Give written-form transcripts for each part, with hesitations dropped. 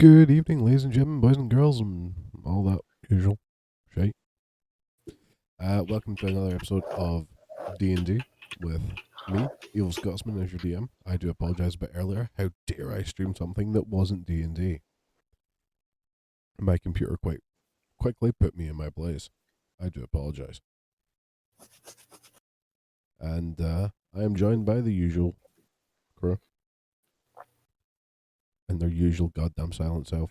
Good evening, ladies and gentlemen, boys and girls, and all that usual shite. Welcome to another episode of D&D with me, Evil Scotsman, as your DM. I do apologise a bit earlier. How dare I stream something that wasn't D&D? My computer quite quickly put me in my place. I do apologise. And I am joined by the usual crew. And their usual goddamn silent self.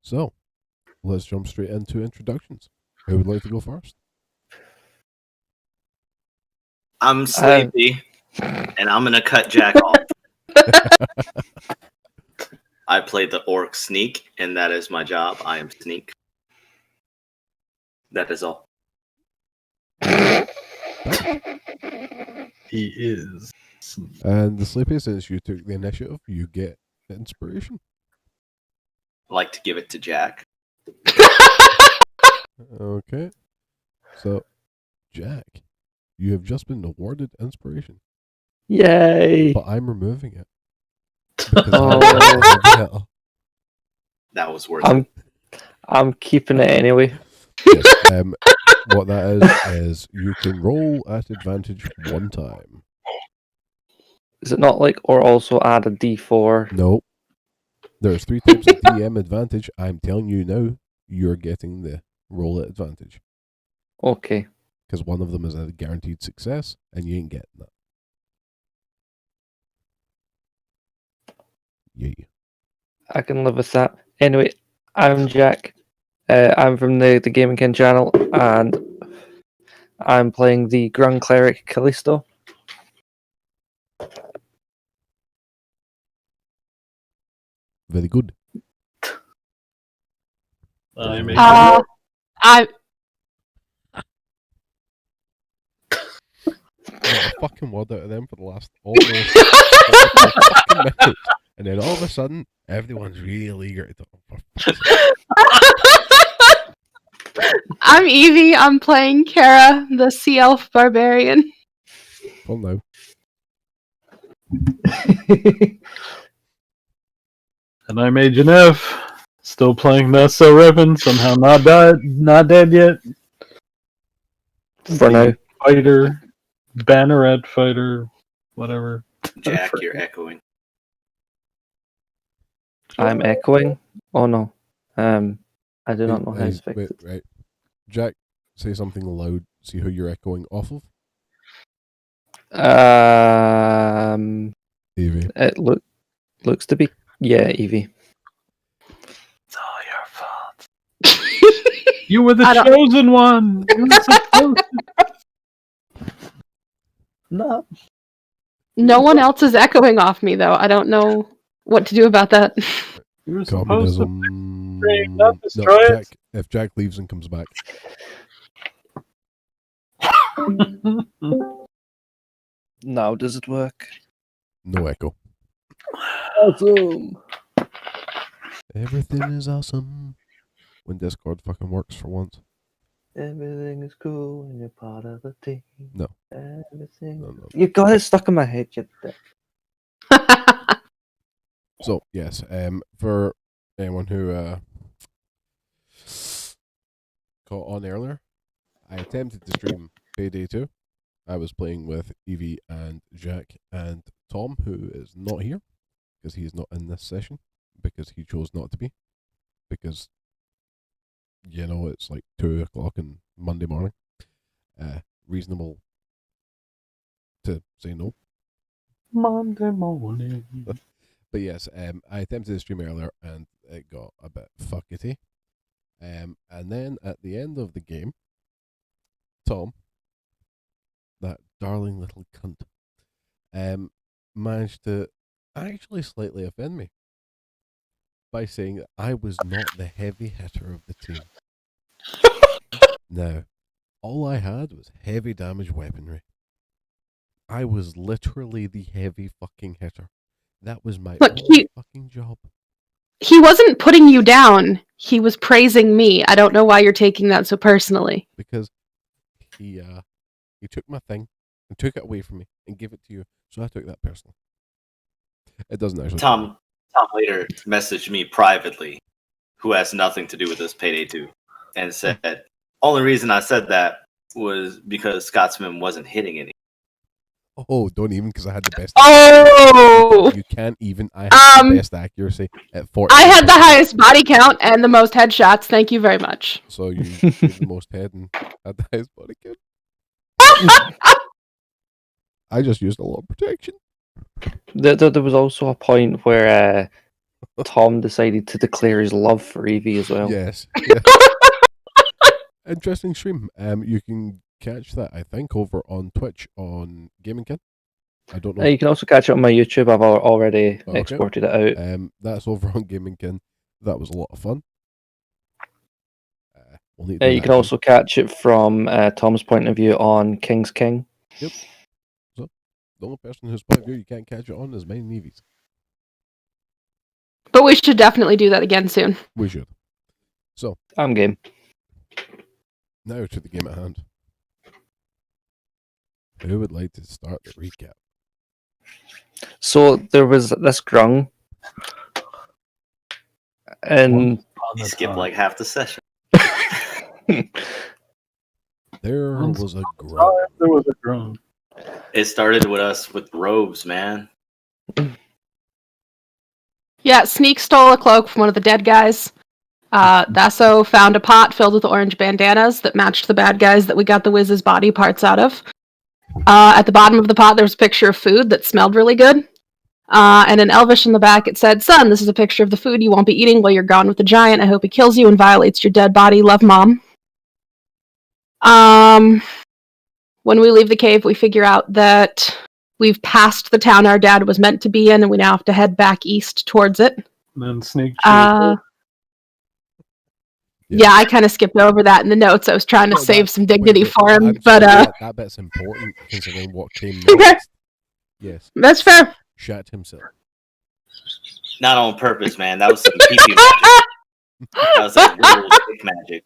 So, let's jump straight into introductions. Who would like to go first? I'm sleepy, and I'm gonna cut Jack off. I played the orc Sneak, and that is my job. I am Sneak. That is all. He is. And the sleepy, since you took the initiative, you get inspiration. I like to give it to Jack. Okay. So, Jack, you have just been awarded inspiration. Yay! But I'm removing it. Because That was worth it. I'm keeping it anyway. Yes, what that is you can roll at advantage one time. Is it not like, or also add a D4? No. There's 3 types of DM advantage. I'm telling you now, you're getting the roll at advantage. Okay. Because one of them is a guaranteed success, and you ain't getting that. Yeah. I can live with that. Anyway, I'm Jack. I'm from the Gaming Ken channel, and I'm playing the Grung Cleric Callisto. Very good. I'm Not a fucking word out of them for the last almost fucking minute. And then all of a sudden, everyone's real eager to talk. I'm Evie. I'm playing Kara, the Sea Elf Barbarian. Well, no. And I'm Agent F, still playing Nessa Ribbon, somehow not dead yet. For now. Fighter, Banneret fighter, whatever. Jack, you're echoing. I'm echoing. Oh no. I do not know how to fix Wait, it. right. Jack, say something loud. See who you're echoing off of. Evie. It looks to be Evie. It's all your fault. You were the chosen one. You were supposed to. No. No one else is echoing off me, though. I don't know what to do about that. You were supposed to. Communism. Not destroy it. Jack, if Jack leaves and comes back. Now does it work? No echo. Awesome. Everything is awesome. When Discord fucking works for once. Everything is cool when you're part of the team. No. Everything. No. You got it stuck in my head, you dick. So, yes, for anyone who caught on earlier, I attempted to stream Payday 2. I was playing with Evie and Jack and Tom, who is not here, because he's not in this session, because he chose not to be, because, you know, it's like 2 o'clock on Monday morning. Reasonable to say no. Monday morning. But yes, I attempted to stream earlier and it got a bit fuckety. And then at the end of the game, Tom, that darling little cunt, managed to actually slightly offend me by saying that I was not the heavy hitter of the team. Now, all I had was heavy damage weaponry. I was literally the heavy fucking hitter. That was my only fucking job. He wasn't putting you down. He was praising me. I don't know why you're taking that so personally. Because he took my thing and took it away from me and gave it to you, so I took that personally. It doesn't actually. Tom later messaged me privately, who has nothing to do with this Payday 2, and said, only reason I said that was because Scotsman wasn't hitting any. Oh, don't even, because I had the best. Oh! You can't even. I had the best accuracy at 40. I had the highest body count and the most headshots. Thank you very much. So you did the most head and had the highest body count. I just used a lot of protection. There was also a point where Tom decided to declare his love for Evie as well. Yes. Interesting stream. You can catch that, I think, over on Twitch on Gaming Kin. I don't know. You can also catch it on my YouTube. I've already Okay. exported it out. That's over on Gaming Kin. That was a lot of fun. We'll need to do You that can also catch it from Tom's point of view on King's King. Yep. So the only person whose point of view you can't catch it on is mine and Evie's. But we should definitely do that again soon. We should. So I'm game. now to the game at hand. Who would like to start the recap? So there was this grung, and He skipped like half the session. There Once was a upon a grunt. time, there was a drone. It started with us with robes, man. Yeah, Sneak stole a cloak from one of the dead guys. Dasso found a pot filled with orange bandanas that matched the bad guys that we got the Wiz's body parts out of. At the bottom of the pot, there was a picture of food that smelled really good. And in Elvish in the back, it said, "Son, this is a picture of the food you won't be eating while you're gone with the giant. I hope he kills you and violates your dead body. Love, Mom." When we leave the cave, we figure out that we've passed the town our dad was meant to be in, and we now have to head back east towards it. And then sneak. Yeah, I kind of skipped over that in the notes. I was trying to No, save that- some dignity wait, for him, I'm but sorry, that bit's important considering what came next. Okay. Yes, that's fair. shat himself. Not on purpose, man. That was some pee-pee magic. That was like real dick magic.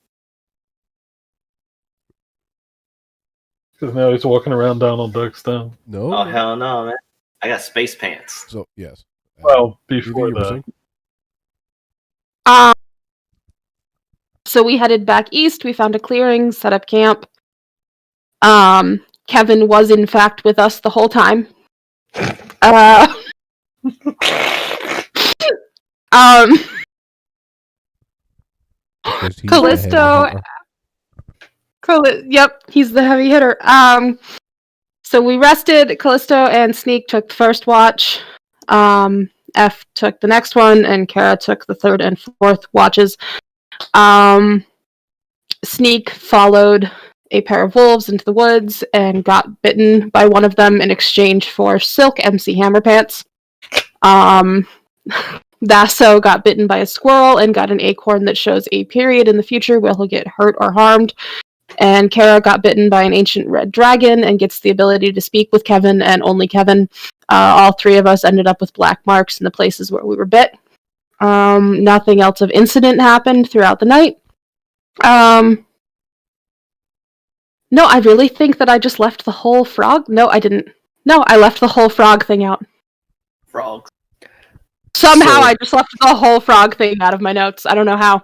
Because now he's walking around down on Duckstone. No. Oh, hell no, man. I got space pants. So yes. Well, Evie, before you were that. saying? So we headed back east. We found a clearing, set up camp. Kevin was in fact with us the whole time. Because he's Callisto- the heavy hitter. Yep, he's the heavy hitter. So we rested. Callisto and Sneak took the first watch. F took the next one, and Kara took the third and fourth watches. Sneak followed a pair of wolves into the woods and got bitten by one of them in exchange for silk MC Hammer pants. Dasso got bitten by a squirrel and got an acorn that shows a period in the future where he'll get hurt or harmed. And Kara got bitten by an ancient red dragon and gets the ability to speak with Kevin and only Kevin. All three of us ended up with black marks in the places where we were bit. Nothing else of incident happened throughout the night. No, I really think that I just left the whole frog. No, I didn't. No, I left the whole frog thing out. Frogs. Somehow So- I just left the whole frog thing out of my notes. I don't know how.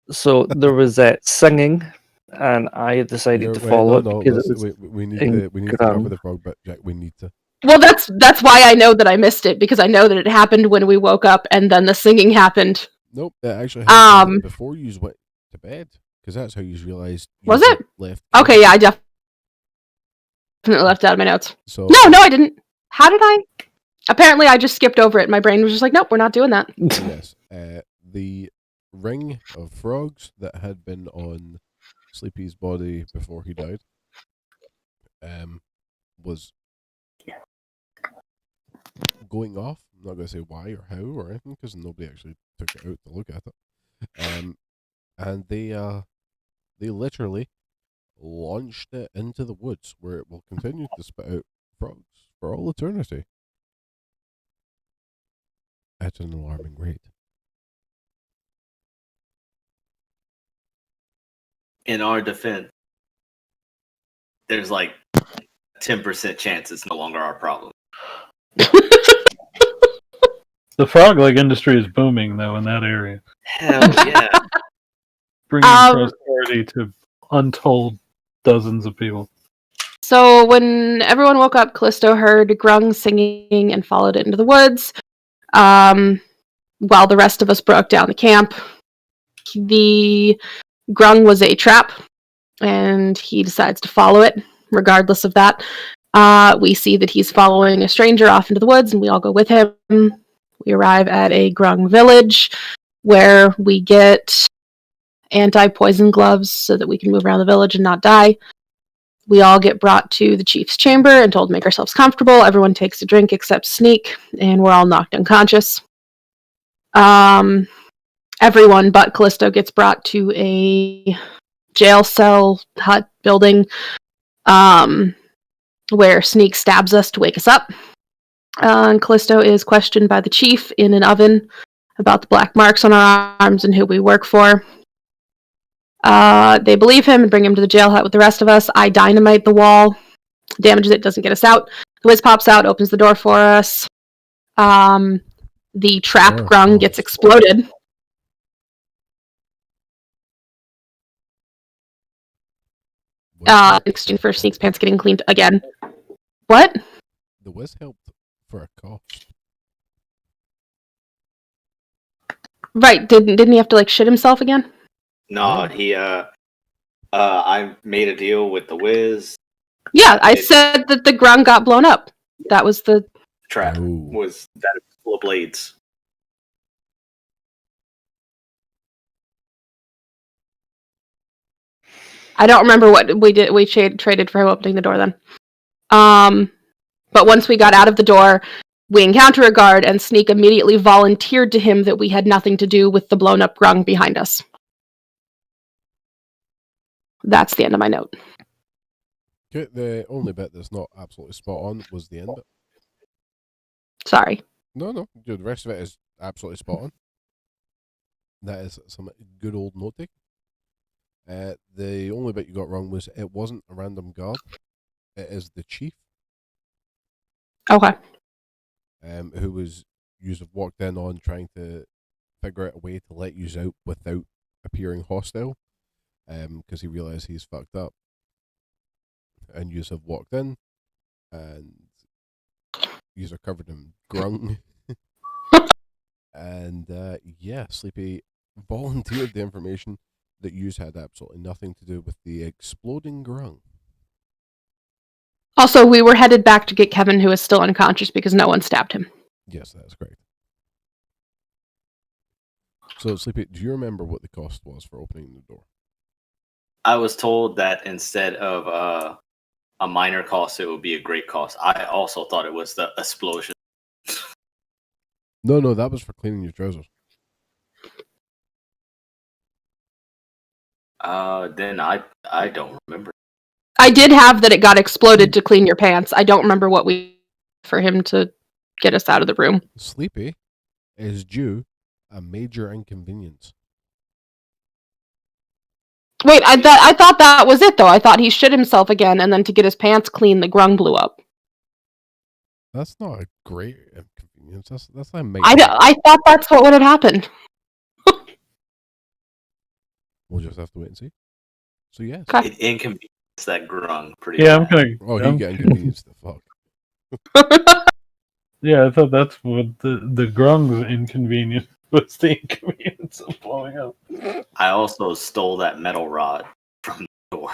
So there was singing, and I decided to Wait, follow no, it because let's- it was we need to cover Ingram. the frog bit, Jack. We need to. Well, that's why I know that I missed it, because I know that it happened when we woke up and then the singing happened. Nope, that actually happened Um, before you went to bed, because that's how you realized. Was had it? Left. Okay, yeah, I definitely left it out of my notes. So No, I didn't. How did I? Apparently, I just skipped over it. My brain was just like, nope, we're not doing that. yes, the ring of frogs that had been on Sleepy's body before he died, was going off. I'm not going to say why or how or anything because nobody actually took it out to look at it. And they literally launched it into the woods where it will continue to spit out frogs for all eternity at an alarming rate. In our defense, there's like 10% chance it's no longer our problem. The frog leg industry is booming though in that area, Hell yeah. bringing prosperity to untold dozens of people. So when everyone woke up, Callisto heard Grung singing and followed it into the woods. While the rest of us broke down the camp, the Grung was a trap, and he decides to follow it. Regardless of that, we see that he's following a stranger off into the woods, and we all go with him. We arrive at a Grung village, where we get anti-poison gloves so that we can move around the village and not die. We all get brought to the chief's chamber and told to make ourselves comfortable. Everyone takes a drink except Sneak, and we're all knocked unconscious. Everyone but Callisto gets brought to a jail cell hut building, where Sneak stabs us to wake us up. And Callisto is questioned by the chief in an oven about the black marks on our arms and who we work for. They believe him and bring him to the jail hut with the rest of us. I dynamite the wall, damages it, doesn't get us out. The Wiz pops out, opens the door for us. The trap Grung gets exploded. In exchange for Sneak's pants getting cleaned again. What? The Wiz helped for a cost. Right, didn't he have to shit himself again? No, I made a deal with the Wiz. Yeah, I said that the Grung got blown up. That was the Trap Ooh. was that it was full of blades. I don't remember what we did. We traded for him opening the door then. But once we got out of the door, we encounter a guard, and Sneak immediately volunteered to him that we had nothing to do with the blown up Grung behind us. That's the end of my note. Okay, the only bit that's not absolutely spot on was the end bit. Sorry. No, the rest of it is absolutely spot on. That is some good old note taking. The only bit you got wrong was it wasn't a random guard. It is the chief. Okay. Who was you have walked in on trying to figure out a way to let you out without appearing hostile, because he realized he's fucked up. And you have walked in, and you are covered in grung. And yeah, Sleepy volunteered the information that you had absolutely nothing to do with the exploding grung. Also, we were headed back to get Kevin, who is still unconscious because no one stabbed him. Yes, that's correct. So, Sleepy, do you remember what the cost was for opening the door? I was told that instead of a minor cost, it would be a great cost. I also thought it was the explosion. No, that was for cleaning your trousers. Then I don't remember. I did have that it got exploded to clean your pants. I don't remember what we for him to get us out of the room. Sleepy is due a major inconvenience. Wait, I thought that was it though. I thought he shit himself again, and then to get his pants clean, the grung blew up. That's not a great inconvenience. That's not a major. I thought that's what would have happened. We'll just have to wait and see. So yes. Okay. It inconvenienced that grung pretty Yeah, bad. I'm Oh, gonna. you get inconvenienced the fuck. Yeah, I thought that's what the grung's inconvenience was, the inconvenience of blowing up. I also stole that metal rod from the door.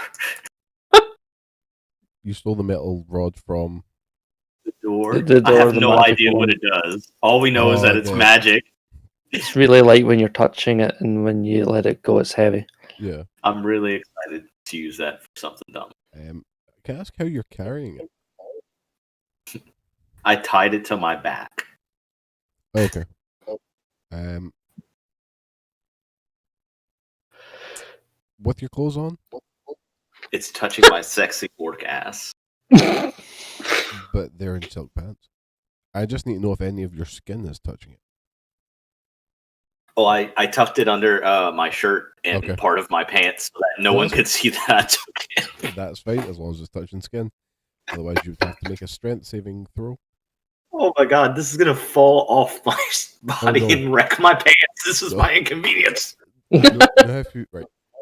You stole the metal rod from The door. The I door, have the no magic idea one. what it does. All we know is that it's the- magic. It's really light when you're touching it, and when you let it go, it's heavy. yeah. I'm really excited to use that for something dumb. Can I ask how you're carrying it? I tied it to my back. Okay. With your clothes on, It's touching my sexy orc ass. but they're in silk pants. I just need to know if any of your skin is touching it. Oh, I tucked it under my shirt and Okay. part of my pants so that no one could see that I took it. That's fine as long as it's touching skin. Otherwise, you would have to make a strength saving throw. Oh my god, this is gonna fall off my body no. and wreck my pants. This is No. my inconvenience. Now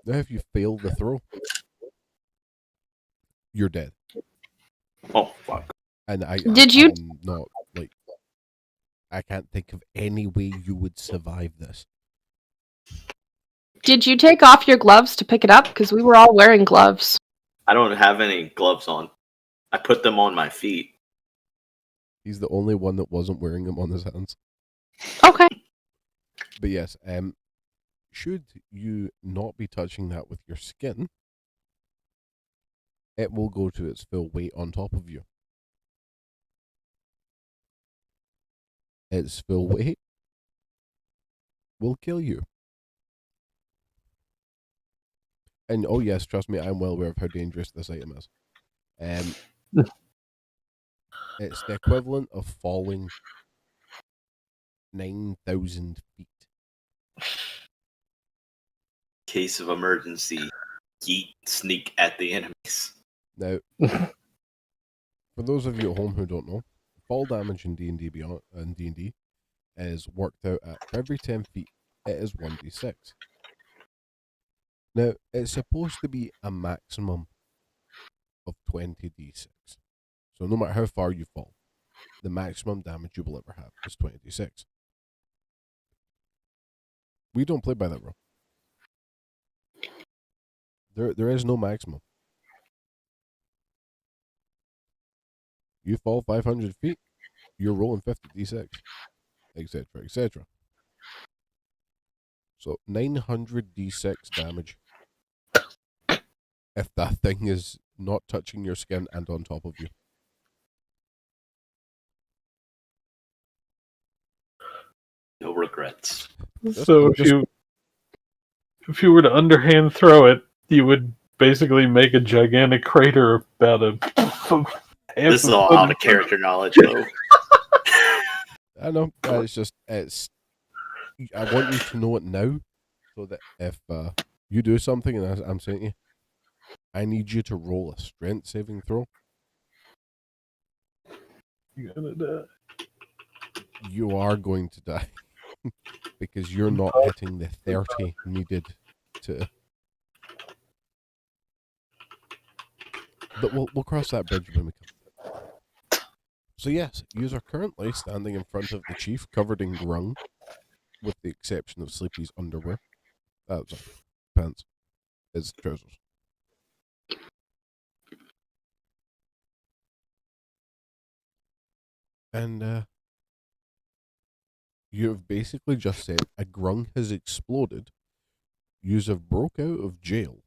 if you fail the throw, you're dead. Oh fuck! And Did you- I'm not like, I can't think of any way you would survive this. Did you take off your gloves to pick it up? Because we were all wearing gloves. I don't have any gloves on. I put them on my feet. He's the only one that wasn't wearing them on his hands. Okay. But yes, should you not be touching that with your skin, it will go to its full weight on top of you. Its full weight will kill you. And oh yes, trust me, I'm well aware of how dangerous this item is. It's the equivalent of falling 9,000 feet. Case of emergency, yeet, sneak at the enemies. Now, for those of you at home who don't know, fall damage in D&D Beyond and D&D is worked out at for every 10 feet, it is 1d6. Now, it's supposed to be a maximum of 20d6. So no matter how far you fall, the maximum damage you will ever have is 20d6. We don't play by that rule. There is no maximum. You fall 500 feet, you're rolling 50d6, etc., etc. So 900d6 damage if that thing is not touching your skin and on top of you. No regrets. So if you were to underhand throw it, you would basically make a gigantic crater about a This is all out of character knowledge, though. I know, I want you to know it now, so that if you do something and I'm saying to you, I need you to roll a strength saving throw. You're gonna die. You are going to die. Because you're not hitting the 30 needed to... But we'll cross that bridge when we come. So yes, you are currently standing in front of the chief, covered in grung, with the exception of Sleepy's underwear. Sorry, pants. His trousers. And you have basically just said a grung has exploded. You have broke out of jail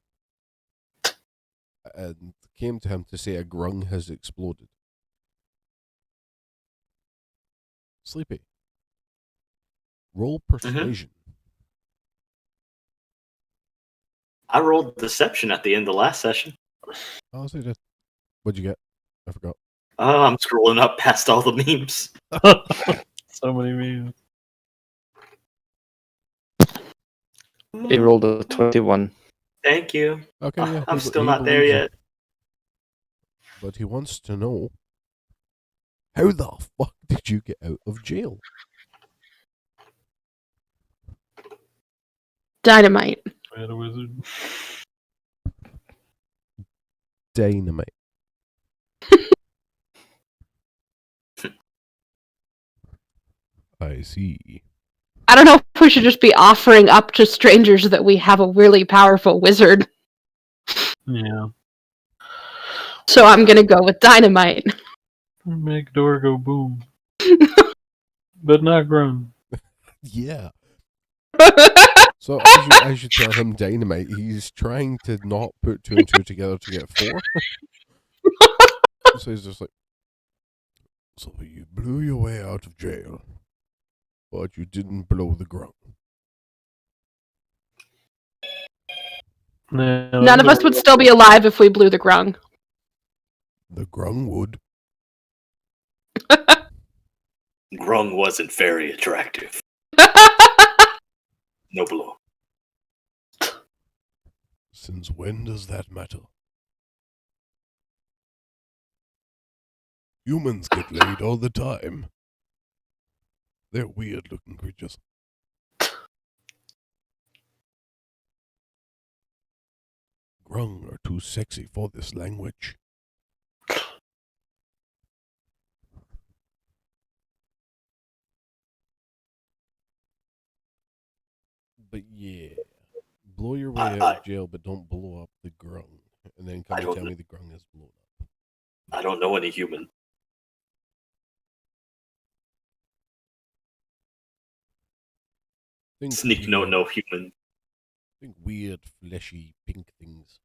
and came to him to say a grung has exploded. Sleepy. Roll persuasion. I rolled deception at the end of the last session. Oh, so you did. What'd you get? I forgot. Oh, I'm scrolling up past all the memes. So many memes. He rolled a 21. Thank you. Okay, yeah. I'm he- still he not there believes you. yet. But he wants to know, how the fuck did you get out of jail? Dynamite. I had a wizard. Dynamite. I see. I don't know if we should just be offering up to strangers that we have a really powerful wizard. Yeah. So I'm gonna go with dynamite. Make door go boom. But not groan. Yeah. So as you tell him dynamite, he's trying to not put two and two together to get four. So he's just like, so you blew your way out of jail, but you didn't blow the grung. None of us would still be alive if we blew the grung. The grung would. Grung wasn't very attractive. No blow. Since when does that matter? Humans get laid all the time. They're weird looking creatures. Grung are too sexy for this language. But yeah, blow your way out of jail, but don't blow up the grung. And then come and tell me the grung is blown up. I don't know any human. Sneak no human. Think weird, fleshy, pink things.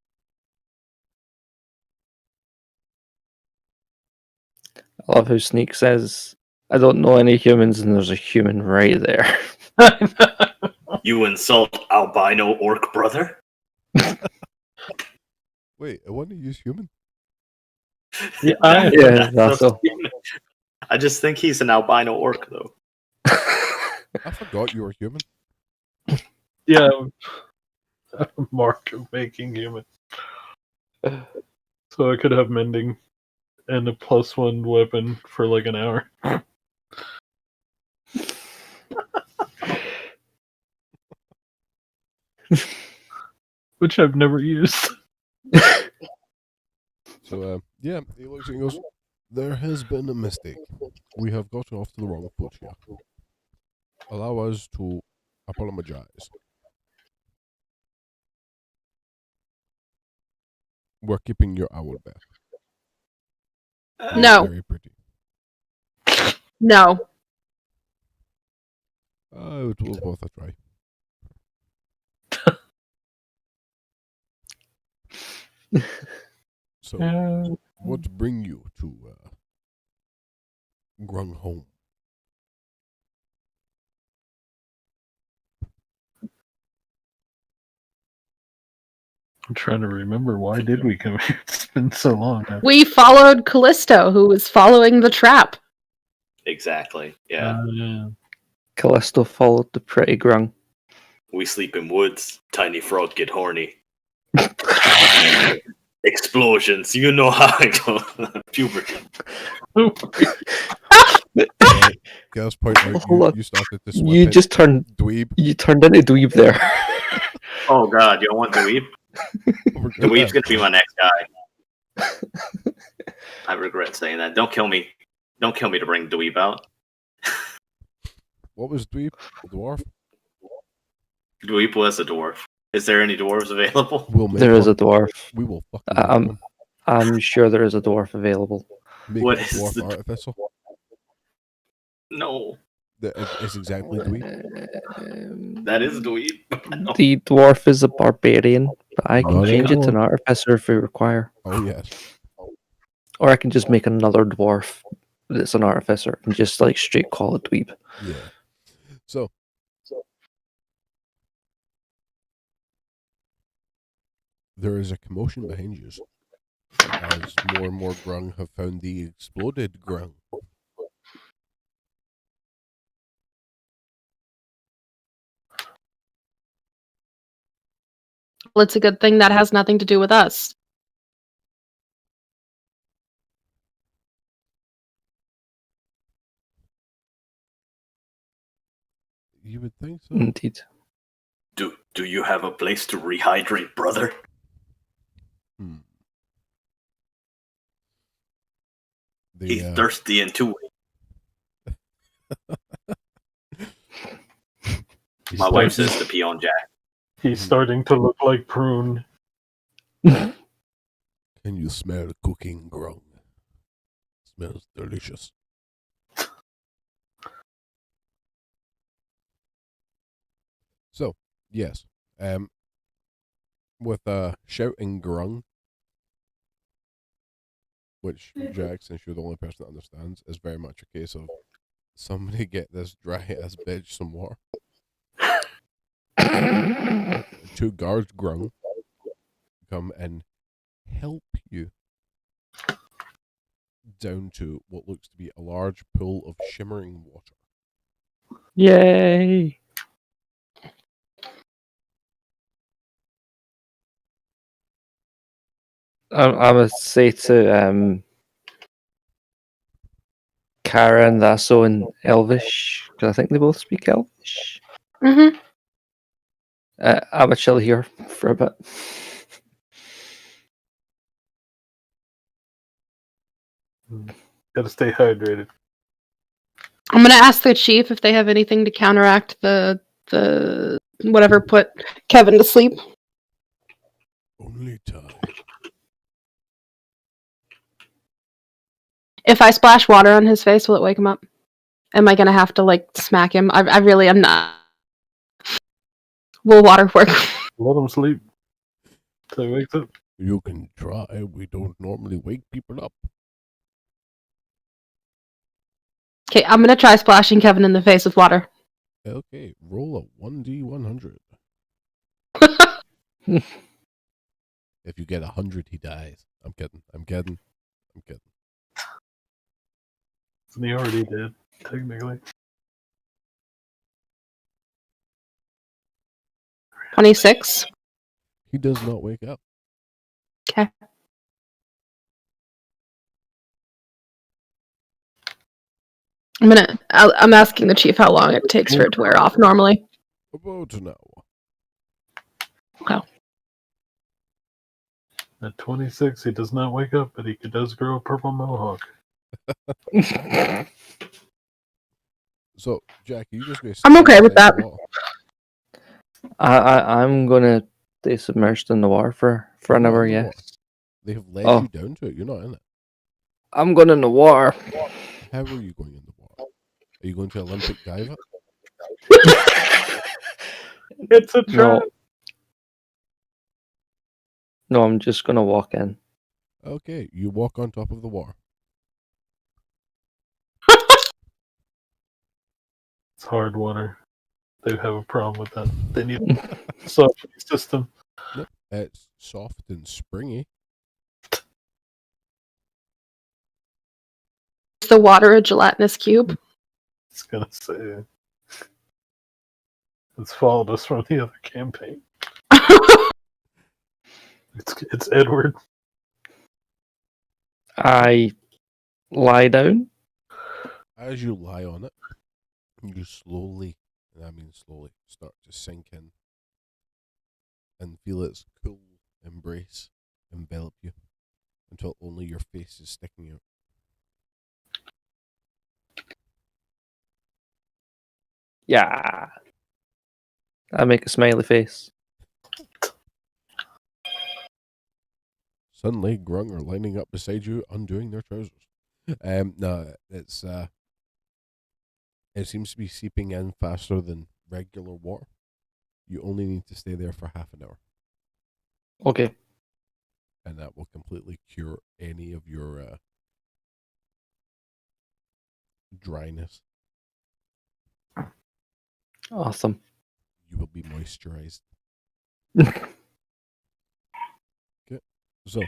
I love how Sneak says, I don't know any humans, and there's a human right there. You insult albino orc brother? Wait, I want to use human? Yeah, Yeah, that's all. I just think he's an albino orc, though. I forgot you were human. yeah. Mark of making human. So I could have mending and a +1 weapon for like an hour. Which I've never used. So, yeah, he looks and goes, there has been a mistake. We have gotten off to the wrong foot here. Allow us to apologize. We're keeping your owl back. No. Very pretty. No. It was worth a try. So, what bring you to Grung home? I'm trying to remember, why did we come here? It's been so long now. We followed Callisto, who was following the trap. Exactly. Yeah. Callisto followed the pretty grung. We sleep in woods. Tiny frog get horny. Explosions. You know how I go. Puberty. Girls point out Hold on. you started to swim You in just turned dweeb. You turned into dweeb there. Oh god, you don't want Dweeb? Dweeb's gonna be my next guy. I regret saying that. Don't kill me. Don't kill me to bring Dweeb out. What was dweeb? A dwarf? Dweeb was a dwarf. Is there any dwarves available? We'll make There is one. a dwarf. We will fucking make one. I'm sure there is a dwarf available. Make What a is dwarf the- artificial. No. It's exactly dweeb. That is Dweeb. The dwarf is a barbarian, but I can Not change it to anymore. an artificer if we require. Oh yes. Or I can just make another dwarf that's an artificer and just like straight call it dweeb. Yeah. So there is a commotion behind you as more and more grung have found the exploded grung. Well, it's a good thing that has nothing to do with us. You would think so. Indeed. Do you have a place to rehydrate, brother? He's thirsty and two. My wife says to pee on Jack. He's starting to look like Prune. Can you smell cooking grung? Smells delicious. So, yes. With shouting grung, which Jack, since you're the only person that understands, is very much a case of somebody get this dry ass bitch some water. Two guards grung come and help you down to what looks to be a large pool of shimmering water. Yay! I must say to Kara and Lasso in Elvish, because I think they both speak Elvish. Mm-hmm. I'm gonna chill here for a bit. Gotta stay hydrated. I'm gonna ask the chief if they have anything to counteract the whatever put Kevin to sleep. Only time. If I splash water on his face, will it wake him up? Am I gonna have to like smack him? I really am not. Will water work? Let him sleep till he wakes up. You can try. We don't normally wake people up. Okay, I'm gonna try splashing Kevin in the face with water. Okay, roll a 1d100. If you get 100, he dies. I'm kidding. I'm kidding. I'm kidding. And he already did, technically. 26. He does not wake up. Okay. I'm asking the chief how long it takes for it to wear off normally. About an hour. Okay. At 26, he does not wake up, but he does grow a purple mohawk. So, Jack, you just be. I'm okay with that. I'm gonna stay submerged in the water for an hour. Yes. They have led Oh. you down to it. You're not in it. I'm going in the water. How are you going in the water? Are you going to Olympic dive it? It's a trap. No, I'm just gonna walk in. Okay, you walk on top of the water. It's hard water. They have a problem with that. They need a softening system. Nope. It's soft and springy. Is the water a gelatinous cube? It's gonna say it's followed us from the other campaign. It's Edward. I lie down. As you lie on it, you slowly, and I mean slowly, start to sink in and feel its cool embrace envelop you until only your face is sticking out. Yeah. I make a smiley face. Suddenly, Grung are lining up beside you, undoing their trousers. No, it's it seems to be seeping in faster than regular water. You only need to stay there for half an hour, Okay. and that will completely cure any of your dryness. Awesome. You will be moisturized. Okay, so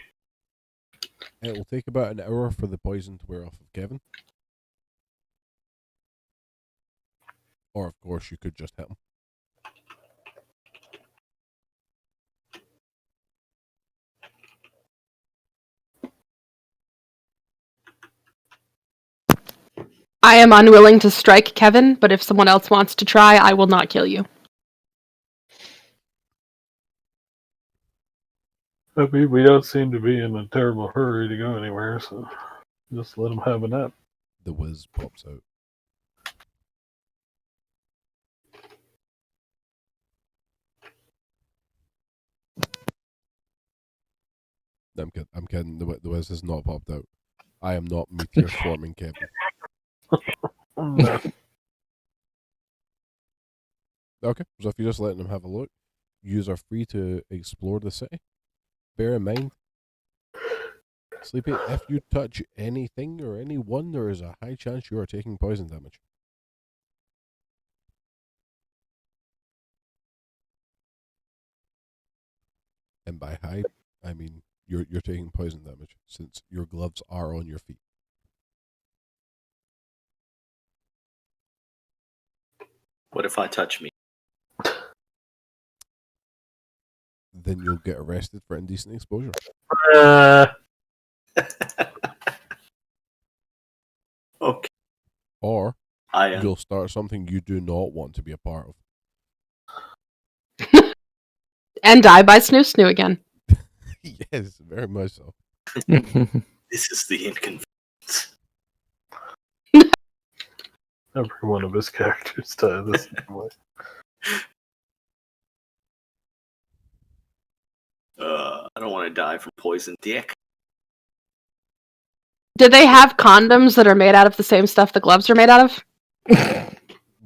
it will take about an hour for the poison to wear off of Kevin. Or, of course, you could just hit him. I am unwilling to strike Kevin, but if someone else wants to try, I will not kill you. I mean, we don't seem to be in a terrible hurry to go anywhere, so just let him have a nap. The whiz pops out. I'm kidding. I'm kidding. The whiz has not popped out. I am not meteor swarming Kevin. No. Okay, so if you're just letting them have a look, yous are free to explore the city. Bear in mind, Sleepy, if you touch anything or anyone, there is a high chance you are taking poison damage. And by high, I mean you're taking poison damage since your gloves are on your feet. What if I touch me? Then you'll get arrested for indecent exposure. Okay. or I am. you'll start something you do not want to be a part of. And die by Snoo Snoo again. Yes, very much so. This is the inconvenience. Every one of his characters die the same way. I don't want to die from poison dick. Do they have condoms that are made out of the same stuff the gloves are made out of?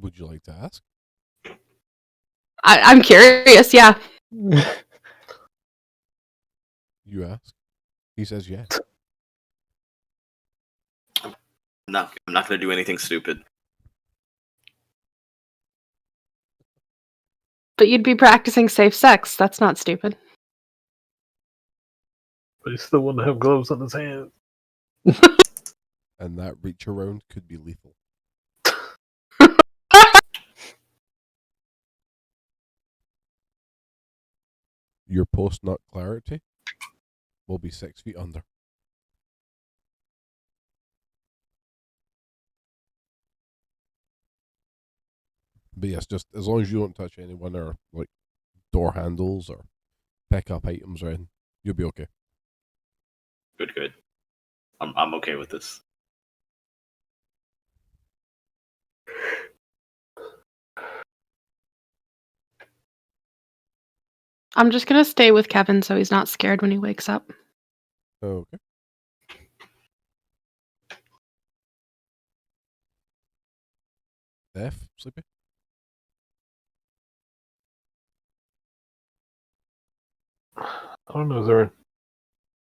Would you like to ask? I'm curious, yeah. You ask. He says yes. I'm not going to do anything stupid. But you'd be practicing safe sex. That's not stupid. But he still wouldn't have gloves on his hands. And that reach around could be lethal. Your post-nut clarity will be 6 feet under. But yes, just as long as you don't touch anyone or like door handles or pick up items or anything, you'll be okay. Good. I'm okay with this. I'm just gonna stay with Kevin so he's not scared when he wakes up. Okay. F, Sleepy? I don't know. Is there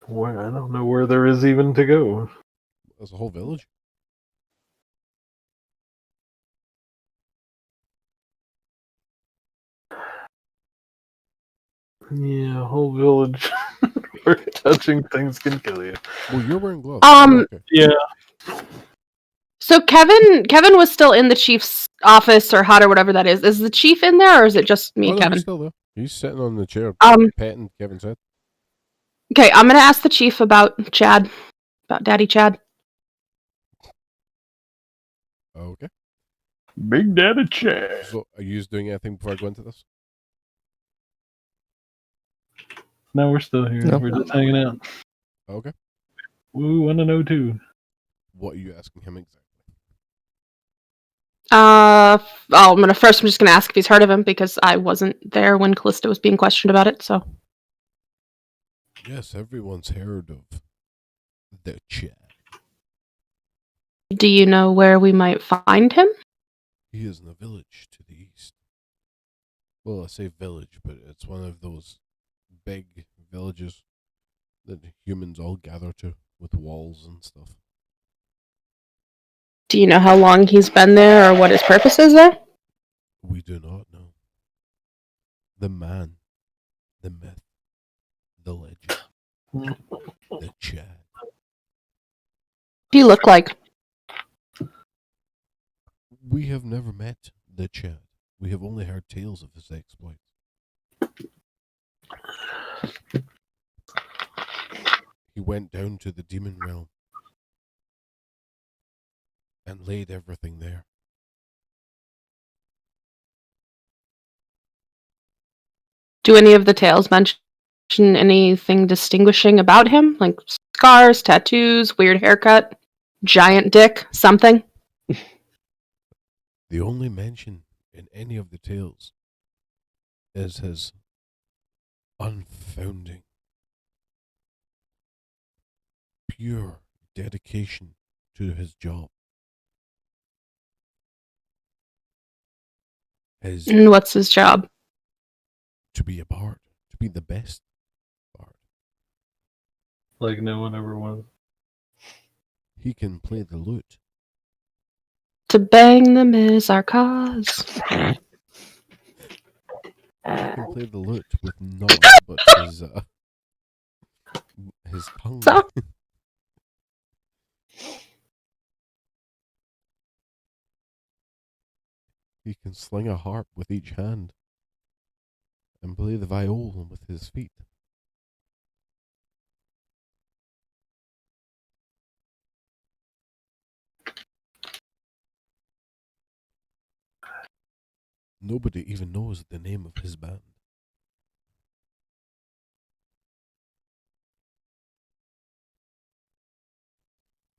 where? I don't know where there is even to go. There's a whole village. Yeah, a whole village where touching things can kill you. Well, you're wearing gloves. Okay. Yeah. So Kevin was still in the chief's office or hut or whatever that is. Is the chief in there or is it just me Oh, and no, Kevin? he's still there. He's sitting on the chair, Um patting Kevin's head. Okay, I'm gonna ask the chief about Chad. About Daddy Chad. Okay. Big Daddy Chad. So, are you doing anything before I go into this? No, we're still here. No. We're just hanging out. Okay. We want to know too. What are you asking him exactly? I'm just gonna ask if he's heard of him because I wasn't there when Callista was being questioned about it, so. Yes, everyone's heard of the Chad. Do you know where we might find him? He is in a village to the east. Well, I say village, but it's one of those big villages that humans all gather to with walls and stuff. Do you know how long he's been there or what his purpose is there? We do not know. The man, the myth, the legend, the Chad. What do you look like? We have never met the Chad. We have only heard tales of his exploits. He went down to the demon realm and laid everything there. Do any of the tales mention anything distinguishing about him? Like scars, tattoos, weird haircut, giant dick, something? The only mention in any of the tales is his unfounding, pure dedication to his job. And what's his job? To be a bard, to be the best bard. Like no one ever was. He can play the lute. To bang them is our cause. He can play the lute with not but his tongue. So- He can sling a harp with each hand and play the viol with his feet. Nobody even knows the name of his band.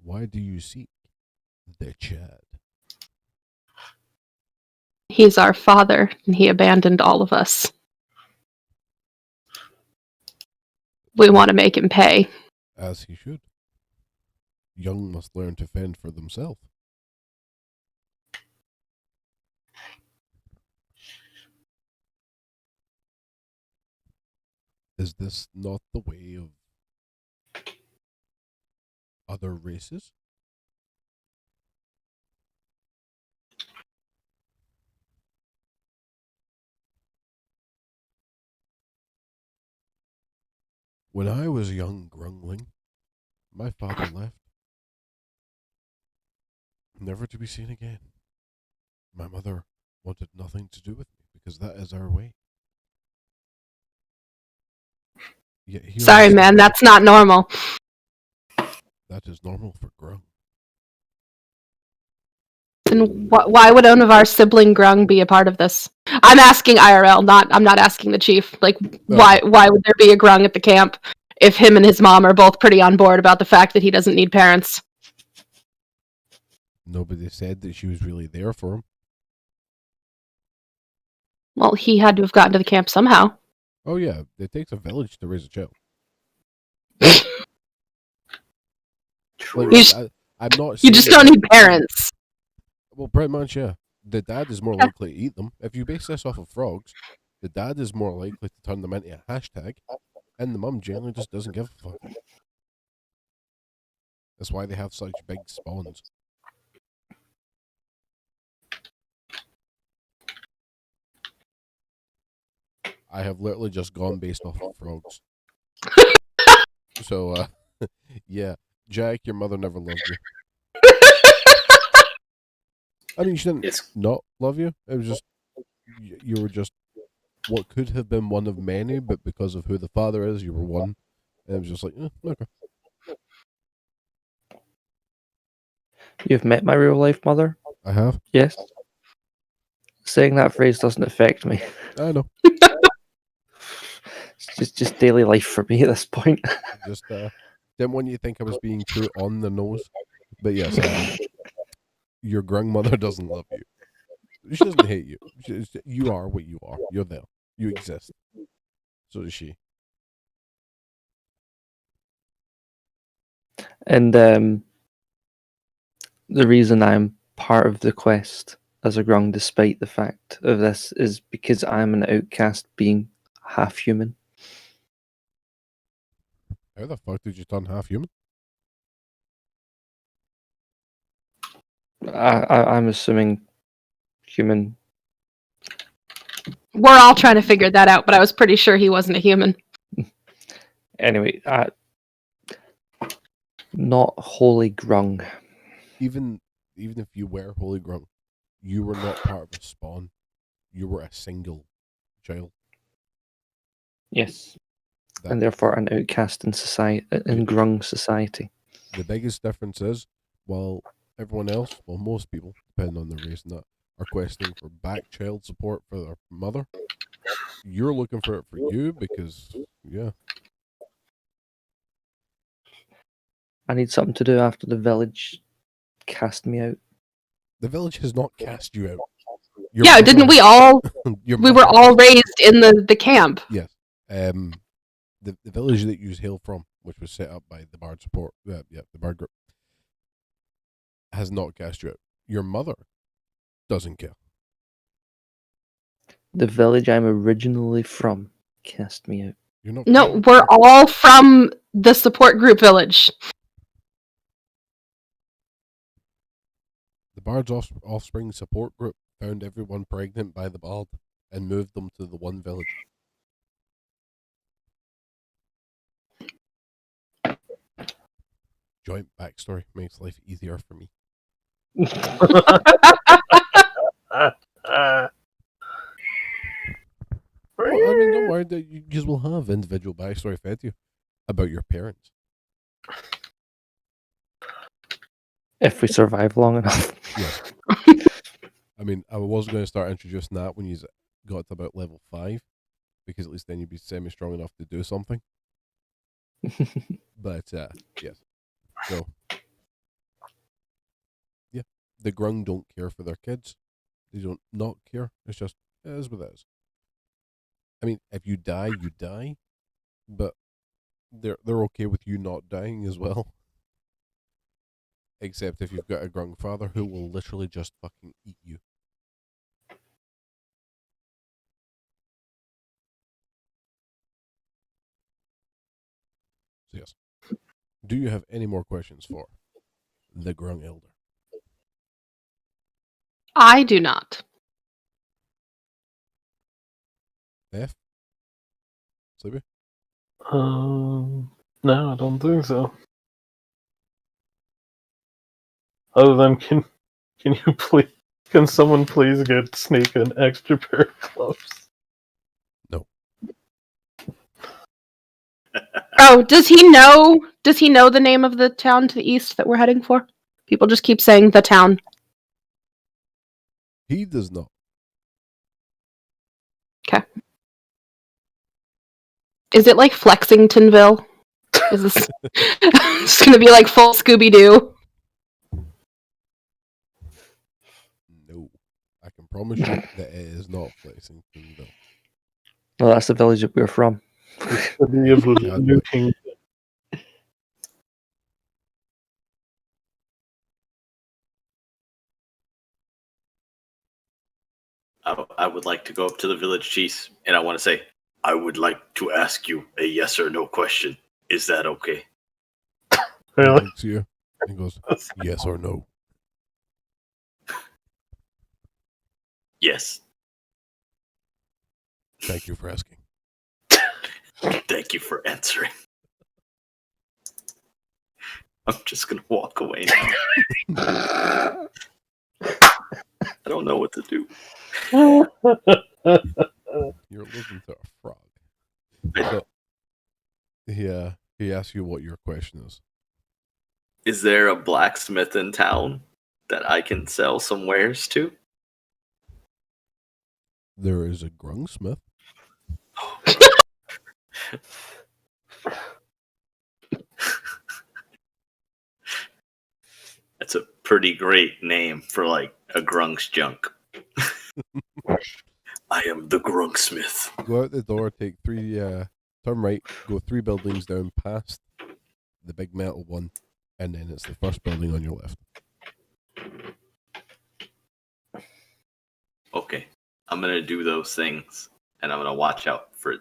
Why do you seek the Chad? He's our father, and he abandoned all of us. We want to make him pay. As he should. Young must learn to fend for themselves. Is this not the way of other races? When I was a young grungling, my father left, never to be seen again. My mother wanted nothing to do with me because that is our way. Yet here Sorry, I man, stand. that's not normal. That is normal for grung. And why would one of our sibling grung be a part of this? I'm asking IRL, I'm not asking the chief. Like, why would there be a grung at the camp if him and his mom are both pretty on board about the fact that he doesn't need parents? Nobody said that she was really there for him. Well, he had to have gotten to the camp somehow. Oh yeah, it takes a village to raise a child. True. Like, I'm not. You just saying don't that- need parents. Well, pretty much, yeah. The dad is more likely to eat them. If you base this off of frogs, the dad is more likely to turn them into a hashtag, and the mum generally just doesn't give a fuck. That's why they have such big spawns. I have literally just gone based off of frogs. So, yeah, Jack, your mother never loved you. I mean, she didn't It's not love you. It was just you were just what could have been one of many, but because of who the father is, you were one. And it was just like, okay. You've met my real life mother? I have. Yes. Saying that phrase doesn't affect me. I know. It's just daily life for me at this point. Just didn't want you to think I was being too on the nose. But yes, your grandmother doesn't love you. She doesn't hate you. You are what you are. You're there. You exist. So does she. And the reason I'm part of the quest as a grung, despite the fact of this, is because I'm an outcast being half human. How the fuck did you turn half human? I'm assuming human. We're all trying to figure that out, but I was pretty sure he wasn't a human. Anyway, not wholly grung. Even if you were holy grung, you were not part of a spawn. You were a single child. Yes. That- And therefore an outcast in society, in grung society. The biggest difference is, while everyone else, well, most people, depending on their race and that, are questioning for back child support for their mother, you're looking for it for you because, yeah. I need something to do after the village cast me out. The village has not cast you out. Yeah, didn't we all? Your We were mother- all raised in the camp. Yes. The village that you hail from, which was set up by the Bard support, the Bard group, has not cast you out. Your mother doesn't care. The village I'm originally from cast me out. You're not. No, we're all from the support group village. The Bard's offspring support group found everyone pregnant by the Bard and moved them to the one village. Joint backstory makes life easier for me. Well, I mean, don't worry, you just will have individual backstory fed to you about your parents. If we survive long enough. Yes. I mean, I was going to start introducing that when you got to about level 5, because at least then you'd be semi-strong enough to do something. But, yes. So, yeah. The grung don't care for their kids. They don't not care. It's just, it is what it is. I mean, if you die, you die. But they're okay with you not dying as well. Except if you've got a grung father who will literally just fucking eat you. So yes. Do you have any more questions for the grung elder? I do not. F? Sleepy? No, I don't think so. Other than can you please can someone please get Sneak an extra pair of gloves? No. Oh, does he know? Does he know the name of the town to the east that we're heading for? People just keep saying the town. He does not. Okay. Is it like Flexingtonville? Is this it's gonna be like full Scooby Doo? No. I can promise you that it is not Flexingtonville. Well, that's the village that we're from. City of God, New what? King. I would like to go up to the village chiefs and I want to say, I would like to ask you a yes or no question. Is that okay? He Really? looks at you and goes, yes or no. Yes. Thank you for asking. Thank you for answering. I'm just going to walk away now. I don't know what to do. You're looking to a frog. So, yeah, he asks you what your question is. Is there a blacksmith in town that I can sell some wares to? There is a grungsmith. That's a pretty great name for like a grunk's junk. I am the grunksmith. Go out the door, take 3, turn right, go 3 buildings down past the big metal one, and then it's the first building on your left. Okay. I'm going to do those things, and I'm going to watch out for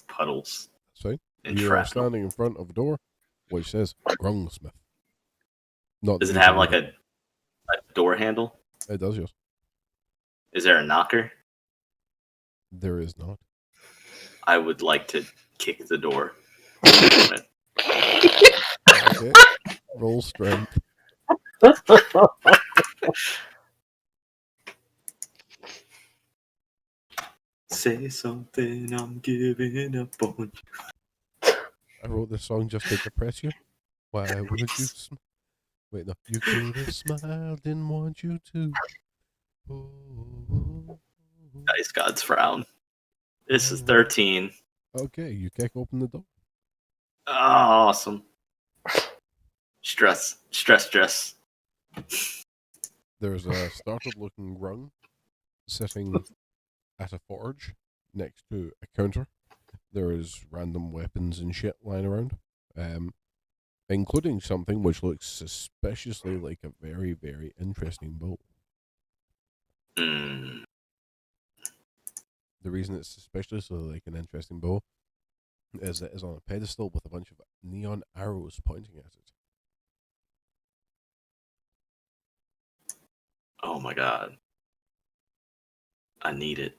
puddles That's fine. and You are shrapnel. standing in front of a door which says grungsmith. Not Does that it you have can like read a door handle? it. It does, yes. Is there a knocker? There is not. I would like to kick the door. Okay. Roll strength. Say something, I'm giving up on you. I wrote this song just to depress you. Why would you? Wait, no. You could have smiled, didn't want you to. Oh. Dice God's frown. This is 13. Okay, you kick open the door. Awesome. Stress. There's a startled-looking grung sitting at a forge next to a counter. There is random weapons and shit lying around, including something which looks suspiciously like a very, very interesting bow. Mm. The reason it's suspiciously like an interesting bow is it is on a pedestal with a bunch of neon arrows pointing at it. Oh my god. I need it.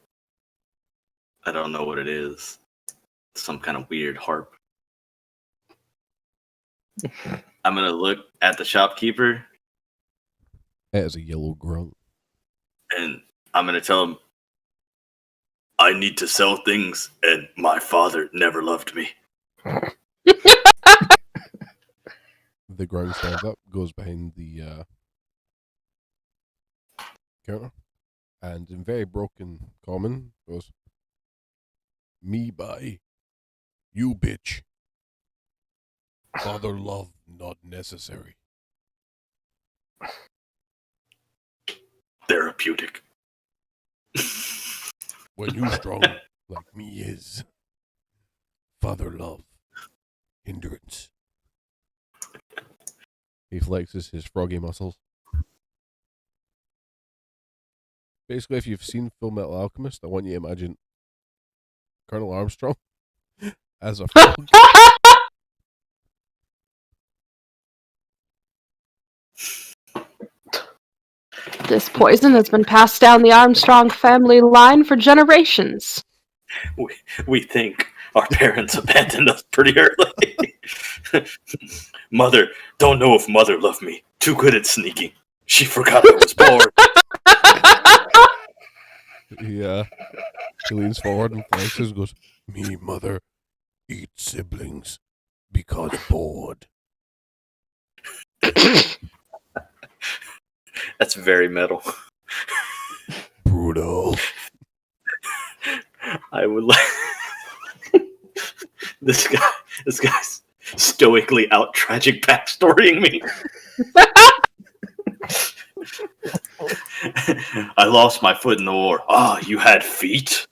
I don't know what it is. Some kind of weird harp. I'm gonna look at the shopkeeper It is a yellow grung. and I'm gonna tell him I need to sell things and my father never loved me. The grung stands up, goes behind the counter, and in very broken common goes, "Me buy, you bitch. Father love not necessary." Therapeutic. When you strong like me is, father love hindrance. He flexes his froggy muscles. Basically, if you've seen Full Metal Alchemist, I want you to imagine Colonel Armstrong as a frog. This poison has been passed down the Armstrong family line for generations. We think our parents abandoned us pretty early. Mother, don't know if mother loved me. Too good at sneaking. She forgot I was born. He leans forward and flexes and goes, "Me mother eat siblings because bored." That's very metal. Brutal. I would like this guy's stoically out tragic backstorying me. I lost my foot in the war. Ah, you had feet?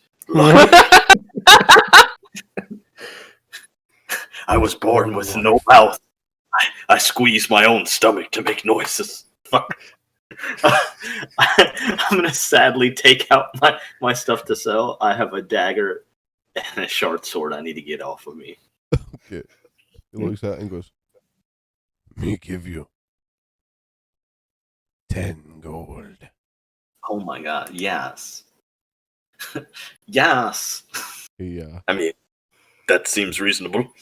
I was born with no mouth. I squeezed my own stomach to make noises. Fuck. I'm gonna sadly take out my stuff to sell. I have a dagger and a short sword I need to get off of me. Okay. He looks at it and goes, "Me give you 10 gold." Oh my god, yes. Yes. I mean, that seems reasonable.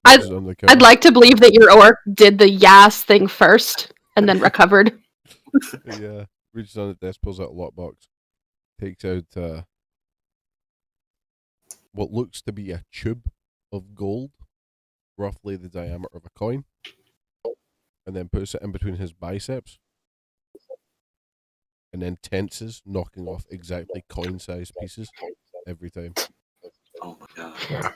I'd like to believe that your orc did the yas thing first and then recovered. Reaches on the desk, pulls out a lockbox, takes out what looks to be a tube of gold, roughly the diameter of a coin, and then puts it in between his biceps, and then tenses, knocking off exactly coin-sized pieces every time. Oh my god.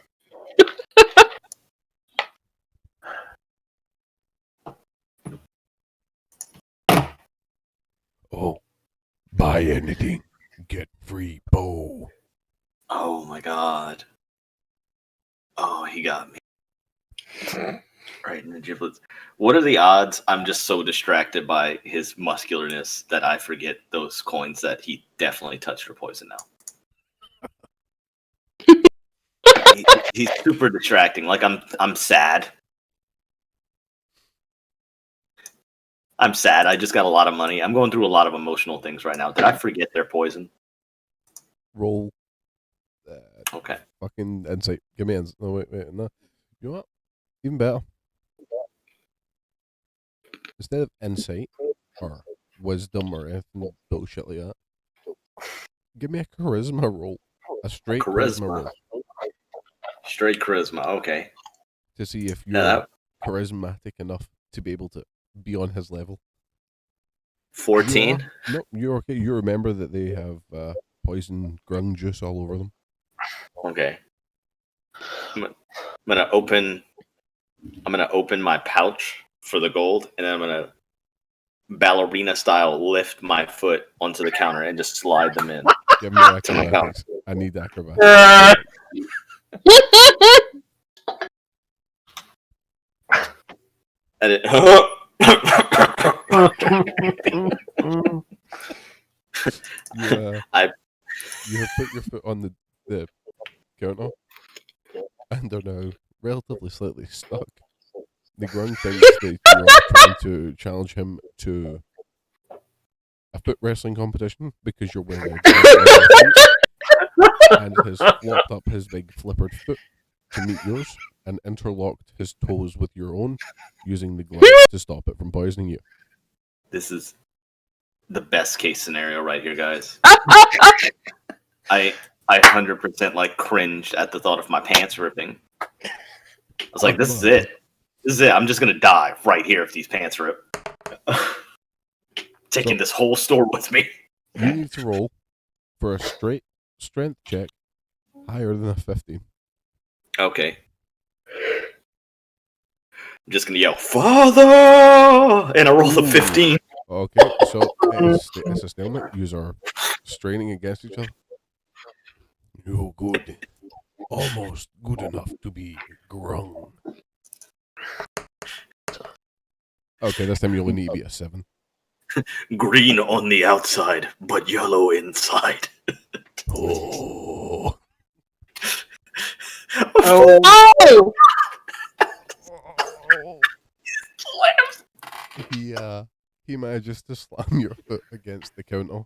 Oh, buy anything, get free bow. Oh my god. Oh, he got me. Right in the giblets. What are the odds I'm just so distracted by his muscularness that I forget those coins that he definitely touched for poison now? He's super distracting. Like I'm sad. I'm sad. I just got a lot of money. I'm going through a lot of emotional things right now. Did I forget their poison? Roll. Okay. Fucking insight. Give me insight. No, wait. No. You know what? Even better. Instead of insight or wisdom or anything bullshit like that, give me a charisma roll. A straight charisma roll. Straight charisma. Okay. To see if you're charismatic enough to be able to be on his level. 14? No, you're okay. You remember that they have poison grung juice all over them. Okay. I'm gonna open my pouch for the gold, and then I'm gonna ballerina style lift my foot onto the counter and just slide them in. Give me acrobatics. I need acrobatics. And it You have put your foot on the counter and are now relatively slightly stuck. The grung thinks that you're trying to challenge him to a foot wrestling competition because you're wearing a and has flopped up his big flippered foot to meet yours and interlocked his toes with your own, using the glove to stop it from poisoning you. This is the best case scenario right here, guys. I 100% like cringed at the thought of my pants ripping. I was like, this is it. This is it. I'm just gonna die right here if these pants rip. taking this whole store with me. You need to roll for a straight strength check higher than a 15. Okay. I'm just gonna yell, "Father!" and I roll a Ooh. 15. Okay, so it's a stalemate. You are straining against each other. You good. Almost good enough to be grung. Okay, this time you only need to be a 7. Green on the outside, but yellow inside. Oh. Oh! He manages to slam your foot against the counter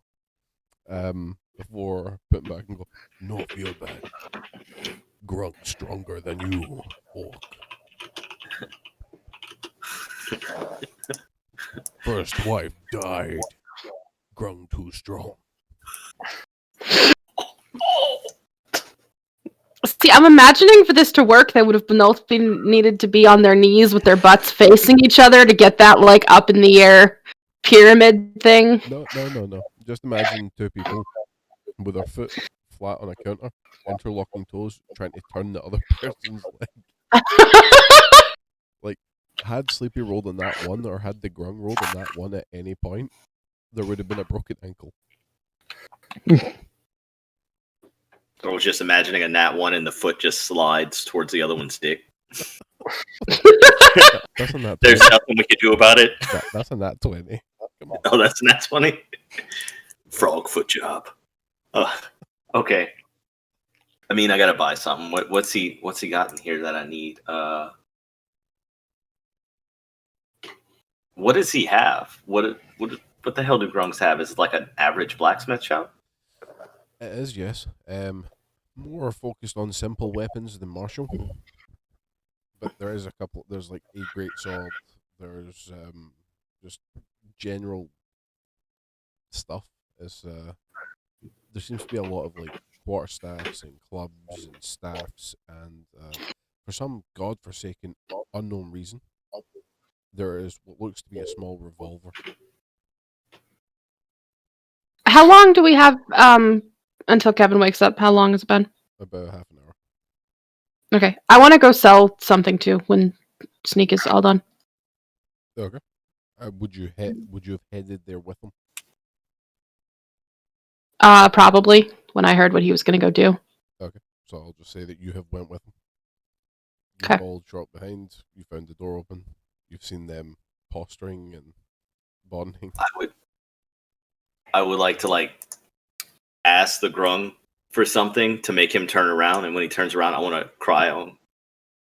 before putting back and go, no feel bad. Grunk stronger than you, orc. First wife died. Grung too strong. See, I'm imagining for this to work, they would have both been needed to be on their knees with their butts facing each other to get that, like, up in the air pyramid thing. No. Just imagine two people with their foot flat on a counter, interlocking toes, trying to turn the other person's leg. Like, had Sleepy rolled on that one, or had the Grung rolled on that one at any point, there would have been a broken ankle. I was just imagining a nat 1 and the foot just slides towards the other one's dick. That's a nat 20. There's nothing we could do about it. That's a nat 20. Come on. Oh, that's funny. Frog foot job. Okay. I mean, I gotta buy something. What's he got in here that I need? What does he have? What the hell do Grungs have? Is it like an average blacksmith shop? It is, yes. More focused on simple weapons than martial. But there is a couple. There's like a great sword. There's just general stuff. There seems to be a lot of like quarterstaffs and clubs and staffs, and for some godforsaken unknown reason, there is what looks to be a small revolver. How long do we have until Kevin wakes up? How long has it been? About half an hour. Okay. I want to go sell something too when Sneak is all done. Okay. Would you have headed there with him? Probably when I heard what he was going to go do. Okay. So I'll just say that you have went with him. You Okay. followed short behind. You found the door open. You've seen them posturing and bonding. I would like to ask the Grung for something to make him turn around, and when he turns around, I want to cry on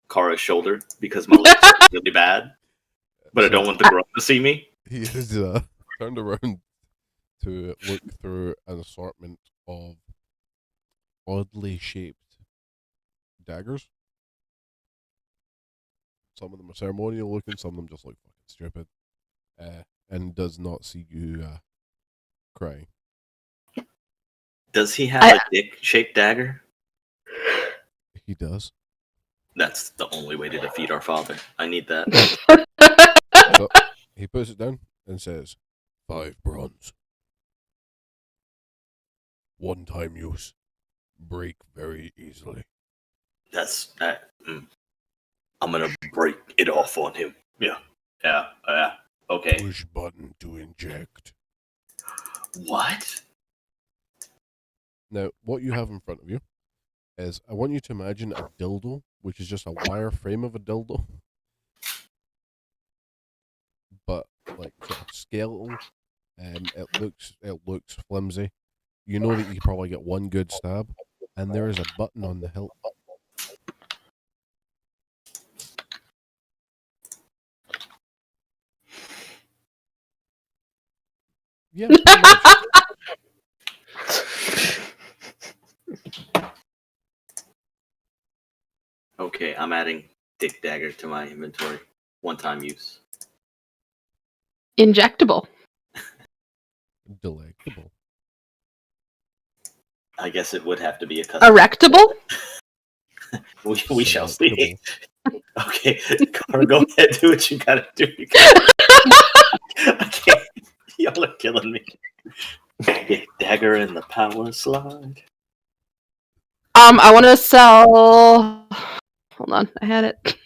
Kara's shoulder because my lips are really bad. But I don't want the Grung to see me. He is turned around to look through an assortment of oddly shaped daggers. Some of them are ceremonial looking, some of them just look fucking stupid. And does not see you crying. Does he have a dick-shaped dagger? He does. That's the only way to defeat our father. I need that. So he puts it down and says, 5 bronze. 1-time use. Break very easily. That's that. I'm gonna break it off on him. Yeah. Okay. Push button to inject. What? Now, what you have in front of you is, I want you to imagine a dildo, which is just a wire frame of a dildo, but like sort of skeletal. It looks flimsy. You know that you can probably get one good stab, and there is a button on the hilt. Yeah. Pretty much. Okay, I'm adding dick dagger to my inventory. 1-time use. Injectable. Delectable. I guess it would have to be a custom. Erectable? We shall see. Selectable. Okay, Cara, go ahead, do what you gotta do. I can't. Y'all are killing me. Big dagger in the power slide. I want to sell. Hold on, I had it.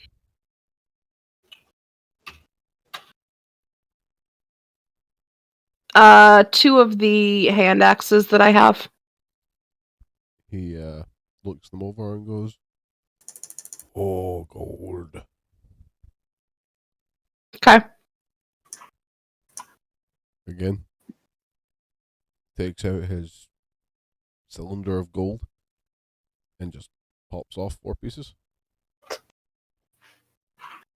Two of the hand axes that I have. He looks them over and goes, "Oh, gold." Okay. Again, takes out his cylinder of gold and just pops off 4 pieces.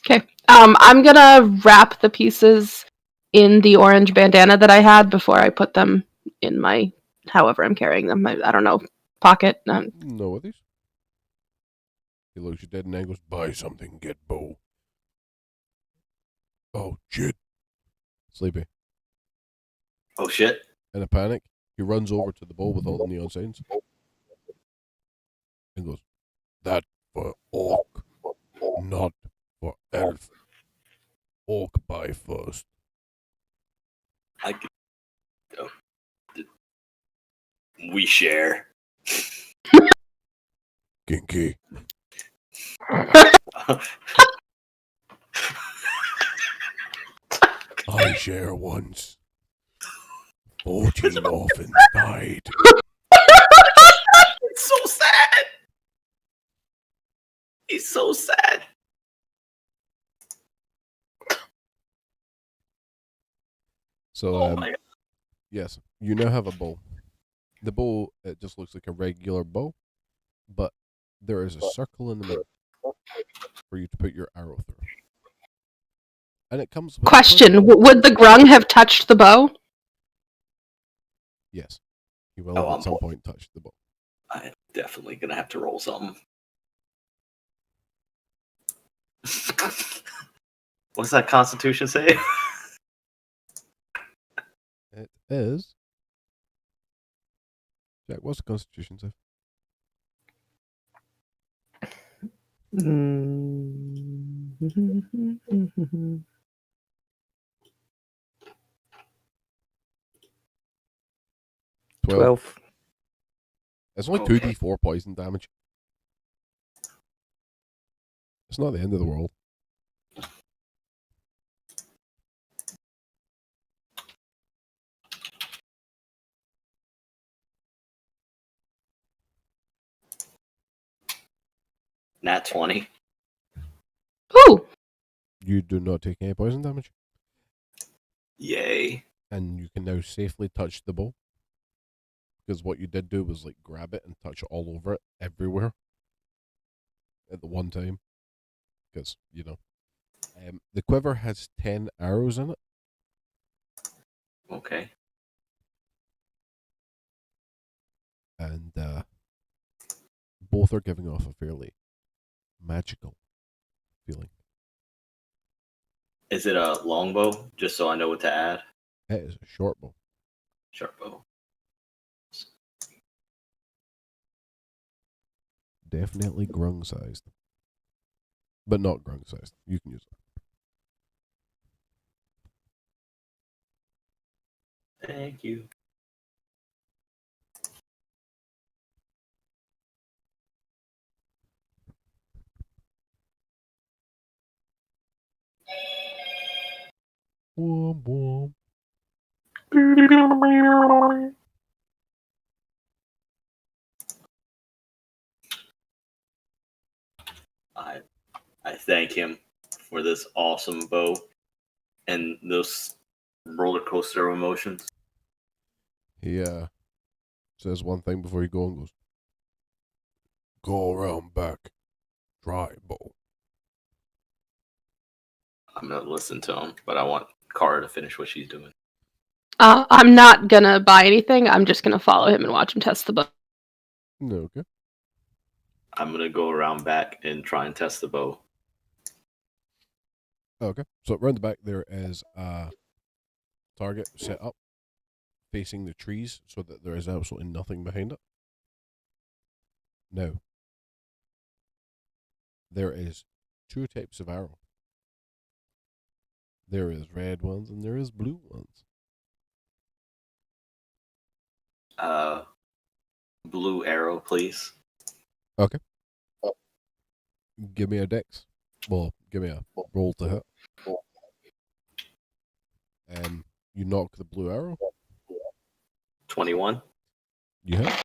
Okay. I'm gonna wrap the pieces in the orange bandana that I had before I put them in my, however I'm carrying them. I don't know, pocket. No worries. He looks you dead and then goes, "Buy something, get bow." Oh, shit. Sleepy. Oh shit. In a panic, he runs over to the bow with all the neon signs and goes, "That for orc, not for elf. Orc buy first." I could, oh, we share. Kinky. I share once. 14 orphans died. It's so sad. He's so sad. So, Oh my god. yes, you now have a bow. The bow, it just looks like a regular bow, but there is a circle in the middle for you to put your arrow through. And it comes with Question: Would the grung have touched the bow? Yes, he will Oh, have I'm at some point touch the bow. I'm definitely gonna have to roll something. What's that Constitution say? It is. Jack, what's the Constitution say? Mm. 12. It's only Okay. 2d4 poison damage. It's not the end of the world. Nat 20. Ooh. You do not take any poison damage, Yay. and you can now safely touch the bow. Because what you did do was like grab it and touch all over it, everywhere, at the one time. Because, you know. The quiver has 10 arrows in it. Okay. And both are giving off a fairly magical feeling. Is it a longbow? Just so I know what to add. It is a short bow. Sharp bow. Definitely grung sized. But not grung sized. You can use it. Thank you. Womp womp. I thank him for this awesome bow and those roller coaster of emotions. He says one thing before he goes and goes, "Go around back. Try bow." I'm gonna listen to him, but I want Kara to finish what she's doing. I'm not gonna buy anything. I'm just gonna follow him and watch him test the bow. No, okay. I'm gonna go around back and try and test the bow. Okay. So around the back there is a target set up facing the trees so that there is absolutely nothing behind it. Now, there is 2 types of arrow. There is red ones and there is blue ones. Blue arrow, please. Give me a dex. Well, give me a roll to hit. You knock the blue arrow. 21. You hit.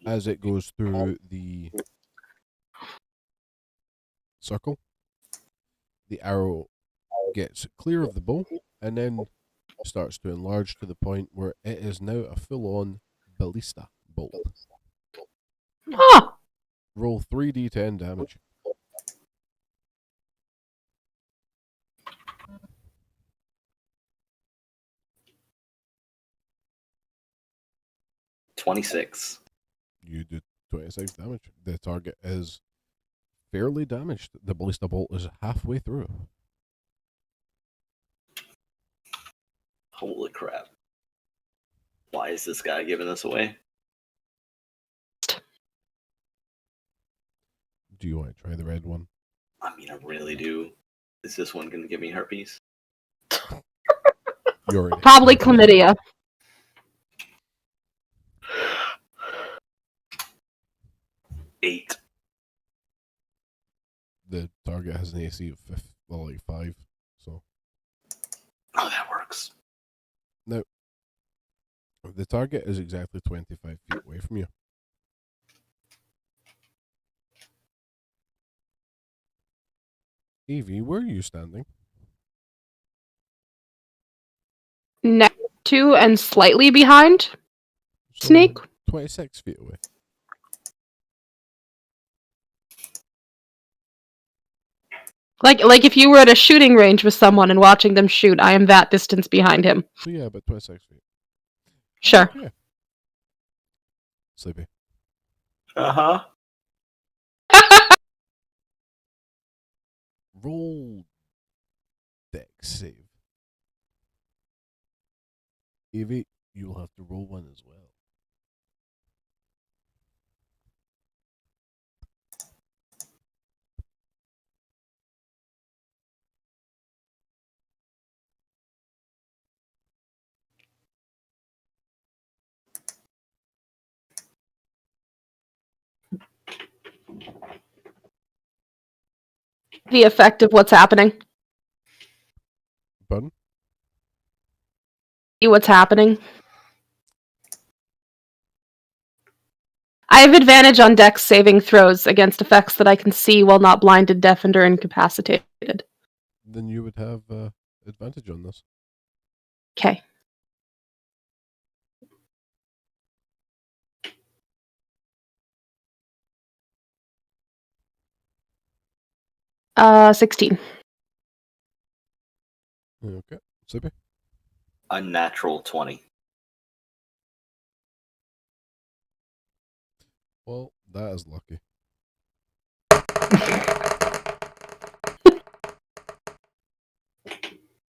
As it goes through the circle, the arrow gets clear of the bow and then starts to enlarge to the point where it is now a full-on ballista bolt. Huh. Roll 3d10 damage. $26. You do 26 damage. The target is fairly damaged. The ballista bolt is halfway through. Holy crap. Why is this guy giving this away? Do you want to try the red one? I mean, I really do. Is this one going to give me herpes? You already Probably have. chlamydia. Eight. The target has an AC of 5, so Oh, that works. now the target is exactly 25 feet away from you. Evie, where are you standing? Next to and slightly behind So, Sneak. 26 feet away. Like if you were at a shooting range with someone and watching them shoot, I am that distance behind him. So yeah, about 26 feet. Sure. Okay. Sleepy. Uh-huh. Roll dex save. Evie, you'll have to roll one as well. The effect of what's happening. Pardon? See what's happening. I have advantage on dex saving throws against effects that I can see while not blinded, deafened, or incapacitated. Then you would have advantage on this. Okay. 16. Okay. Sleepy? A natural 20. Well, that is lucky.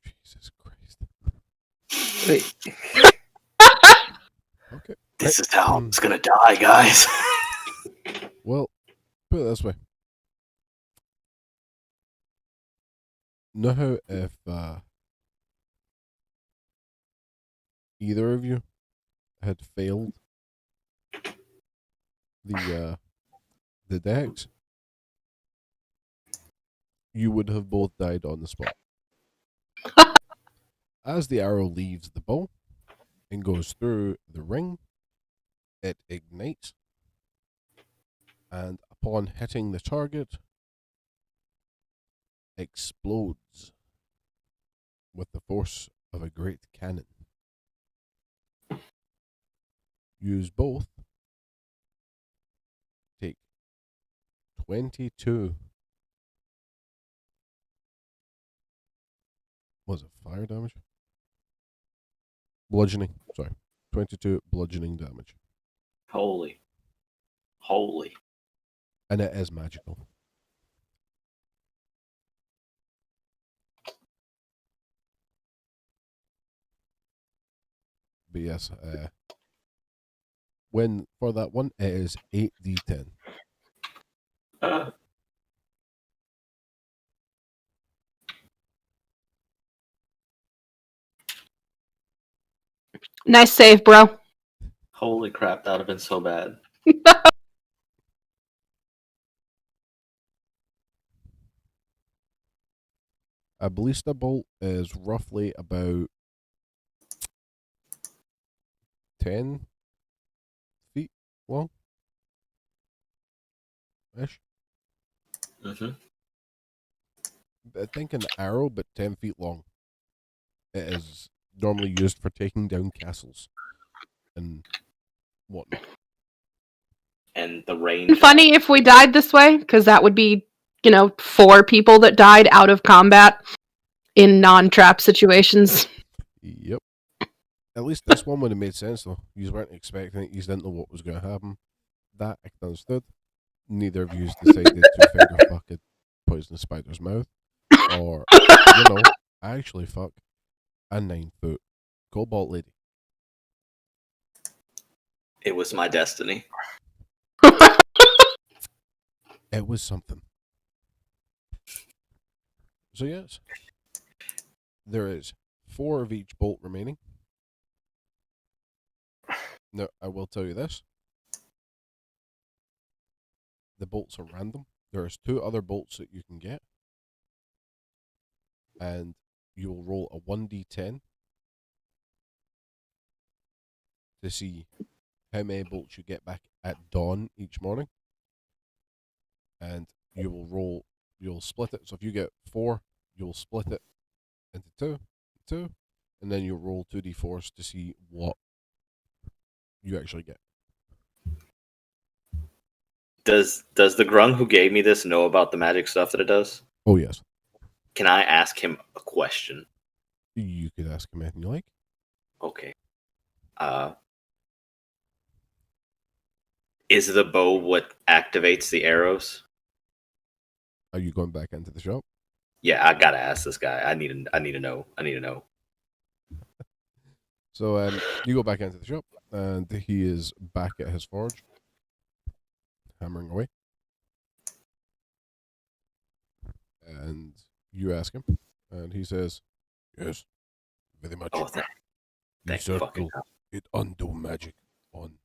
Jesus Christ. Wait. Okay. This is how it's going to die, guys. Well, put it this way. Know how if either of you had failed the dex, you would have both died on the spot. As the arrow leaves the bow and goes through the ring, it ignites, and upon hitting the target, explodes with the force of a great cannon. Use both. Take 22. Was it fire damage? Bludgeoning. Sorry. 22 bludgeoning damage. Holy. And it is magical. But yes, when for that one, it is 8d10. Nice save, bro. Holy crap, that would have been so bad. A ballista bolt is roughly about 10 feet long. Ish. Mm-hmm. I think an arrow, but 10 feet long. It is normally used for taking down castles and whatnot. And the range. Funny if we died this way, because that would be, 4 people that died out of combat in non-trap situations. Yep. At least this one would have made sense, though. You weren't expecting it. You didn't know what was going to happen. That I can understood. Neither of you decided to finger fuck a poisonous spider's mouth. Or, actually fuck a 9-foot cobalt lady. It was my destiny. It was something. So yes, there is 4 of each bolt remaining. Now, I will tell you this. The bolts are random. There's 2 other bolts that you can get. And you will roll a 1d10 to see how many bolts you get back at dawn each morning. And you'll split it. So if you get 4, you'll split it into 2, and then you'll roll 2d4s to see what you actually get. Does the grung who gave me this know about the magic stuff that it does? Oh, yes. Can I ask him a question? You could ask him anything you like. Okay. Is the bow what activates the arrows? Are you going back into the shop? Yeah, I gotta ask this guy. I need to know. So you go back into the shop, and he is back at his forge, hammering away. And you ask him, and he says, "Yes, very much. Oh, The thank circle, fucking God. it undo magic on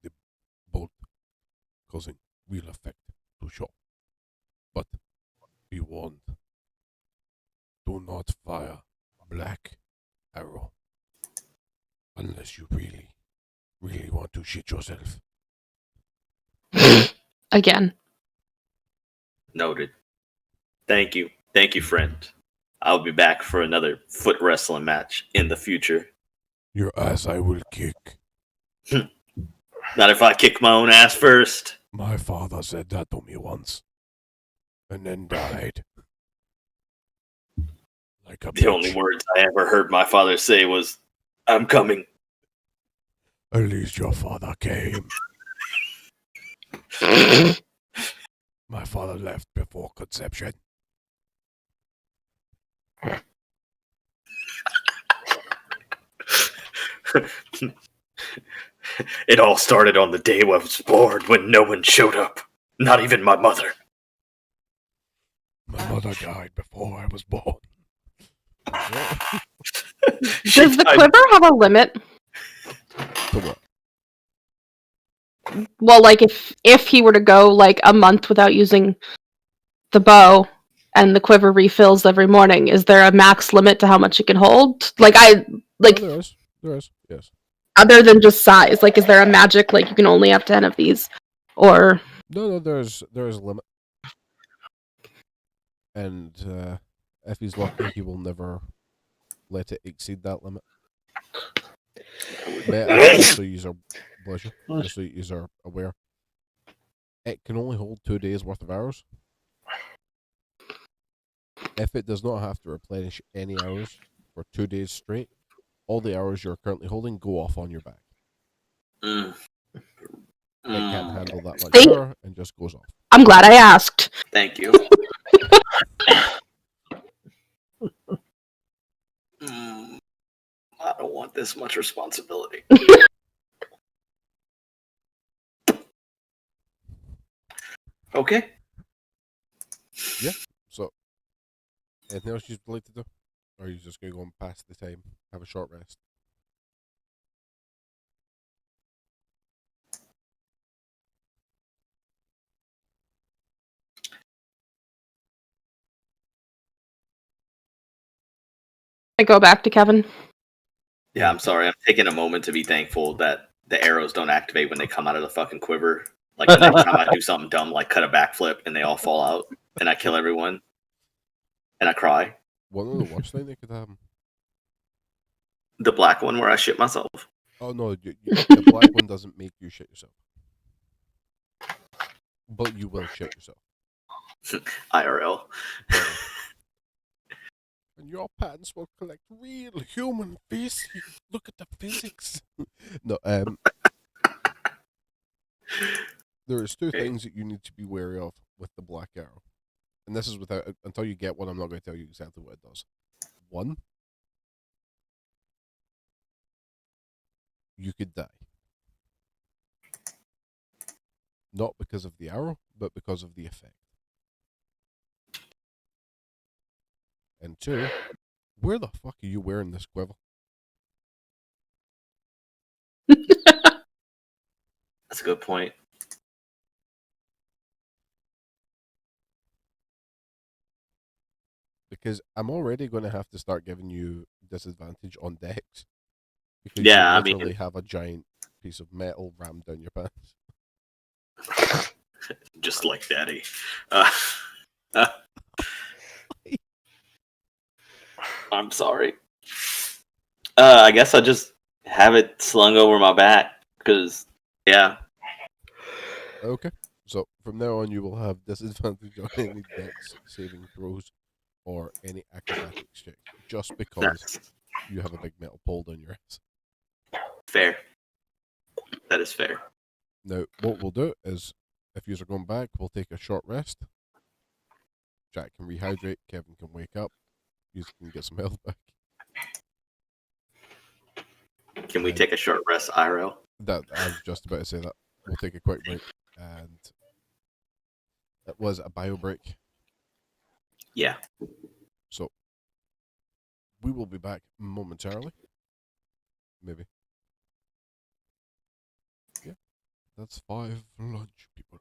the bolt, causing real effect to shop. But be warned, do not fire black arrow unless you really, really want to shit yourself." Again. Noted. Thank you, friend. I'll be back for another foot wrestling match in the future. Your ass I will kick. Not if I kick my own ass first. My father said that to me once, and then died. Like a The bitch. only words I ever heard my father say was, "I'm coming." At least your father came. My father left before conception. It all started on the day I was born when no one showed up. Not even my mother. My mother died before I was born. Does the quiver have a limit? To what? Well, like if he were to go like a month without using the bow and the quiver refills every morning, is there a max limit to how much it can hold? Oh, there is, yes. Other than just size, like is there a magic like you can only have 10 of these? Or No, there's a limit. And if he's lucky, he will never let it exceed that limit. But just so you are aware, it can only hold 2 days worth of arrows. If it does not have to replenish any arrows for 2 days straight, all the arrows you're currently holding go off on your back. It can't handle that much power and just goes off. I'm glad I asked. Thank you. I don't want this much responsibility. Okay. Yeah. So, anything else you'd like to do? Or are you just going to go and pass the time, have a short rest? I go back to Kevin. Yeah, I'm sorry. I'm taking a moment to be thankful that the arrows don't activate when they come out of the fucking quiver. Like the next time I do something dumb, like cut a backflip, and they all fall out, and I kill everyone, and I cry. One of the worst things that could happen. The black one where I shit myself. Oh no, the black one doesn't make you shit yourself, but you will shit yourself. IRL. Probably. And your patents will collect real human faces. Look at the physics. No, there's two things that you need to be wary of with the black arrow, and this is without until you get one. I'm not going to tell you exactly what it does. One, you could die, not because of the arrow, but because of the effect. And two, where the fuck are you wearing this quiver? That's a good point. Because I'm already going to have to start giving you disadvantage on decks. Because Yeah, you I mean- literally have a giant piece of metal rammed down your pants. Just like daddy. I'm sorry. I guess I just have it slung over my back because, yeah. Okay. So from now on, you will have disadvantage on any dex saving throws or any acrobatics check, just because That's you have a big metal pole down your ass. fair. That is fair. Now, what we'll do is, if you're going back, we'll take a short rest. Jack can rehydrate. Kevin can wake up. You can get some health back. Can we take a short rest, IRL? That I was just about to say that. We'll take a quick break, and it was a bio break. Yeah. So we will be back momentarily. Maybe. Yeah, that's 5 lunch, people.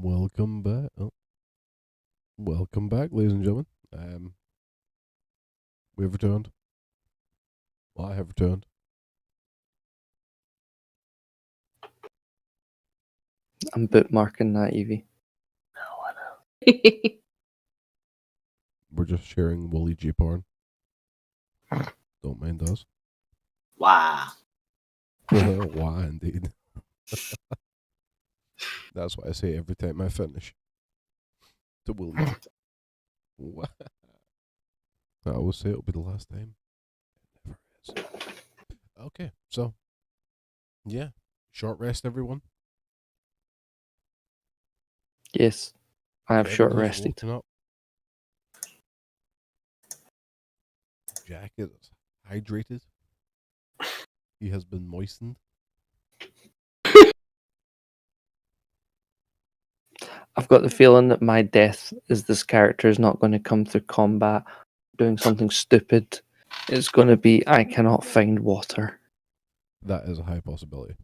Welcome back. Oh. Welcome back, ladies and gentlemen. We've returned. Well, I have returned. I'm bookmarking that, Evie. We're just sharing Wooly G porn. Don't mind us. Wow. Why, indeed. That's what I say every time I finish. To Willie. Wha- I always say it'll be the last time. It never is. Okay, so yeah, short rest, everyone. Yes, I have Kevin short has rested. woken up. Jack is hydrated. He has been moistened. I've got the feeling that my death is this character is not going to come through combat doing something stupid. It's going to be I cannot find water That is a high possibility.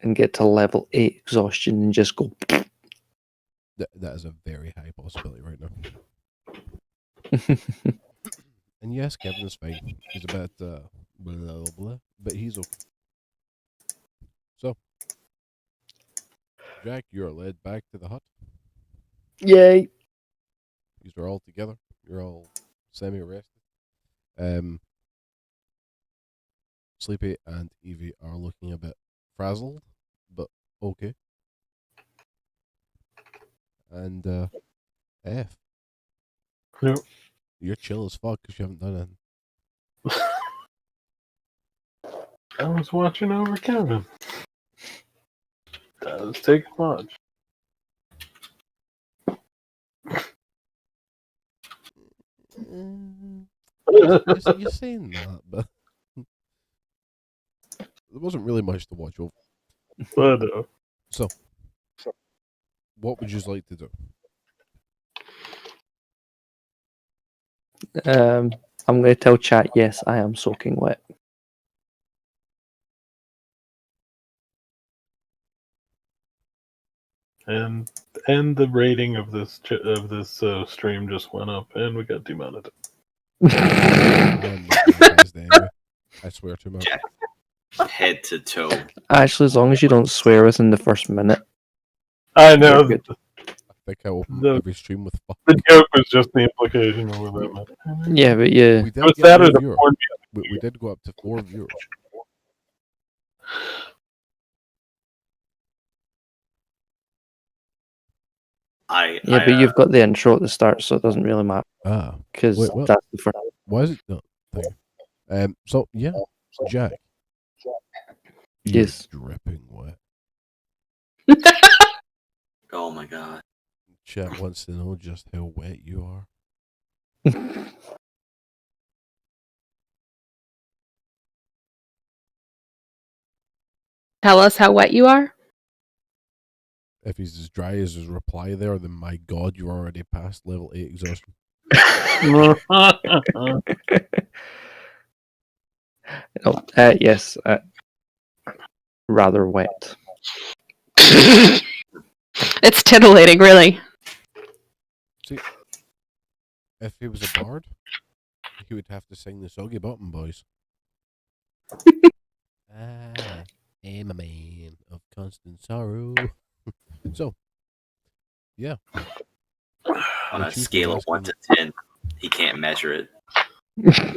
and get to level 8 exhaustion and just go. That is a very high possibility right now. And yes, Kevin is fine. He's a bit blah, blah, blah, but he's okay. So, Jack, you're led back to the hut. Yay! These are all together. You're all semi-rested. Sleepy and Evie are looking a bit frazzled, but okay. And F, Yep. you're chill as fuck because you haven't done anything. I was watching over Kevin. Does take much. You're saying that, but there wasn't really much to watch over. But So, what would you like to do? I'm going to tell chat, yes, I am soaking wet. and the rating of this stream just went up, and we got demonetized. I am not monetized anyway. I swear to man. Jack. Head to toe. Actually, as long as you don't swear within the first minute. I know. You're good. I think I opened The- every stream with fuck. The joke was just the implication of what that meant. Yeah, but yeah. We It did was get that more or the viewers. porn. We did go up to 4 viewers. Yeah, but you've got the intro at the start, so it doesn't really matter. Ah, Because wait, what? that's the first. why is it not? Thank you. So yeah, Jack. You're Yes. dripping wet. Oh my god. Chat wants to know just how wet you are. Tell us how wet you are. If he's as dry as his reply there, then my god, you're already past level 8 exhaustion. Yes, rather wet. It's titillating, really. See, if he was a bard, he would have to sing the Soggy Bottom Boys. I am a man of constant sorrow. So, yeah. On The a chief scale was of 1 asking- to 10, he can't measure it.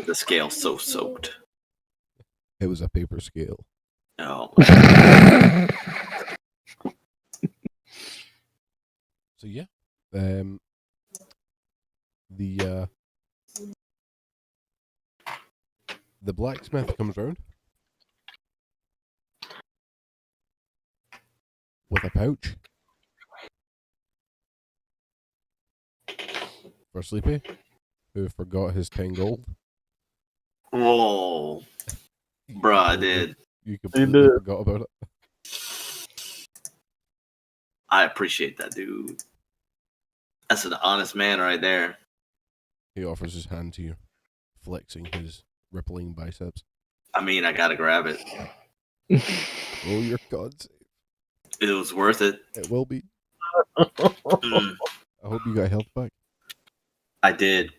The scale's so soaked. It was a paper scale. Oh, So yeah, the blacksmith comes round with a pouch for Sleepy, who forgot his 10 gold. whoa, bruh, I did. You completely did. forgot about it. I appreciate that, dude. That's an honest man right there. He offers his hand to you, flexing his rippling biceps. I mean, I gotta grab it. Oh, your God, It was worth it. it will be. Mm, I hope you got health back. I did.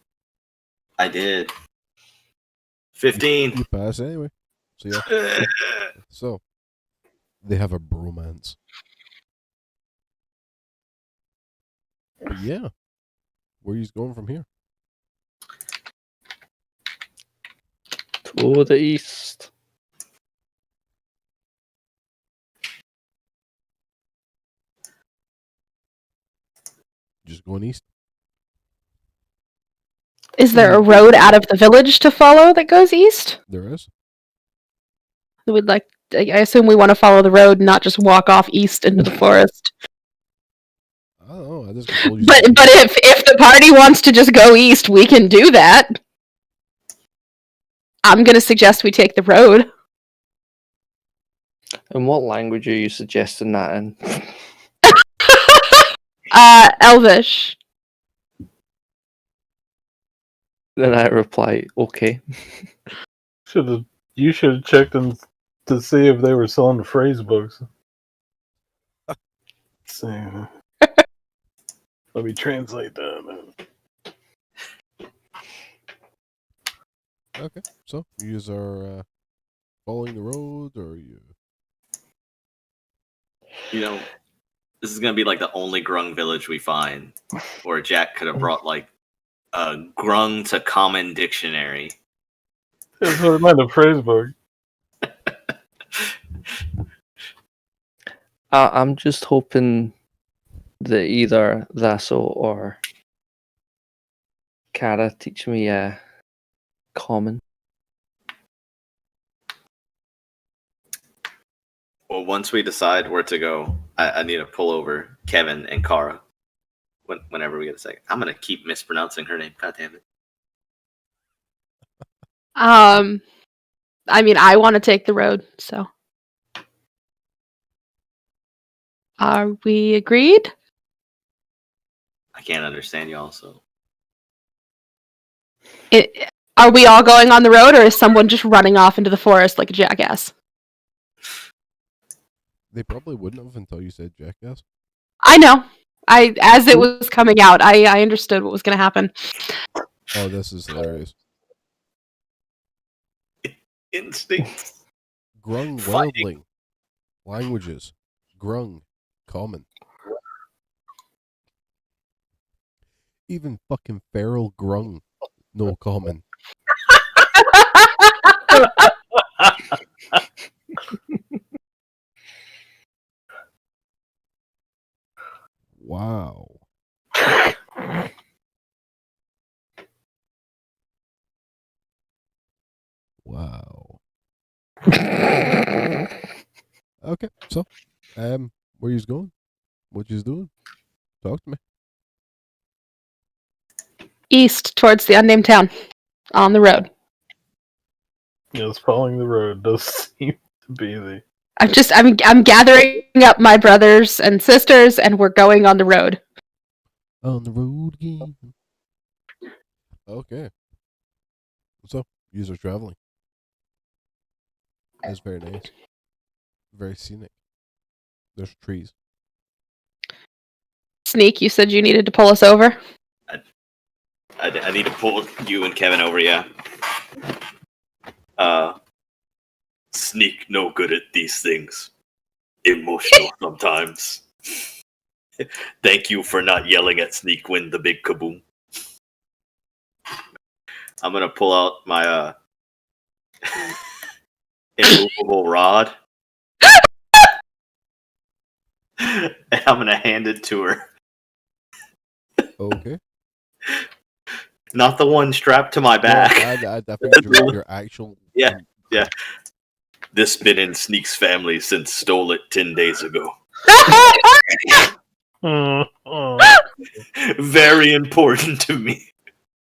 15. You pass anyway. So yeah. So they have a bromance. But yeah. Where are you going from here? To the east. Just going east. Is there a road out of the village to follow that goes east? There is. We'd like. I assume we want to follow the road, not just walk off east into the forest. I don't know. I just told you. But if the party wants to just go east, we can do that. I'm gonna suggest we take the road. And what language are you suggesting that in? Elvish. Then I reply, okay. You should have checked them to see if they were selling phrase books. Let's see. Let me translate that. Okay. So you are following the road, or you? You know, this is gonna be like the only grung village we find, or Jack could have brought like a grung to common dictionary. That's what I meant, a phrase book. I'm just hoping that either Vaso or Kara teach me common. Well, once we decide where to go, I need to pull over Kevin and Kara. Whenever we get a second, I'm gonna keep mispronouncing her name. God damn it. I mean, I want to take the road, so. Are we agreed? I can't understand y'all, so. Are we all going on the road, or is someone just running off into the forest like a jackass? They probably wouldn't have until you said jackass. I know. As it was coming out, I understood what was going to happen. Oh, this is hilarious. Instincts. Grung Fighting. wildling. Languages. Grung. Common. Even fucking feral grung. No common. Wow. Wow. Okay, so, where you going? What you doing? Talk to me. East, towards the unnamed town. On the road. Yes, following the road does seem to be the. I'm gathering up my brothers and sisters, and we're going on the road. On the road again. Okay. So, yous are traveling. That's very nice. Very scenic. There's trees. Sneak, you said you needed to pull us over? I need to pull you and Kevin over, yeah. Sneak no good at these things. Emotional sometimes. Thank you for not yelling at Sneak when the big kaboom. I'm gonna pull out my immovable rod. And I'm gonna hand it to her. Okay. Not the one strapped to my back. No, I definitely drew your actual. Yeah. This been in Sneak's family since stole it 10 days ago. Very important to me.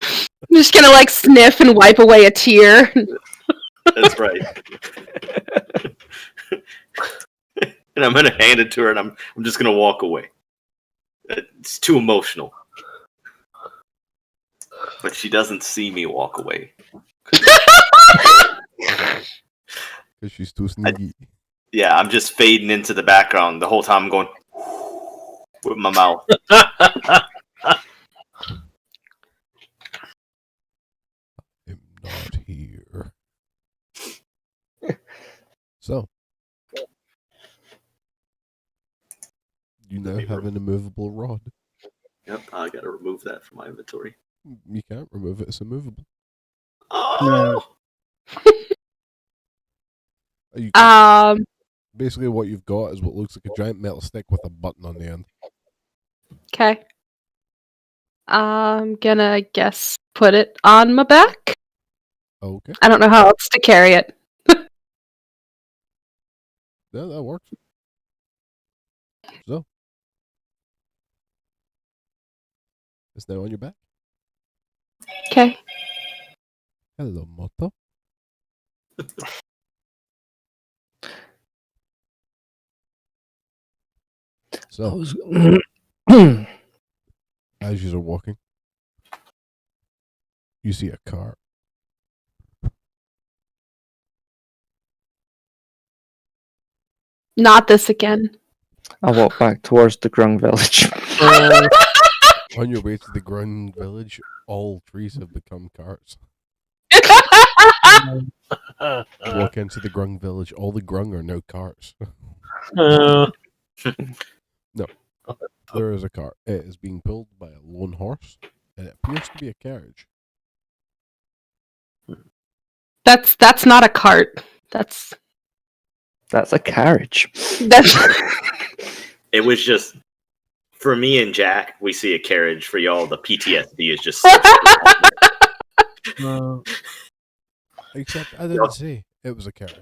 I'm just gonna like sniff and wipe away a tear. That's right. And I'm gonna hand it to her, and I'm just gonna walk away. It's too emotional. But she doesn't see me walk away. Because she's too sneaky. Yeah, I'm just fading into the background the whole time. I'm going. with my mouth. I'm not here. So, you now have an immovable rod. Yep, I gotta remove that from my inventory. You can't remove it, it's immovable. Oh! Basically, what you've got is what looks like a giant metal stick with a button on the end. Okay. I'm gonna guess put it on my back. Okay. I don't know how else to carry it. Yeah, that works. So, it's now on your back. Okay. Hello, Motto. So, as you're walking, you see a car. Not this again. I walk back towards the Grung village. On your way to the Grung village, all trees have become carts. You walk into the Grung village, all the Grung are now carts. No, there is a cart. It is being pulled by a lone horse, and it appears to be a carriage. That's not a cart. That's a carriage. It was just for me and Jack. We see a carriage. For y'all, the PTSD is just. Except I didn't say it was a carriage.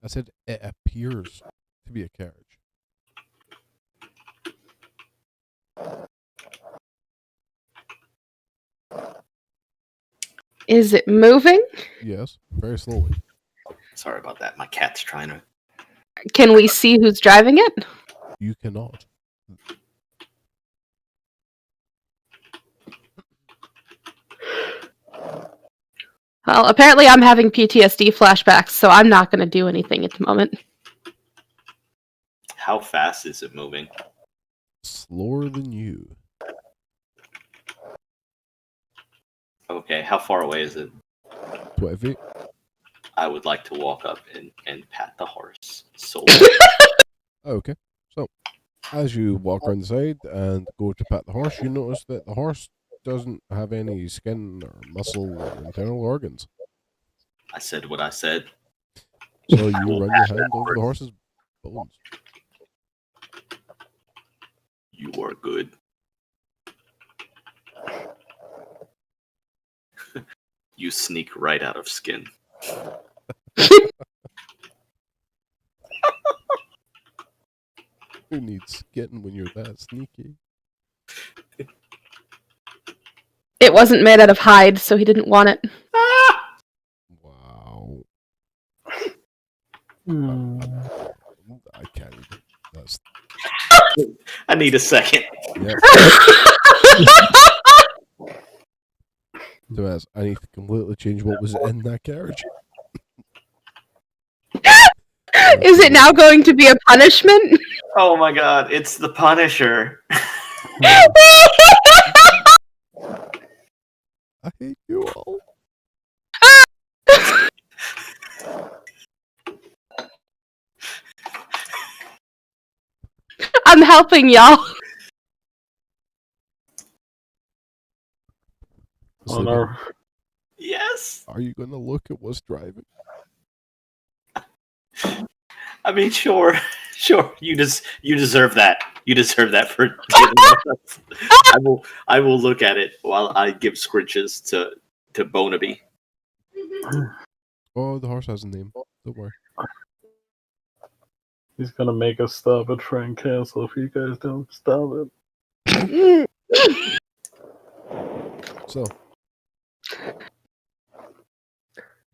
I said it appears to be a carriage. Is it moving? Yes, very slowly. Sorry about that. My cat's trying to. Can we see who's driving it? You cannot. Well, apparently I'm having PTSD flashbacks, so I'm not going to do anything at the moment. How fast is it moving? Slower than you. Okay, how far away is it? 20 feet. I would like to walk up and pat the horse. So Okay. So, as you walk around the side and go to pat the horse, you notice that the horse doesn't have any skin or muscle or internal organs. I said what I said. So you run your hand over the horse's bones. You are good. You sneak right out of skin. Who needs skin when you're that sneaky? It wasn't made out of hide, so he didn't want it. Wow. I can't even. That's. I need a second. Yep. So as I need to completely change what was in that carriage. Is it now going to be a punishment? Oh my god, it's the Punisher. I hate you all. I'm helping y'all. On our... Yes. Are you gonna look at what's driving? I mean, sure. You deserve that. You deserve that for. I will look at it while I give scritches to Bonaby. Oh, the horse has a name. Don't worry. He's gonna make us stop at Frank Castle if you guys don't stop it. So,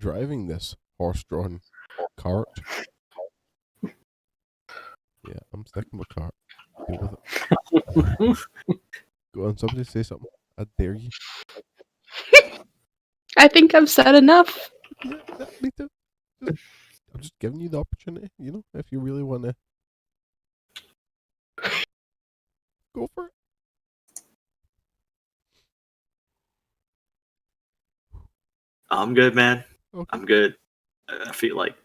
driving this horse-drawn cart. Yeah, I'm sticking with cart. Deal with it. Go on, somebody say something. I dare you. I think I've said enough. Yeah, me too. I'm just giving you the opportunity, you know, if you really want to Go for it. I'm good, man. Okay. I'm good. I feel like,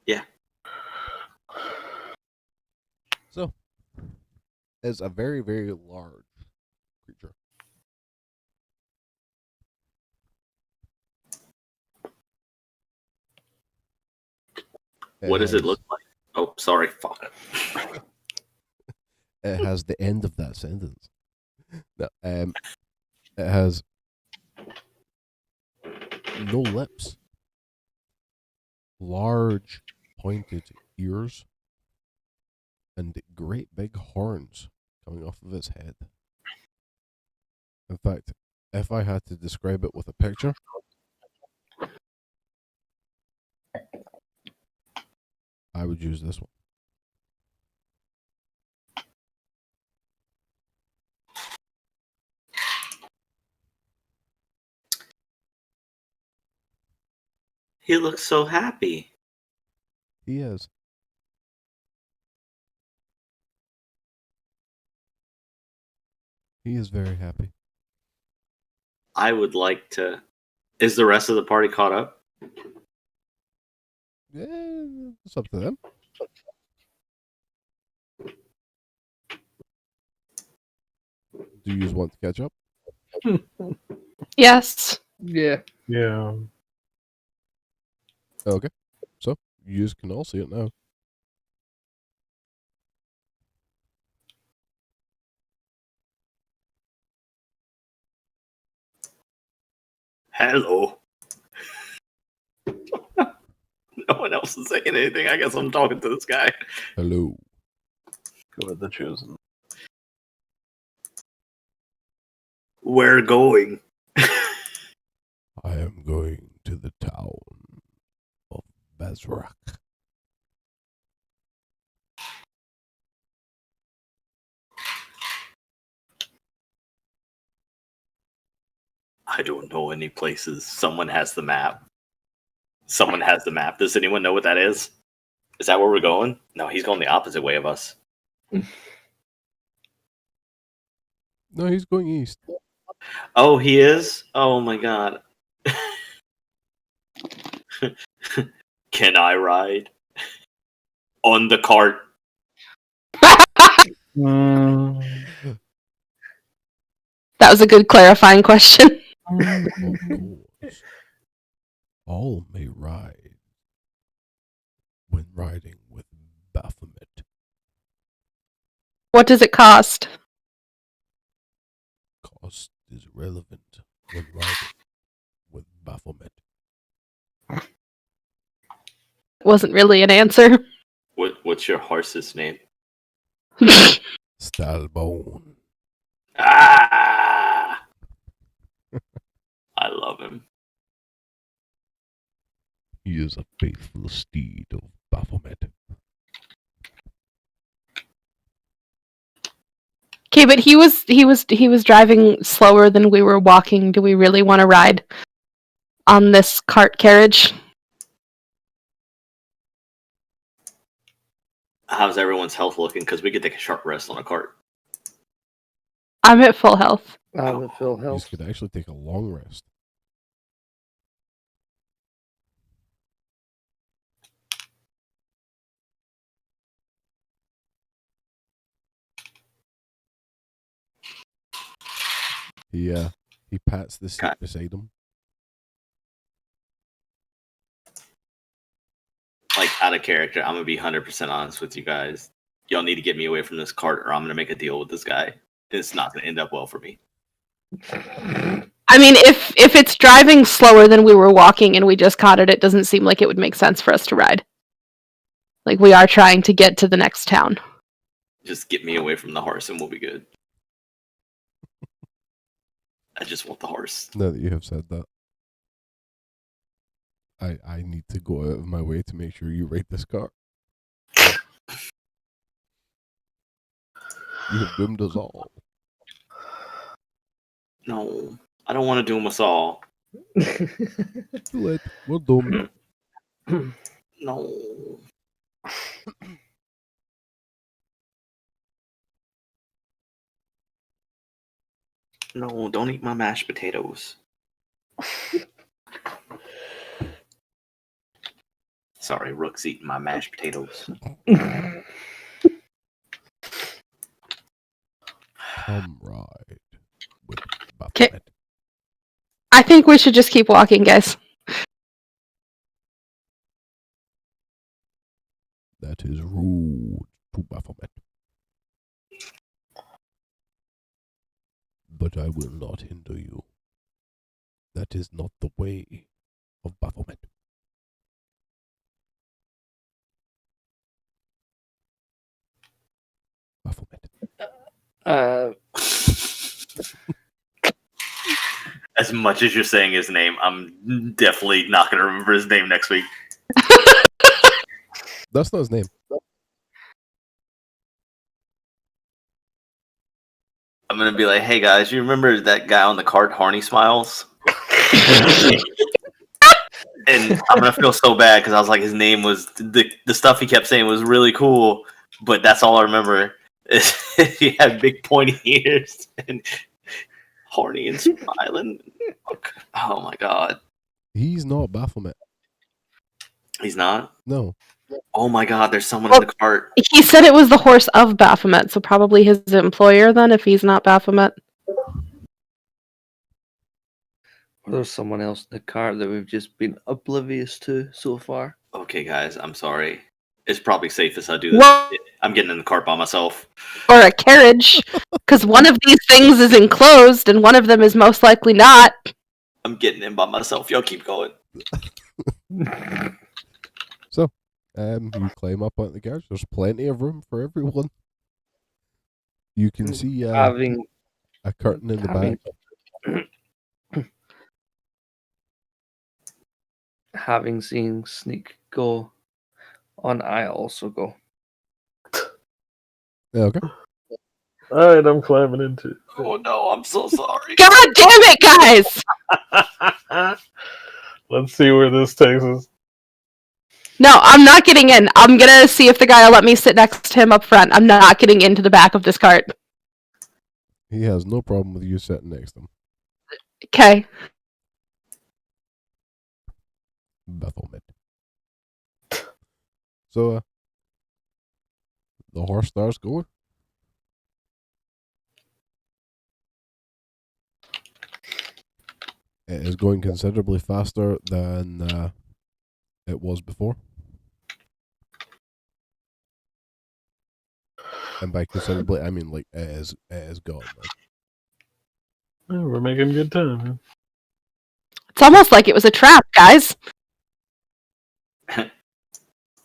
yeah. So, it's a very, very large creature. What does it look like? Oh, sorry. Fuck. It has the end of that sentence. No, it has no lips, large pointed ears, and great big horns coming off of its head. In fact, if I had to describe it with a picture, I would use this one. He looks so happy. He is. He is very happy. I would like to. Is the rest of the party caught up? Yeah, it's up to them. Do you want to catch up? Yes. Yeah. Yeah. Okay. So, you can all see it now. Hello. No one else is saying anything. I guess I'm talking to this guy. Hello. Go with the chosen. We're going. I am going to the town of Bazrak. I don't know any places. Someone has the map. Someone has the map. Does anyone know what that is? Is that where we're going? No, he's going the opposite way of us. No, he's going east. Oh, he is? Oh my god. Can I ride? On the cart. That was a good clarifying question. Of course. All may ride when riding with Baphomet. What does it cost? Cost is relevant when riding with Baphomet. Wasn't really an answer. What's your horse's name? Stalbone. Ah! I love him. He is a faithful steed of Baphomet. Okay, but he was driving slower than we were walking. Do we really want to ride on this cart carriage? How's everyone's health looking? Because we could take a short rest on a cart. I'm at full health. I'm at full You health. could actually take a long rest. He pats the seat Okay. beside him. Like, out of character, I'm going to be 100% honest with you guys. Y'all need to get me away from this cart or I'm going to make a deal with this guy. It's not going to end up well for me. I mean, if it's driving slower than we were walking and we just caught it, it doesn't seem like it would make sense for us to ride. Like, we are trying to get to the next town. Just get me away from the horse and we'll be good. I just want the horse. Now that you have said that, I need to go out of my way to make sure you ride this car. You have doomed us all. No, I don't want to doom us all. Too late. We're doomed. No. No, don't eat my mashed potatoes. Sorry, Rook's eating my mashed potatoes. Come ride with Okay. Baphomet. I think we should just keep walking, guys. That is rude to Baphomet. But I will not hinder you. That is not the way of Baphomet. Baphomet. As much as you're saying his name, I'm definitely not going to remember his name next week. That's not his name. I'm going to be like, hey guys, you remember that guy on the cart, Harney Smiles? And I'm going to feel so bad because I was like, his name was, the stuff he kept saying was really cool, but that's all I remember. He had big pointy ears and horny and smiling. Oh my god. He's not Baphomet. He's not? No. Oh my god, there's someone in the cart. He said it was the horse of Baphomet, so probably his employer then, if he's not Baphomet. Or there's someone else in the car that we've just been oblivious to so far. Okay, guys, I'm sorry. It's probably safest I do this. What? I'm getting in the cart by myself. Or a carriage, because one of these things is enclosed and one of them is most likely not. I'm getting in by myself. Y'all keep going. So, you climb up onto the carriage. There's plenty of room for everyone. You can see having a curtain in the back. Having seen Sneak go on, I also go. Yeah, okay. Alright, I'm climbing into Oh no, I'm so sorry. God damn it, guys! Let's see where this takes us. No, I'm not getting in. I'm gonna see if the guy will let me sit next to him up front. I'm not getting into the back of this cart. He has no problem with you sitting next to him. Okay. Baphomet. So, the horse starts going. It is going considerably faster than it was before. And by considerably, I mean like it is gone. Yeah, we're making good time. Man. It's almost like it was a trap, guys.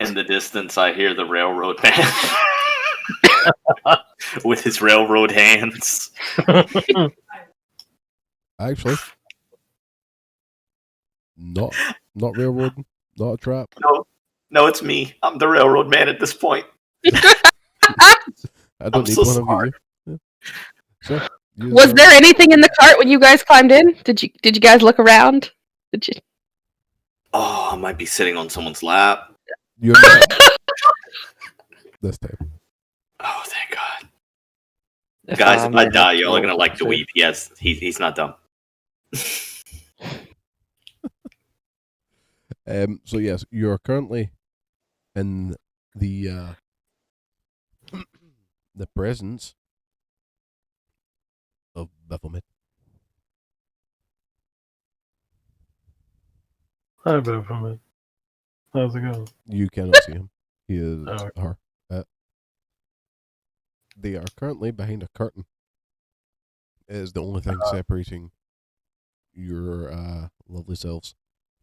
In the distance, I hear the railroad man with his railroad hands. Actually, not railroading, not a trap. No, it's me. I'm the railroad man at this point. I don't I'm need so one sorry. of you. Yeah. So, Was there anything in the cart when you guys climbed in? Did you guys look around? Did you? Oh, I might be sitting on someone's lap. You're not this time. Oh, thank God. If Guys, I'm if I the die, head y'all are gonna roll, like to so- weep. Yes, he's not dumb. So yes, you are currently in the the presence of Baphomet. Hi, Baphomet. How's it going? You cannot see him. He is Oh. her. They are currently behind a curtain. It is the only thing separating your lovely selves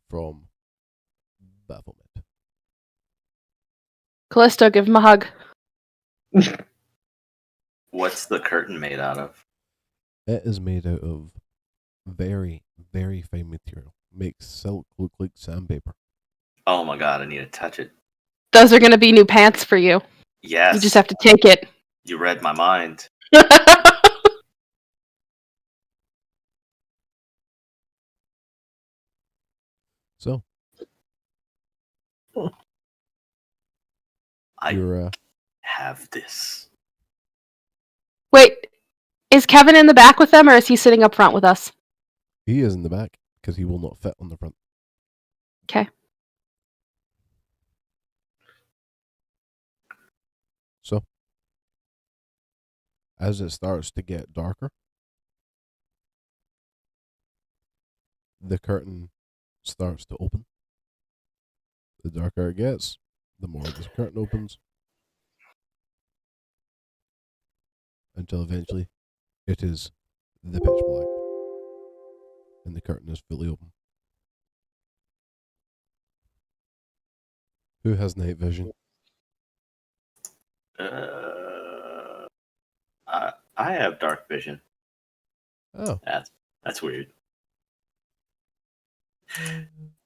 from Baphomet. Callisto, give him a hug. What's the curtain made out of? It is made out of very, very fine material. Makes silk look like sandpaper. Oh my God, I need to touch it. Those are gonna be new pants for you. Yes. You just have to take it. You read my mind. So I you're have this. Wait, Is Kevin in the back with them, or is he sitting up front with us? He is in the back because he will not fit on the front. Okay. So, as it starts to get darker, the curtain starts to open. The darker it gets, the more the curtain opens. Until eventually, it is the pitch black. And the curtain is fully open. Who has night vision? I have dark vision. Oh. That's weird.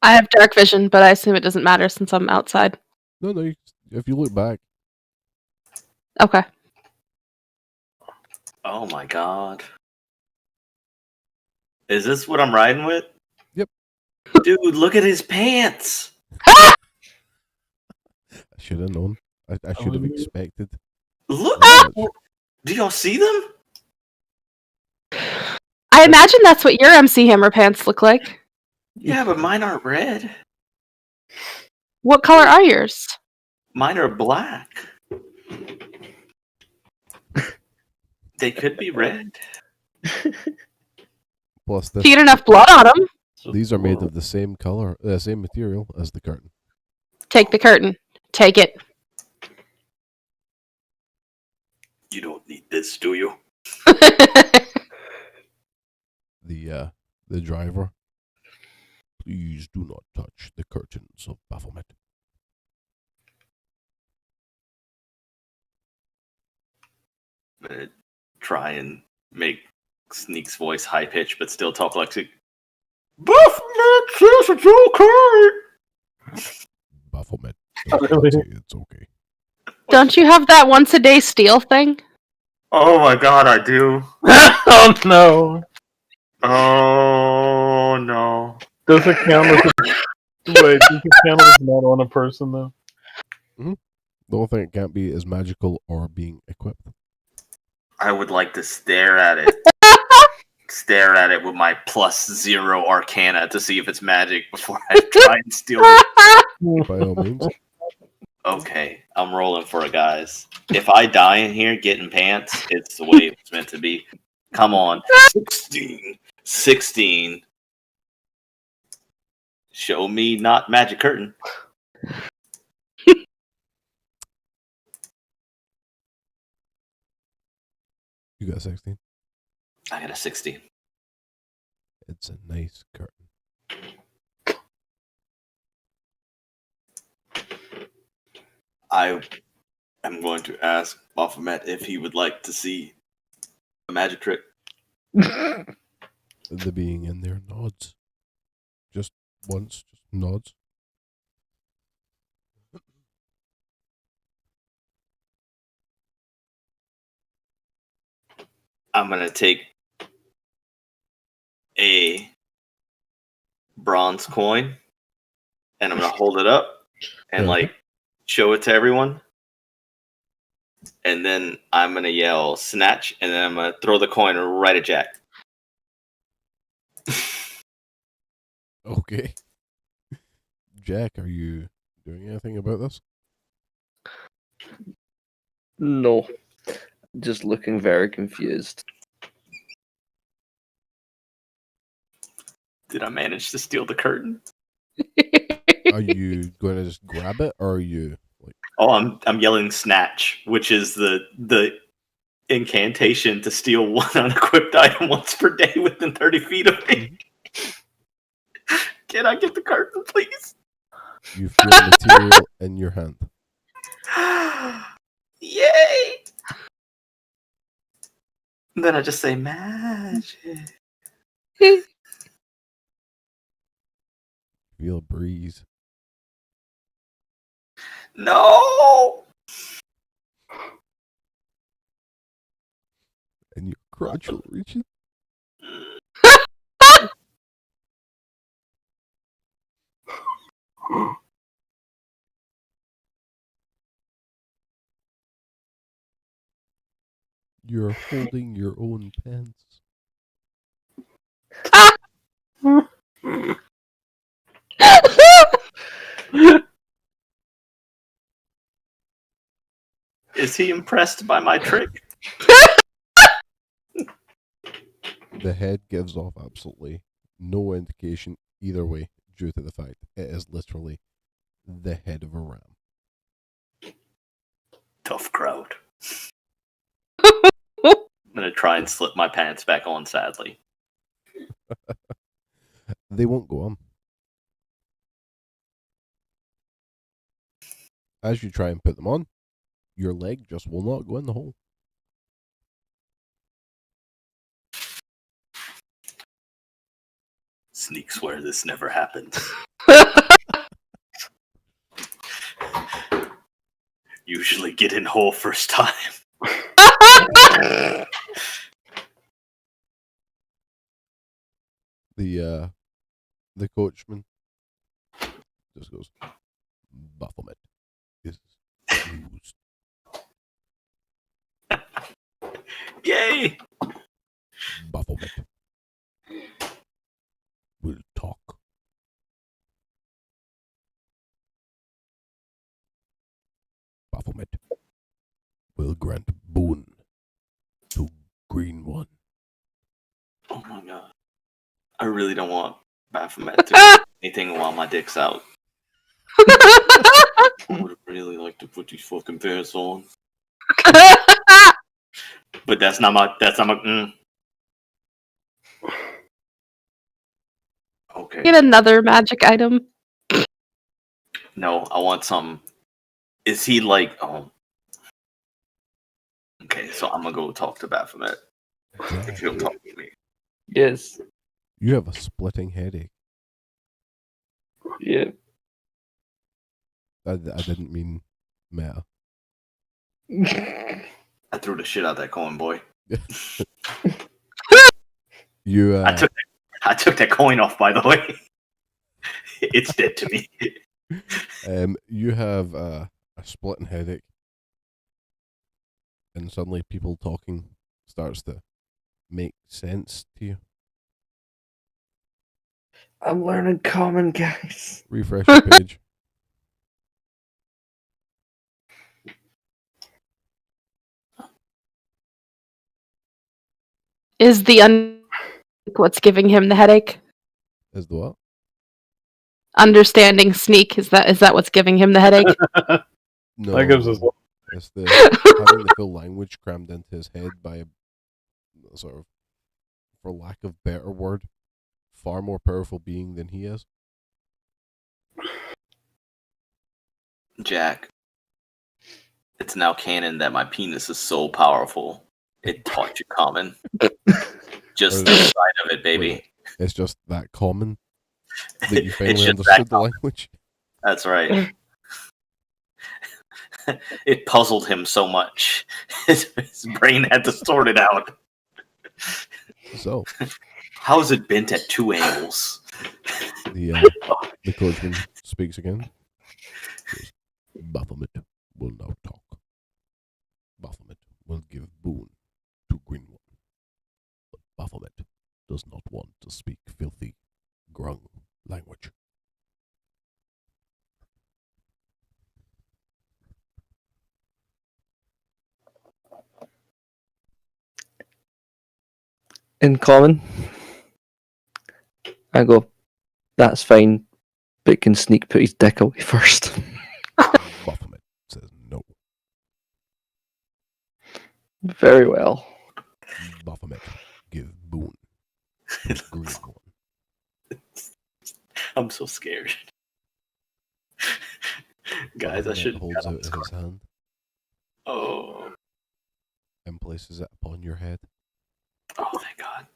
I have dark vision, but I assume it doesn't matter since I'm outside. No, if you look back. Okay. Oh my god. Is this what I'm riding with? Yep. Dude, look at his pants. I should have known. I should have expected. Look. Much. Do y'all see them? I imagine that's what your MC Hammer pants look like. Yeah, but mine aren't red. What color are yours? Mine are black. They could be red. Plus, If you get enough blood on them, these are made of the same color, same material as the curtain. take the curtain. Take it. You don't need this, do you? The driver. Please do not touch the curtains of Baphomet. I'm gonna try and make Sneak's voice high pitched, but still talk like Baphomet says it's okay. Baphomet. Really? It's okay. Don't you have that once a day steal thing? Oh my god, I do. Oh no! Oh no. Does it count as wait? Does it count as not on a person though? The only thing it can't be is magical or being equipped. I would like to stare at it. Stare at it with my +0 arcana to see if it's magic before I try and steal it. By all means. Okay, I'm rolling for it, guys. If I die in here getting pants, it's the way it's meant to be. Come on. 16. 16. Show me not magic curtain. You got 16. I got a 16. It's a nice curtain. I am going to ask Baphomet if he would like to see a magic trick. The being in there nods. Just once, just nods. I'm going to take a bronze coin and I'm going to hold it up and like show it to everyone. And then I'm going to yell snatch and then I'm going to throw the coin right at Jack. Okay. Jack, are you doing anything about this? No. Just looking very confused. Did I manage to steal the curtain? Are you going to just grab it, or are you like? Oh, I'm yelling snatch, which is the incantation to steal one unequipped item once per day within 30 feet of me. Can I get the curtain, please? You feel material in your hand. Yay! And then I just say magic. Feel a breeze. No! And your crotch will reach it. You're holding your own pants. Is he impressed by my trick? The head gives off absolutely no indication either way, due to the fact it is literally the head of a ram. Tough crowd. I'm gonna try and slip my pants back on, sadly. They won't go on. As you try and put them on, your leg just will not go in the hole. Sneak swear this never happens. Usually get in hole first time. The coachman just goes, Baphomet is used. Yay! Baphomet will talk. Baphomet will grant boon to Green One. Oh my god. I really don't want Baphomet to do anything while my dick's out. I would really like to put these fucking pants on. But that's not my Okay. Get another magic item. No, I want some. Is he like Okay, so I'm gonna go talk to Baphomet. If he'll talk to me. Yes. You have a splitting headache. Yeah. I didn't mean meta. I threw the shit out that coin, boy. You I took that coin off, by the way. It's dead to me. You have a splitting headache, and suddenly people talking starts to make sense to you. I'm learning common, guys. Refresh your page. Is the what's giving him the headache? Is the what? Understanding sneak, is that what's giving him the headache? No, That gives us it's the having the full language crammed into his head by a sort of, for lack of better word, far more powerful being than he is. Jack, it's now canon that my penis is so powerful. It taught you common. Just the side of it, baby. Wait, it's just that common that you finally just understood that the language. That's right. It puzzled him so much. His brain had to sort it out. So, How is it bent at 2 angles? the coachman speaks again. Says, Baphomet will now talk. Baphomet will give boon to Green One. But Baphomet does not want to speak filthy grung language. In common, I go, that's fine, but can Sneak put his dick away first? Baphomet says no. Very well. Baphomet give boon to Green One. I'm so scared. Guys, I Baphomet should holds out his hand Oh. and places it upon your head Oh, thank God.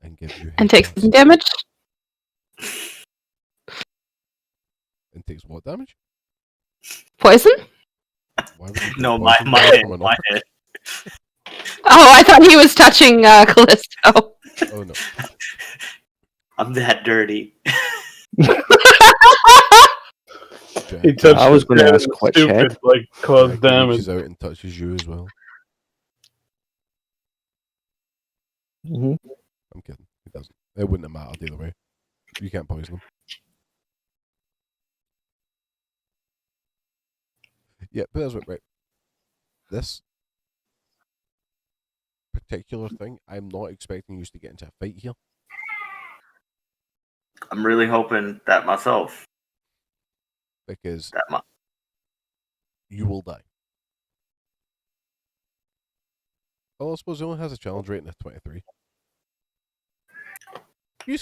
and gives you And head takes taps. some damage? And takes what damage? Poison? Why would you take No, my poison my damage head, from an my orc? head. Oh, I thought he was touching Callisto. Oh no. I'm that dirty. Jack, He touched I was his gonna head ask and which stupid, head. like, caused Jack damage. reaches out and touches you as well. Mm-hmm. I'm kidding. It doesn't. It wouldn't have mattered either way. You can't poison them. Yeah, but that's what, right. This particular thing, I'm not expecting you to get into a fight here. I'm really hoping that myself. Because That my you will die. Well, I suppose it only has a challenge rating of 23.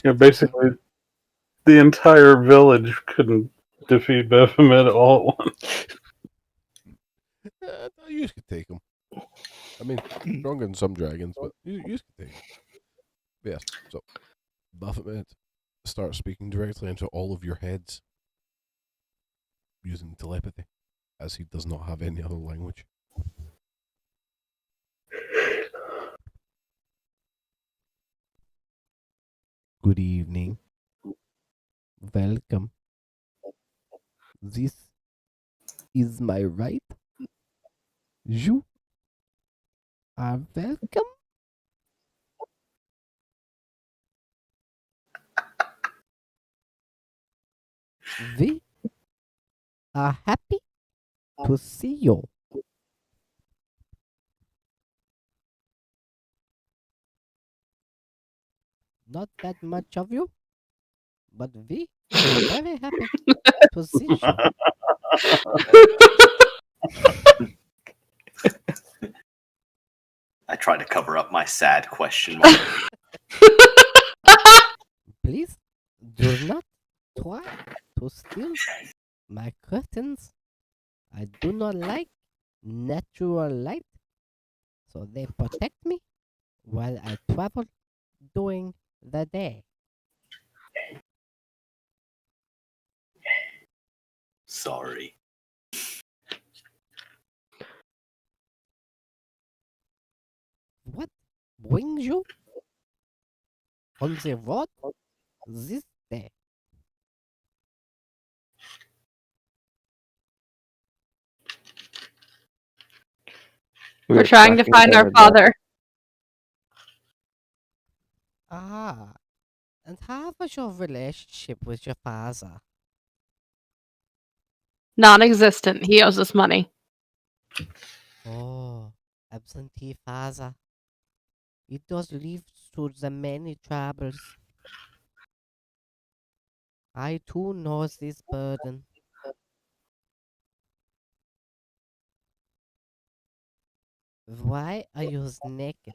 Yeah, basically, the entire village couldn't defeat Baphomet all at once. You could take him. I mean, stronger than some dragons, but you could take him. But yes, so Baphomet starts speaking directly into all of your heads using telepathy, as he does not have any other language. Good evening. Welcome. This is my right. You are welcome. We are happy to see you. Not that much of you, but we are very happy to see you. I try to cover up my sad question mark. Please do not try to steal my curtains. I do not like natural light, so they protect me while I travel during the day. Sorry. What brings you on the road this day? We're trying to tracking find our down father. Ah, and how was your relationship with your father? Non-existent. He owes us money. Oh, absentee father. It does lead to the many troubles. I too know this burden. Why are you naked?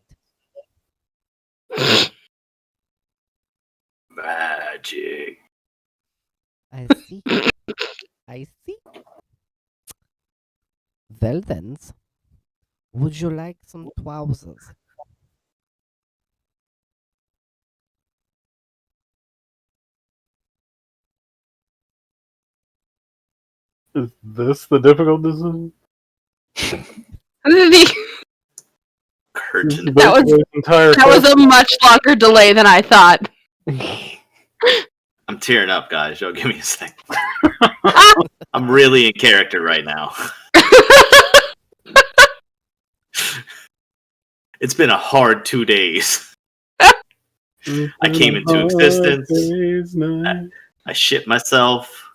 Magic. I see. I see. Well then, would you like some trousers? Is this the difficult decision? Curtain. That was- This entire That was a much longer delay than I thought. I'm tearing up, guys. Yo, give me a second. I'm really in character right now. It's been a hard 2 days. I came into existence. I shit myself.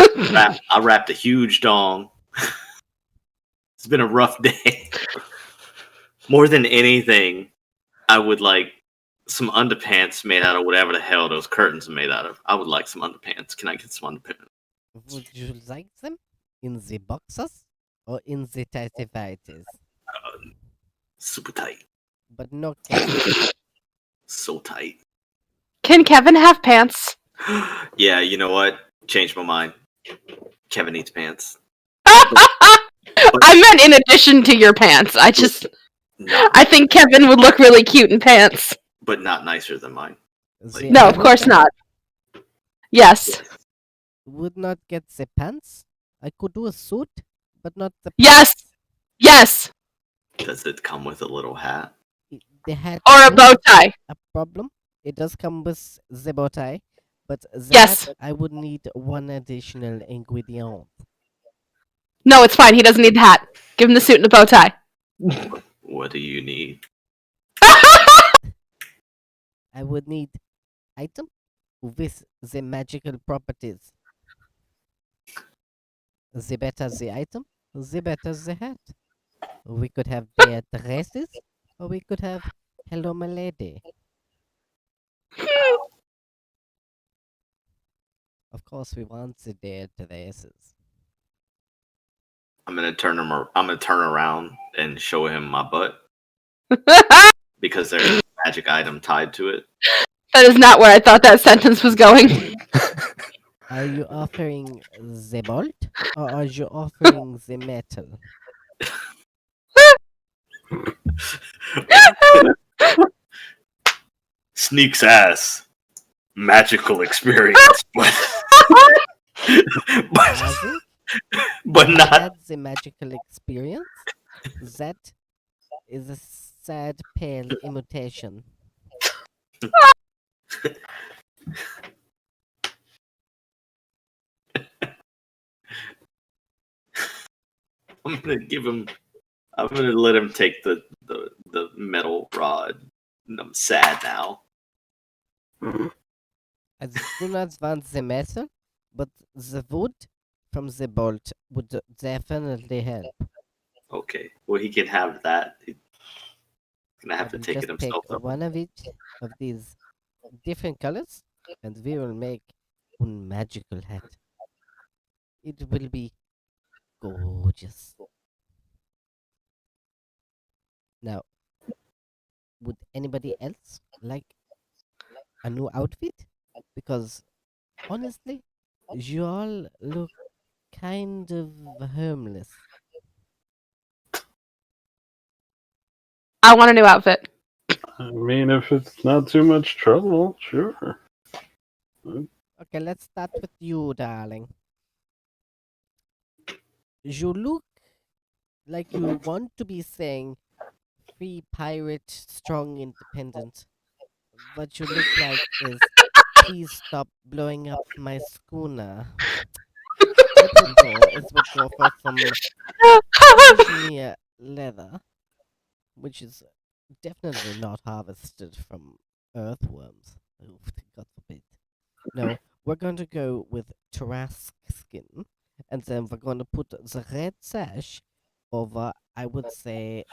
I wrapped a huge dong. It's been a rough day. More than anything, I would like some underpants made out of whatever the hell those curtains are made out of. I would like some underpants. Can I get some underpants? Would you like them in the boxers or in the tighty whities? Super tight. But no So tight. Can Kevin have pants? Yeah, you know what? Changed my mind. Kevin needs pants. I meant in addition to your pants. I think Kevin would look really cute in pants. But not nicer than mine. the No, of course not. Yes. Would not get the pants. I could do a suit, but not the Yes. pants. Yes. Does it come with a little hat? The hat Or a is bow tie. a problem. It does come with the bow tie, but that Yes. I would need one additional ingredient. No, it's fine. He doesn't need the hat. Give him the suit and the bow tie. What do you need? I would need item with the magical properties. The better the item, the better the hat. We could have bare dresses, or we could have hello, my lady. Of course, we want the bare dresses. I'm gonna turn around and show him my butt because there's a magic item tied to it. That is not where I thought that sentence was going. Are you offering the bolt, or are you offering the metal? Sneaks ass. Magical experience. but, Does it? but not. That's the magical experience. That is a sad, pale imitation. I'm gonna let him take the metal rod. I'm sad now. I do not want the metal, but the wood from the bolt would definitely help. Okay. Well, he can have that. He's gonna have I to will take it just pick himself. Though. one of each of these different colors, and we will make one magical hat. It will be gorgeous. Now, would anybody else like a new outfit? Because honestly, you all look kind of homeless. I want a new outfit. I mean, if it's not too much trouble, sure. Okay, let's start with you, darling. You look like you want to be saying free pirate, strong, independent. What you look like is please stop blowing up my schooner. What we'll do is we'll go for some cashmere leather, which is definitely not harvested from earthworms. Oh, God forbid. No, we're going to go with Tarask skin, and then we're going to put the red sash over, I would say,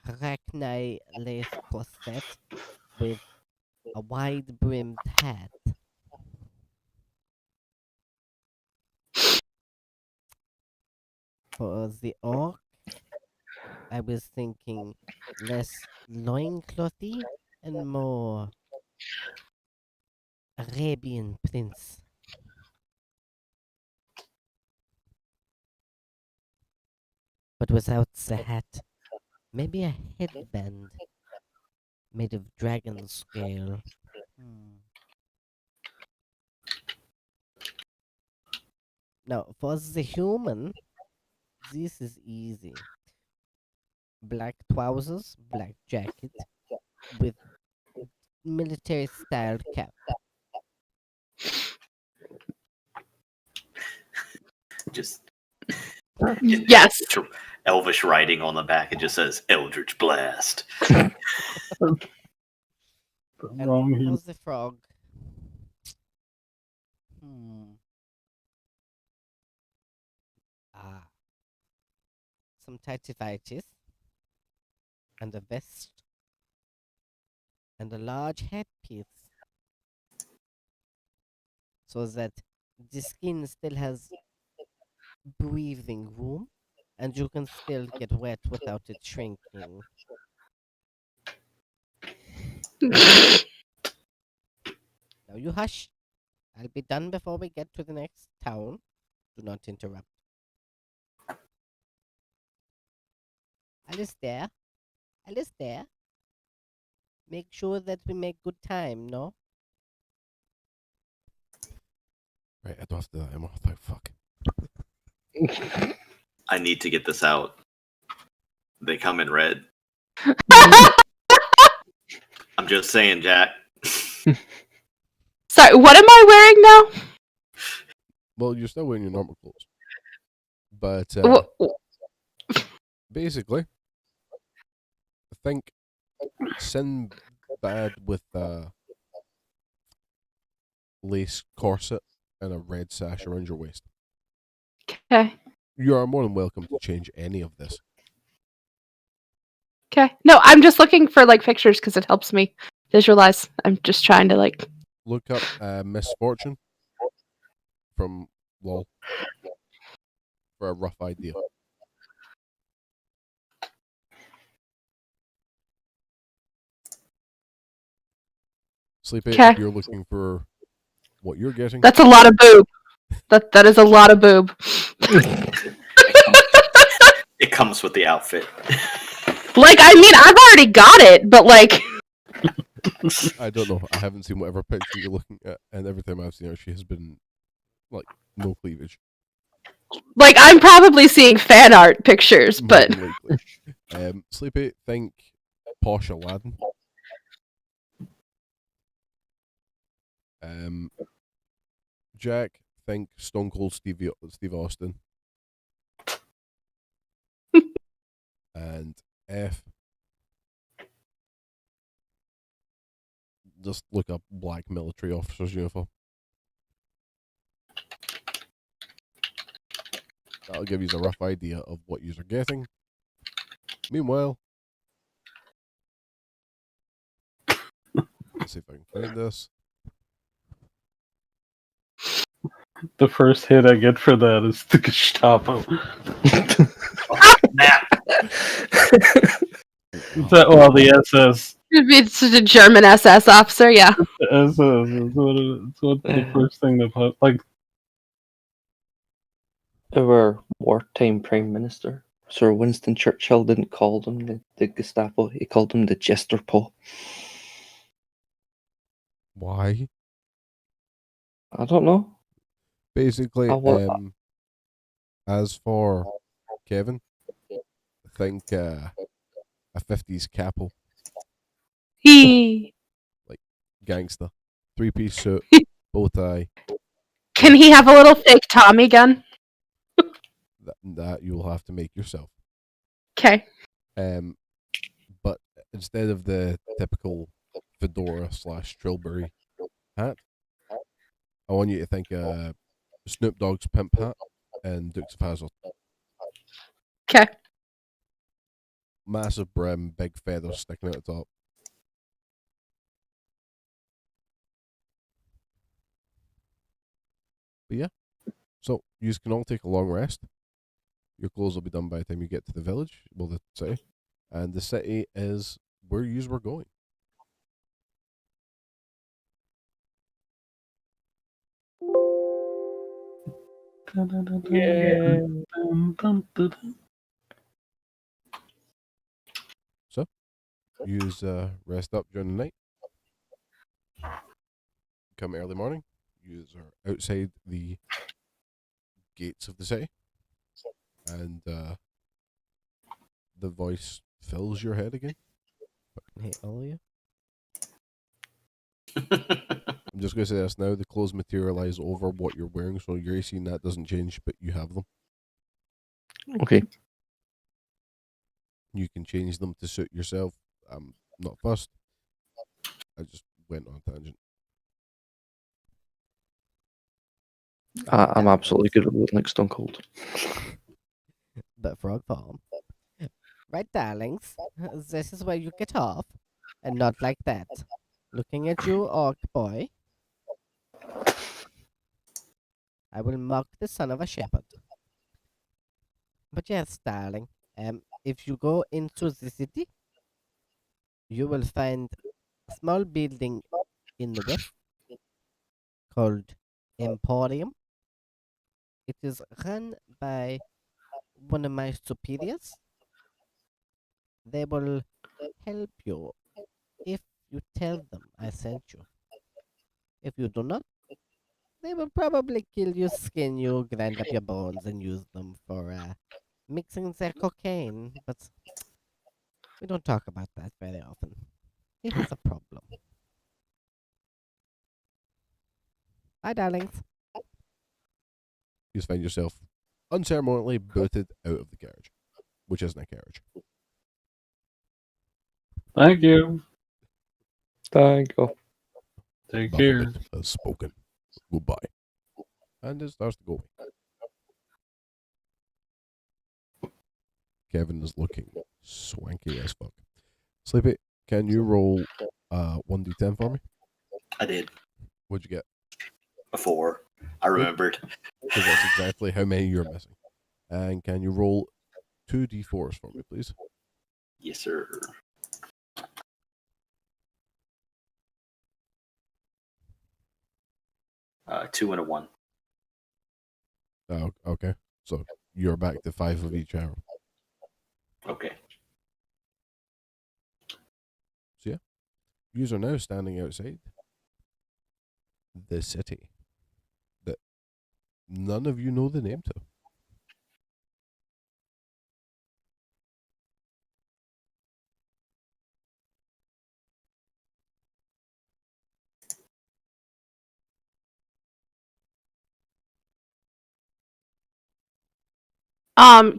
Haraknai lace corset with a wide brimmed hat. For the orc, I was thinking less loinclothy and more Arabian prince. But without the hat. Maybe a headband made of dragon scale. Now, for the human, this is easy. Black trousers, black jacket, with military style cap. Just Yes. elvish writing on the back. It just says Eldritch Blast. And Wrong for here. the frog. Some tighty whities. And a vest. And a large headpiece. So that the skin still has breathing room. And you can still get wet without it shrinking. Now you hush. I'll be done before we get to the next town. Do not interrupt. Alistair? Alistair? Make sure that we make good time, no? Right, I don't have to do that anymore. Thank fuck. I need to get this out. They come in red. I'm just saying, Jack. Sorry, what am I wearing now? Well, you're still wearing your normal clothes. But basically, I think dad with a lace corset and a red sash around your waist. Okay. You are more than welcome to change any of this. Okay. No, I'm just looking for like pictures because it helps me visualize. I'm just trying to like. Look up Misfortune from LOL for a rough idea. Sleepy, Okay. if you're looking for what you're getting, That's a lot of boob. That is a lot of boob. It comes with the outfit. Like, I mean, I've already got it, but like, I don't know. I haven't seen whatever picture you're looking at, and every time I've seen her, she has been like no cleavage. I'm probably seeing fan art pictures, More but than likely. Sleepy, think posh Aladdin. Jack, think Stone Cold Steve Austin. And F, just look up black military officer's uniform. That'll give you a rough idea of what you're getting. Meanwhile, let's see if I can find this. The first hit I get for that is the Gestapo. Well, the SS. it's a German SS officer, yeah. The SS is what the first thing that popped. Like, Our wartime Prime Minister, Sir Winston Churchill, didn't call them the Gestapo, he called them the Jesterpo. Why? I don't know. Basically, as for Kevin, think a 50s capo, He gangster, 3-piece suit, bow tie. can he have a little fake Tommy gun? That you'll have to make yourself. Okay. But instead of the typical fedora / Trilbury hat, I want you to think Snoop Dogg's pimp hat and Dukes of Hazzard. Okay. Massive brim, big feathers sticking out the top. But yeah, so you can all take a long rest. Your clothes will be done by the time you get to the village, well, the city. And the city is where you were going. So, use rest up during the night. Come early morning. Use are outside the gates of the city. And the voice fills your head again. Hey, Ollie. I'm just going to say this now. The clothes materialize over what you're wearing, so your AC and that doesn't change, but you have them. Okay. You can change them to suit yourself. I'm not fussed. I just went on a tangent. I'm absolutely good at looking like Stone Cold. But frog form. Right, darlings. This is where you get off. And not like that. Looking at you, orc boy. I will mock the son of a shepherd. But yes, darling. If you go into the city, you will find a small building in the west called Emporium. It is run by one of my superiors. They will help you if you tell them I sent you. If you do not, they will probably kill you, skin you, grind up your bones, and use them for mixing their cocaine. But we don't talk about that very often. He has a problem. Bye, darlings. You just find yourself unceremoniously booted out of the carriage, which isn't a carriage. thank you. Thank you. Take care. Baphomet has spoken. Goodbye. And it starts to go. Kevin is looking swanky as fuck. Sleepy, can you roll 1d10 for me? I did. What'd you get? A 4. I remembered. Because that's exactly how many you're missing. And can you roll 2d4s for me, please? Yes, sir. 2 and a 1. Oh, okay. So you're back to 5 of each arrow. Okay. So yeah, you are now standing outside the city that none of you know the name to.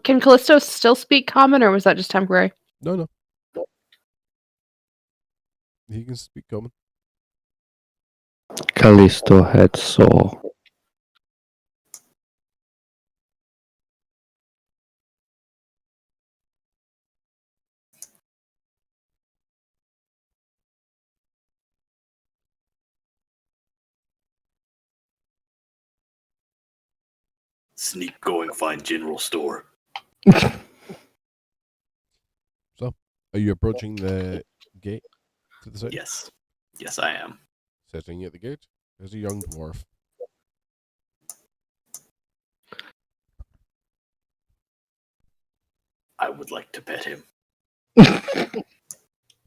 Can Callisto still speak common, or was that just temporary? No. He can speak common. Callisto head saw. Sneak, go and find general store. So, are you approaching the gate to the side? Yes. Yes, I am. Sitting at the gate is a young dwarf. I would like to pet him.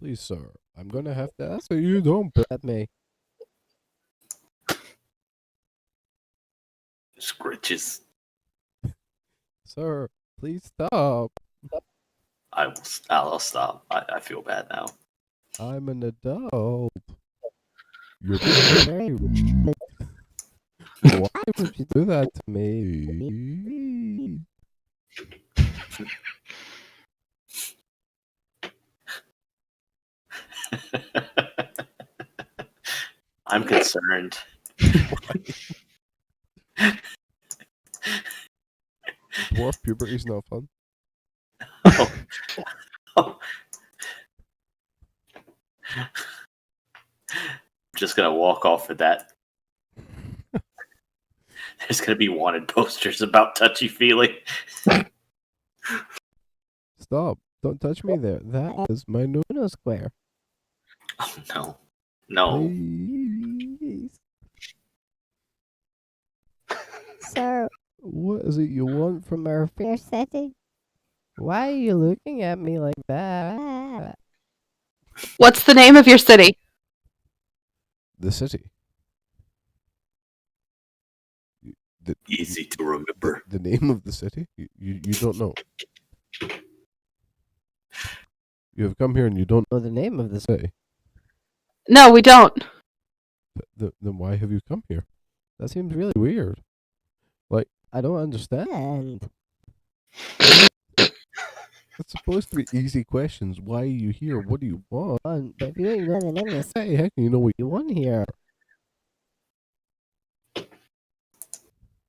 Please, sir, I'm gonna have to ask you don't pet me. Scritches. Sir, please stop. I'll stop. I feel bad now. I'm an adult. You're very rude. Why would you do that to me? I'm concerned. Dwarf puberty's not fun. Oh. Just gonna walk off with that. There's gonna be wanted posters about touchy-feely. Stop. Don't touch me there. That is my Nuno square. Oh no. No. Please. Sir, What is it you want from our fair setting. Why are you looking at me like that? What's the name of your city? The city. Easy to remember. The name of the city? You don't know. You have come here and you don't know the name of the city. No, we don't. Then why have you come here? That seems really weird. Like, I don't understand. It's supposed to be easy questions. Why are you here? What do you want? But if you don't know the name of the city, how can you know what you want here?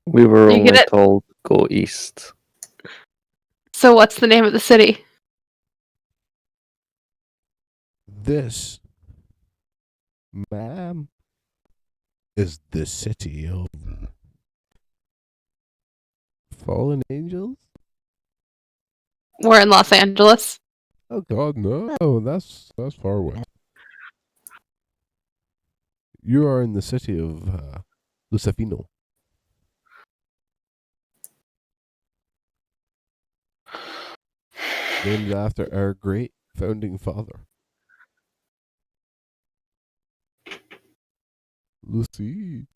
We were You only get it? told go east. So what's the name of the city? This, ma'am, is the city of fallen angels? We're in Los Angeles. Oh God, no! That's far away. You are in the city of Lucifino. Named after our great founding father, Lucy.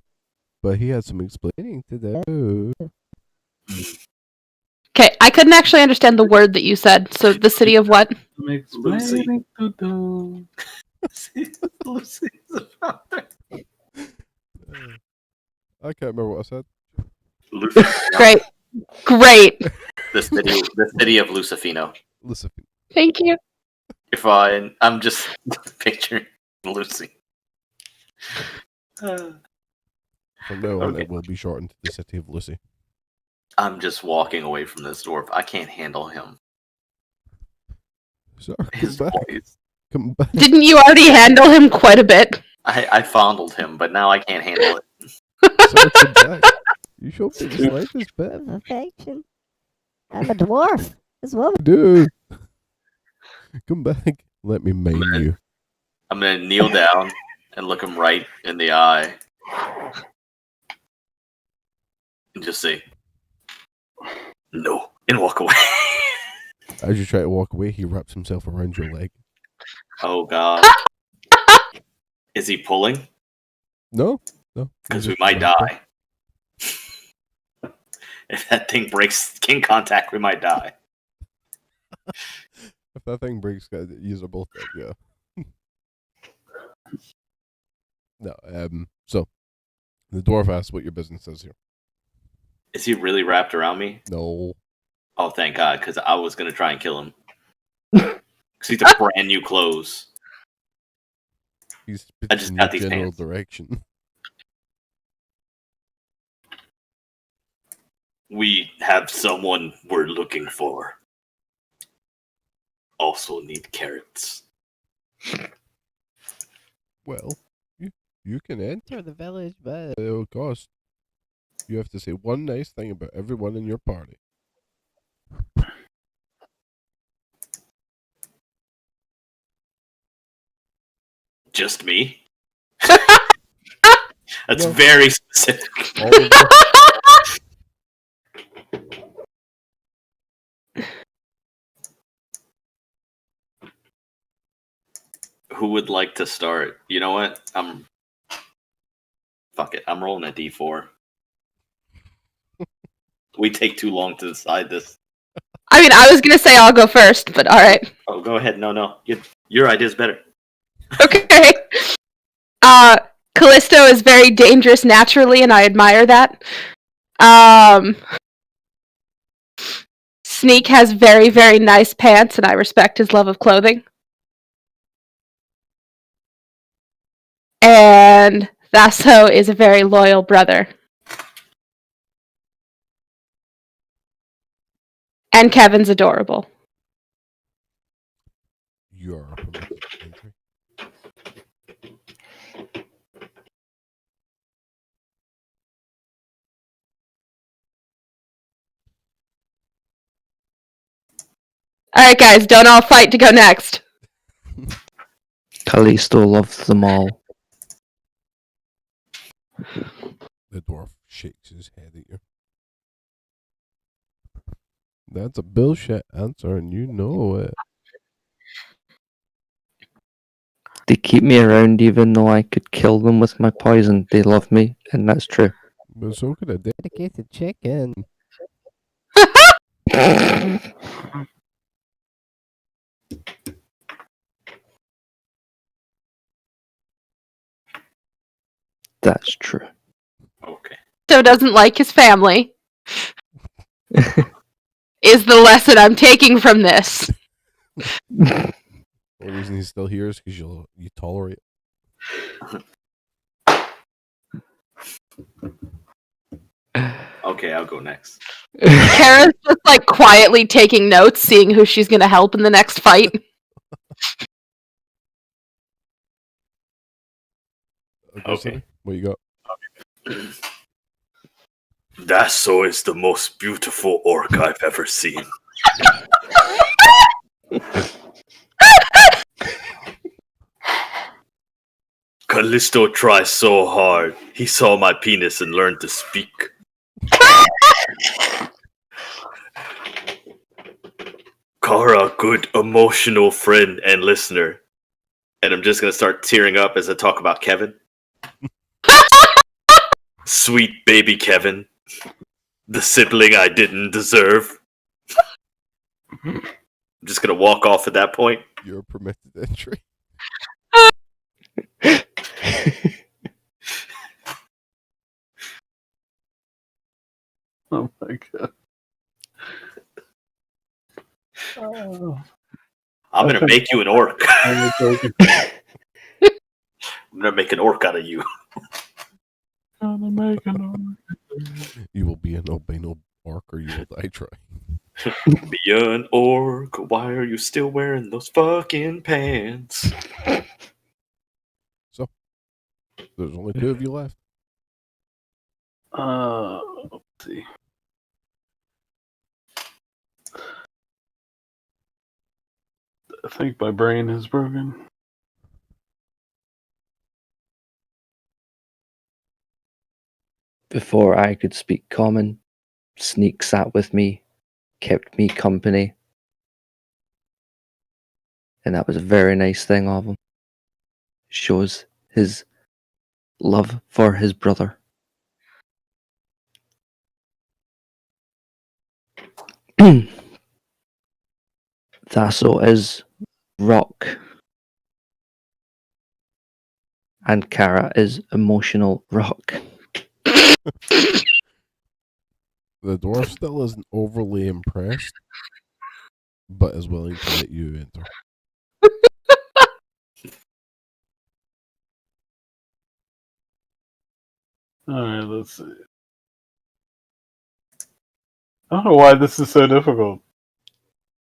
But he had some explaining to do. Okay, I couldn't actually understand the word that you said. So the city of what? Explaining to do. Lucy's about that. I can't remember what I said. Great. Great. The city of Lucifino. Lucifino. Thank you. You're fine. I'm just picturing Lucy. From now on, Okay. it will be shortened to the City of Lucy. I'm just walking away from this dwarf. I can't handle him. Sir, come His back. voice. Come back. Didn't you already handle him quite a bit? I fondled him, but now I can't handle it. Sir, come back. You showed me the slightest bit. Of affection. I'm a dwarf as well. Dude. Come back. Let me maim you. I'm gonna kneel down and look him right in the eye. And just say, no, and walk away. As you try to walk away, he wraps himself around your leg. Oh, God. Is he pulling? No. No. Because we might die. If that thing breaks skin contact, we might die. If that thing breaks, use are both dead, yeah. No, so, the dwarf asks what your business is here. Is he really wrapped around me? No. Oh, thank God, because I was going to try and kill him. Because he's a brand new clothes. He's I just in got your these general pants. direction. We have someone we're looking for. Also need carrots. Well, you can enter the village, but it'll cost. You have to say one nice thing about everyone in your party. Just me? That's No. very specific. All of them. Who would like to start? You know what? Fuck it. I'm rolling a d4. We take too long to decide this. I mean, I was gonna say I'll go first, but all right. Oh, go ahead. No. Your idea's better. Okay. Callisto is very dangerous naturally, and I admire that. Sneak has very, very nice pants, and I respect his love of clothing. And Vaso is a very loyal brother. And Kevin's adorable. You are permitted entry. Alright, guys, don't all fight to go next. Callisto loves them all. The dwarf shakes his head at you. That's a bullshit answer, and you know it. They keep me around even though I could kill them with my poison. They love me, and that's true. But so could a dedicated chicken. That's true. Okay. So doesn't like his family. Is the lesson I'm taking from this. The reason he's still here is because you tolerate. Okay, I'll go next. Kara's just like quietly taking notes, seeing who she's gonna help in the next fight. Okay. What you got? Dasso is the most beautiful orc I've ever seen. Callisto tries so hard. He saw my penis and learned to speak. Kara, good emotional friend and listener. And I'm just going to start tearing up as I talk about Kevin. Sweet baby Kevin. The sibling I didn't deserve. I'm just going to walk off at that point. You're permitted entry. Oh my god. Oh. I'm going to make you an orc. I'm joking. I'm gonna make an orc out of you. Gonna make a noise. You will be an albino orc or you will die trying. Be an orc. Why are you still wearing those fucking pants? So, there's only 2 of you left. Let's see. I think my brain is broken. Before I could speak common, Sneak sat with me, kept me company. And that was a very nice thing of him. Shows his love for his brother. Thasso is rock. And Kara is emotional rock. The dwarf still isn't overly impressed, but is willing to let you enter. Alright, let's see. I don't know why this is so difficult.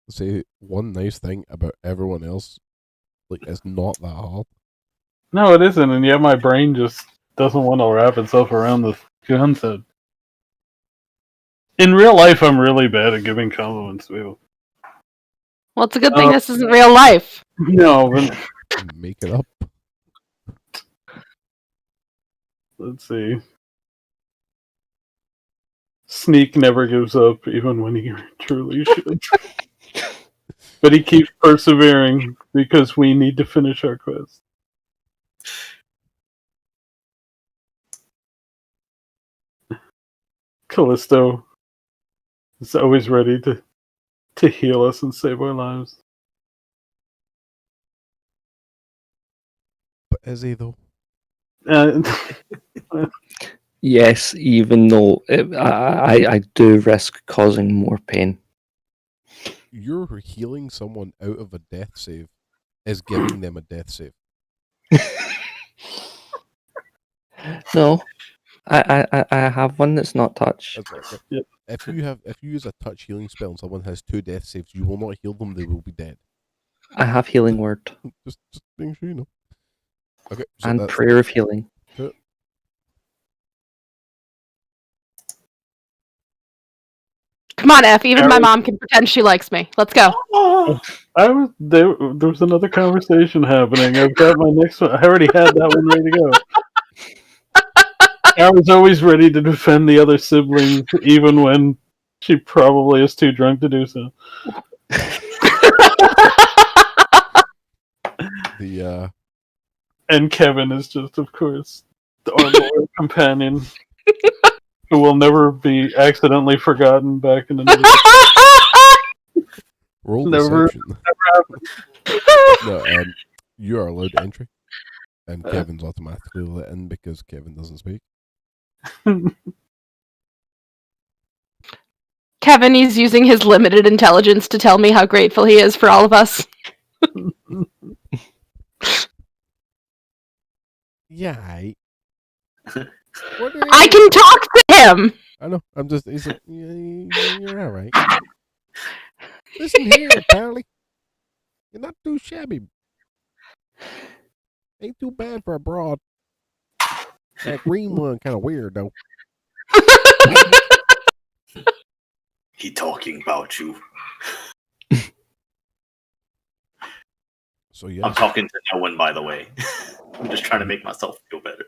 Say one nice thing about everyone else, like it's not that hard. No, it isn't, and yet my brain just doesn't want to wrap itself around the concept. In real life, I'm really bad at giving compliments to people. Well, it's a good thing this isn't real life. No, but Make it up. let's see. Sneak never gives up, even when he truly should. But he keeps persevering because we need to finish our quest. Callisto is always ready to heal us and save our lives. But is he though? Yes, even though I do risk causing more pain. You're healing someone out of a death save is giving them a death save. No, I have one that's not touch. That's right. Yep. If you use a touch healing spell and someone has 2 death saves, you will not heal them, they will be dead. I have healing word Just being sure you know. Okay, so and that's prayer of healing. Come on, F. Even my mom can pretend she likes me. Let's go. There was another conversation happening. I've got my next one. I already had that one ready to go. I was always ready to defend the other siblings, even when she probably is too drunk to do so. And Kevin is just, of course, our loyal companion who will never be accidentally forgotten back in another. roll Never deception. No, you are allowed entry, and Kevin's automatically let in because Kevin doesn't speak. Kevin is using his limited intelligence to tell me how grateful he is for all of us. Yeah, I can talk to him. I know. I'm just. He's like, you're all right. Listen here, Pally. You're not too shabby. Ain't too bad for a broad. That green one kind of weird though. He talking about you. So yes, I'm talking to no one, by the way. I'm just trying to make myself feel better.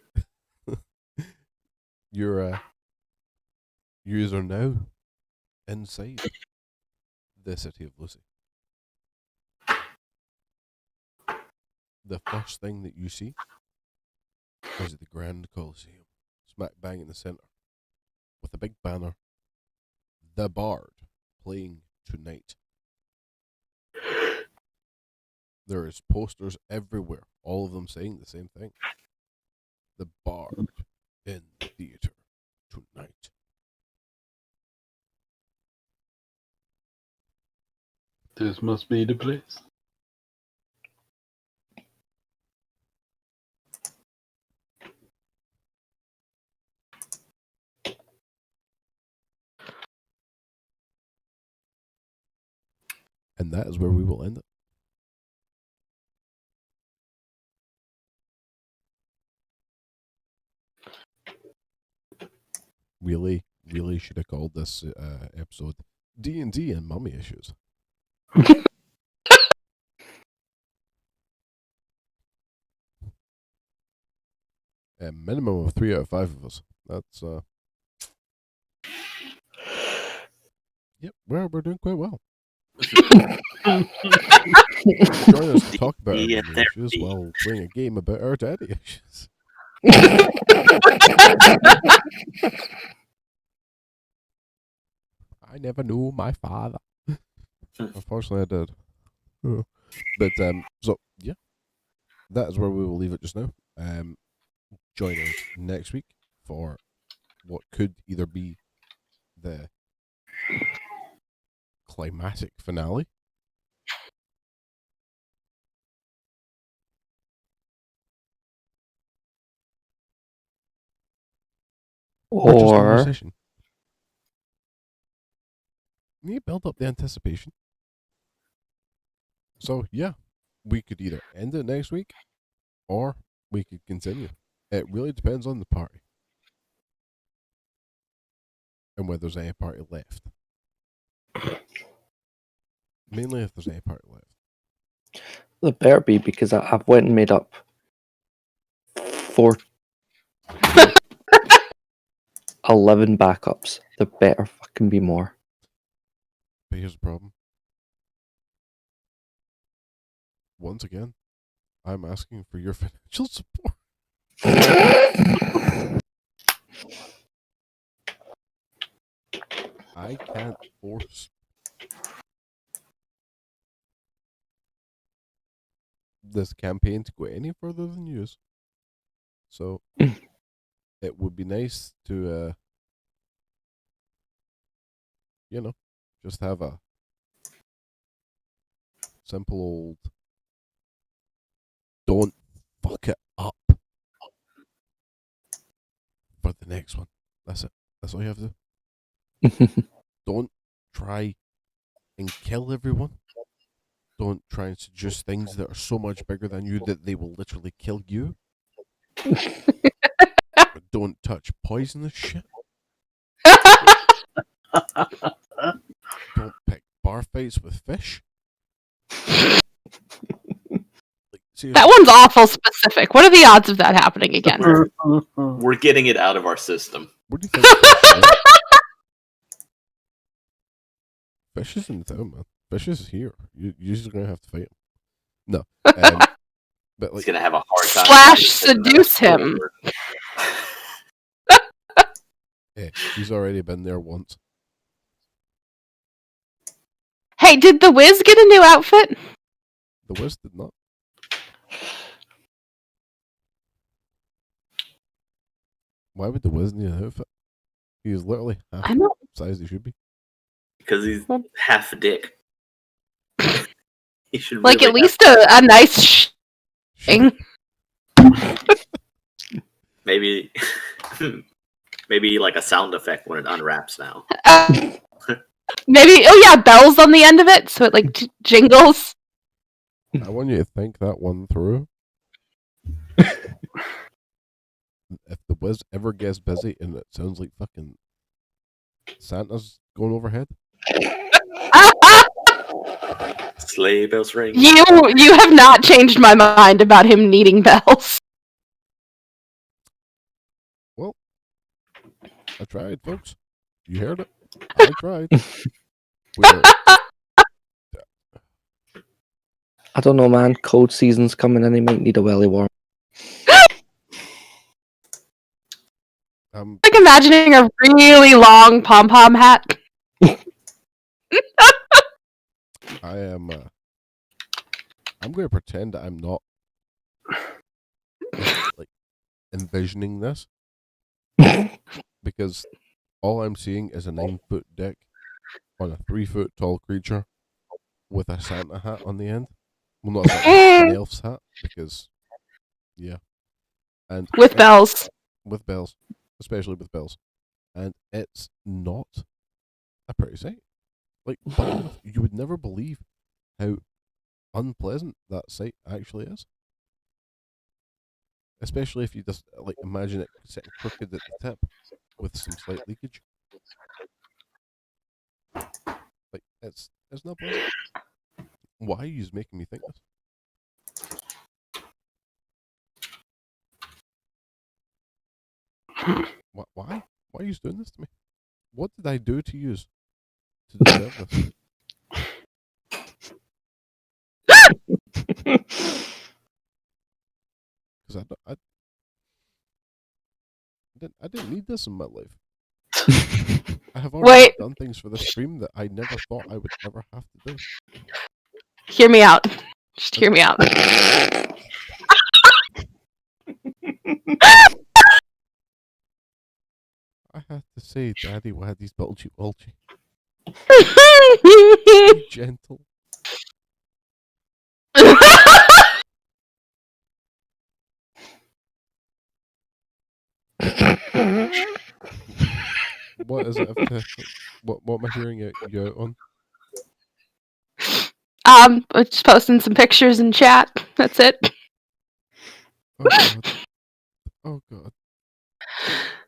you're yous are now inside the city of Lucy. The first thing that you see is the Grand Coliseum, smack bang in the center, with a big banner, "The Bard playing tonight." There is posters everywhere, all of them saying the same thing. The Bard in the theater tonight. This must be the place. And that is where we will end it. Really should have called this episode D&D and Mummy Issues. A minimum of 3 out of 5 of us. That's yep, we're doing quite well. Join us to talk about our Yeah, mummy issues while playing a game about our daddy issues. I never knew my father. Unfortunately, I did. But so yeah, that is where we will leave it just now. Join us next week for what could either be the climatic finale, or just a new Or session. You build up the anticipation. So yeah, we could either end it next week, or we could continue. It really depends on the party and whether there's any party left. Mainly if there's any party left. there better be, because I've went and made up 11 backups. There better fucking be more. But here's the problem. Once again, I'm asking for your financial support. I can't force this campaign to go any further than yours. So it would be nice to just have a simple old don't fuck it up for the next one. That's it. That's all you have to do. Don't try and kill everyone. Don't try and suggest things that are so much bigger than you that they will literally kill you. But don't touch poisonous shit. Don't pick bar fights with fish. Seriously. That one's awful specific. What are the odds of that happening again? We're getting it out of our system. What do you think? Fish is in the town, man. Fish is here. You're just gonna have to fight him. No, but He's like, gonna have a hard time. Slash seduce him. he's already been there once. Hey, did the Wiz get a new outfit? The Wiz did not. Why would the Wiz need an outfit? He's literally half I know. the size he should be. Because he's half a dick. He should Like, really at least a nice thing. maybe maybe like a sound effect when it unwraps now. Maybe, oh yeah, bells on the end of it, so it like jingles. I want you to think that one through. If the Wiz ever gets busy and it sounds like fucking Santa's going overhead. Sleigh bells ring. You have not changed my mind about him needing bells. Well, I tried, folks. You heard it. I tried. I don't know, man. Cold season's coming and he might need a welly warm. Like imagining a really long pom-pom hat. I am. I'm going to pretend that I'm not like envisioning this because all I'm seeing is a 9-foot dick on a 3-foot tall creature with a Santa hat on the end. Well, not a Santa, an elf's hat because, yeah, and With bells. with bells, especially with bells, and it's not a pretty sight. Like, you would never believe how unpleasant that sight actually is. Especially if you just like imagine it sitting crooked at the tip with some slight leakage. Like it's not pleasant. Why are you making me think this? Why? Why are you doing this to me? What did I do to you to deserve this? Because I didn't need this in my life. I have already done things for the stream that I never thought I would ever have to do. Hear me out. Just hear me out. I had to say, Daddy Waddy's bulgy bulgy. Be gentle. What is it? What am I hearing you out on? I'm just posting some pictures in chat. That's it. Oh god. Oh god.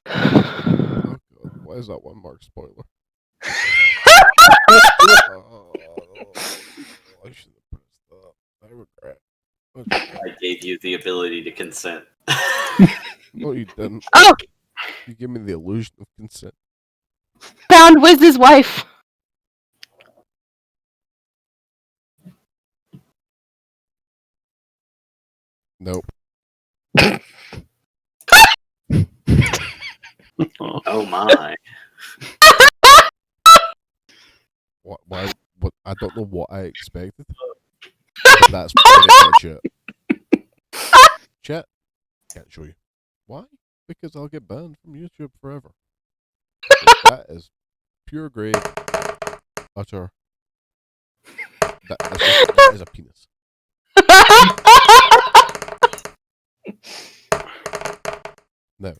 Oh god. Why is that one marked spoiler? Oh, I should have pressed that. I regret. I gave you the ability to consent. No, you didn't. Oh, You gave me the illusion of consent. found Wiz's wife. Nope. Oh my. Why? What? I don't know what I expected. But that's pretty much it. Chat. Can't show you. Why? Because I'll get banned from YouTube forever. That is pure grade, utter. That is a penis. Now,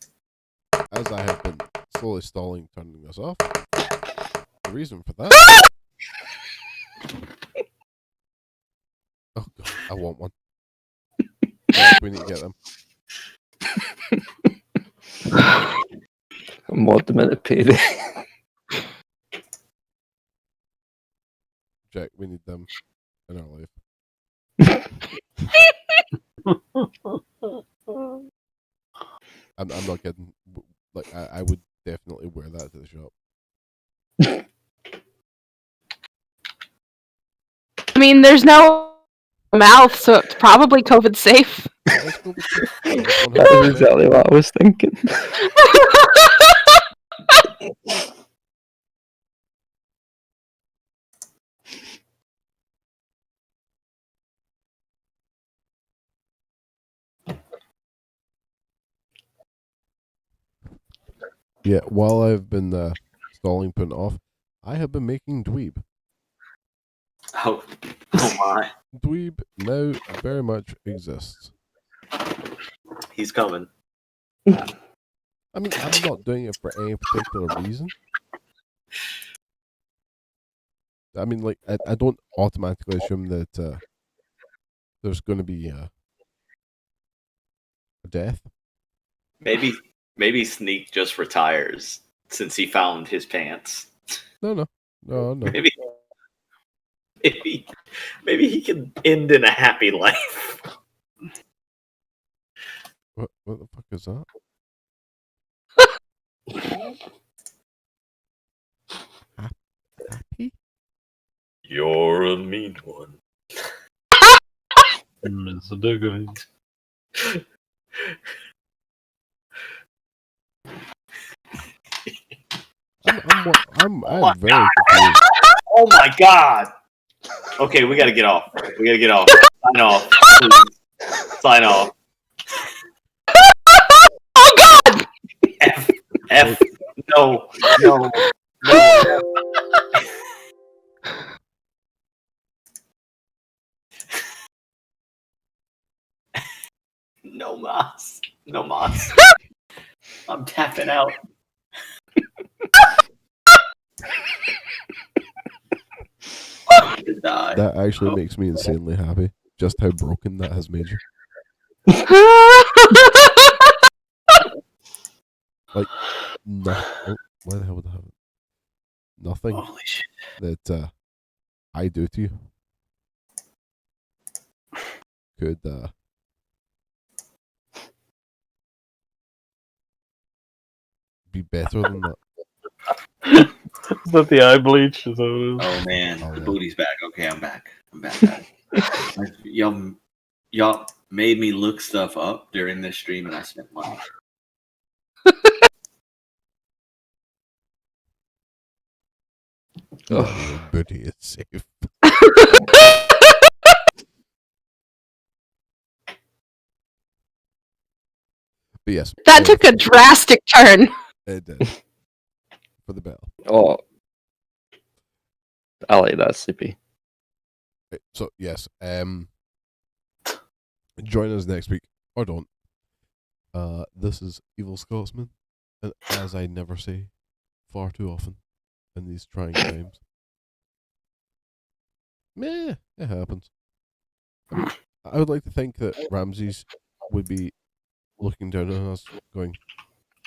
as I have been slowly stalling turning this off, the reason for that. Oh god, I want one. Yeah, we need to get them. A mod them at a payday. Jack, we need them in our life. I'm not kidding. Like I would definitely wear that to the shop. I mean, there's no mouth, so it's probably COVID safe. Let's go with that. That was exactly what I was thinking. Yeah, while I've been stalling putting off, I have been making Dweeb. Oh my. Dweeb now very much exists. He's coming. I mean, I'm not doing it for any particular reason. I mean, like, I don't automatically assume that there's going to be a death. Maybe Sneak just retires since he found his pants. No. Maybe he can end in a happy life. What the fuck is that? Happy? You're a mean one. It's a diggity. I'm very confused. Oh my god! Okay, we gotta get off. Sign off. Please. Sign off. Oh god! F. No. No mas. I'm tapping out. die. That actually Oh. makes me insanely happy. Just how broken that has made you. Nothing. Oh, why the hell would I have it? Nothing Holy shit. that I do to you could be better than that. Is that the eye bleach? Is that what it is? Oh man, Oh, the yeah. booty's back. Okay, I'm back. Y'all made me look stuff up during this stream, and I spent money. No, Ugh. your booty is safe. But yes, That took a drastic turn. it did for the better. Oh, I like that, Sleepy. Right, so yes, join us next week or don't. This is Evil Scotsman, and as I never say far too often in these trying times, meh, it happens. I mean, I would like to think that Ramses would be looking down on us, going,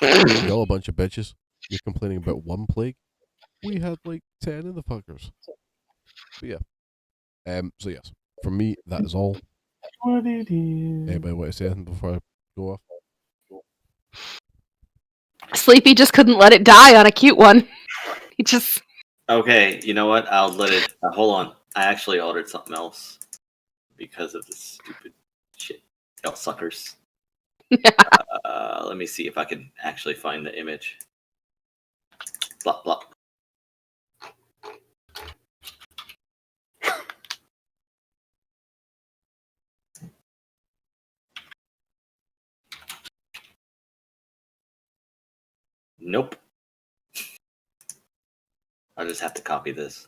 "Y'all a bunch of bitches. You're complaining about one plague. We had like 10 of the fuckers." But yeah, so yes, from me that is all. What it is. Anybody want to say anything before I go off? Sleepy just couldn't let it die on a cute one. He just. Okay, you know what? I'll let it. Hold on. I actually ordered something else because of this stupid shit. Y'all suckers. Let me see if I can actually find the image. Blah blah. Nope. I just have to copy this.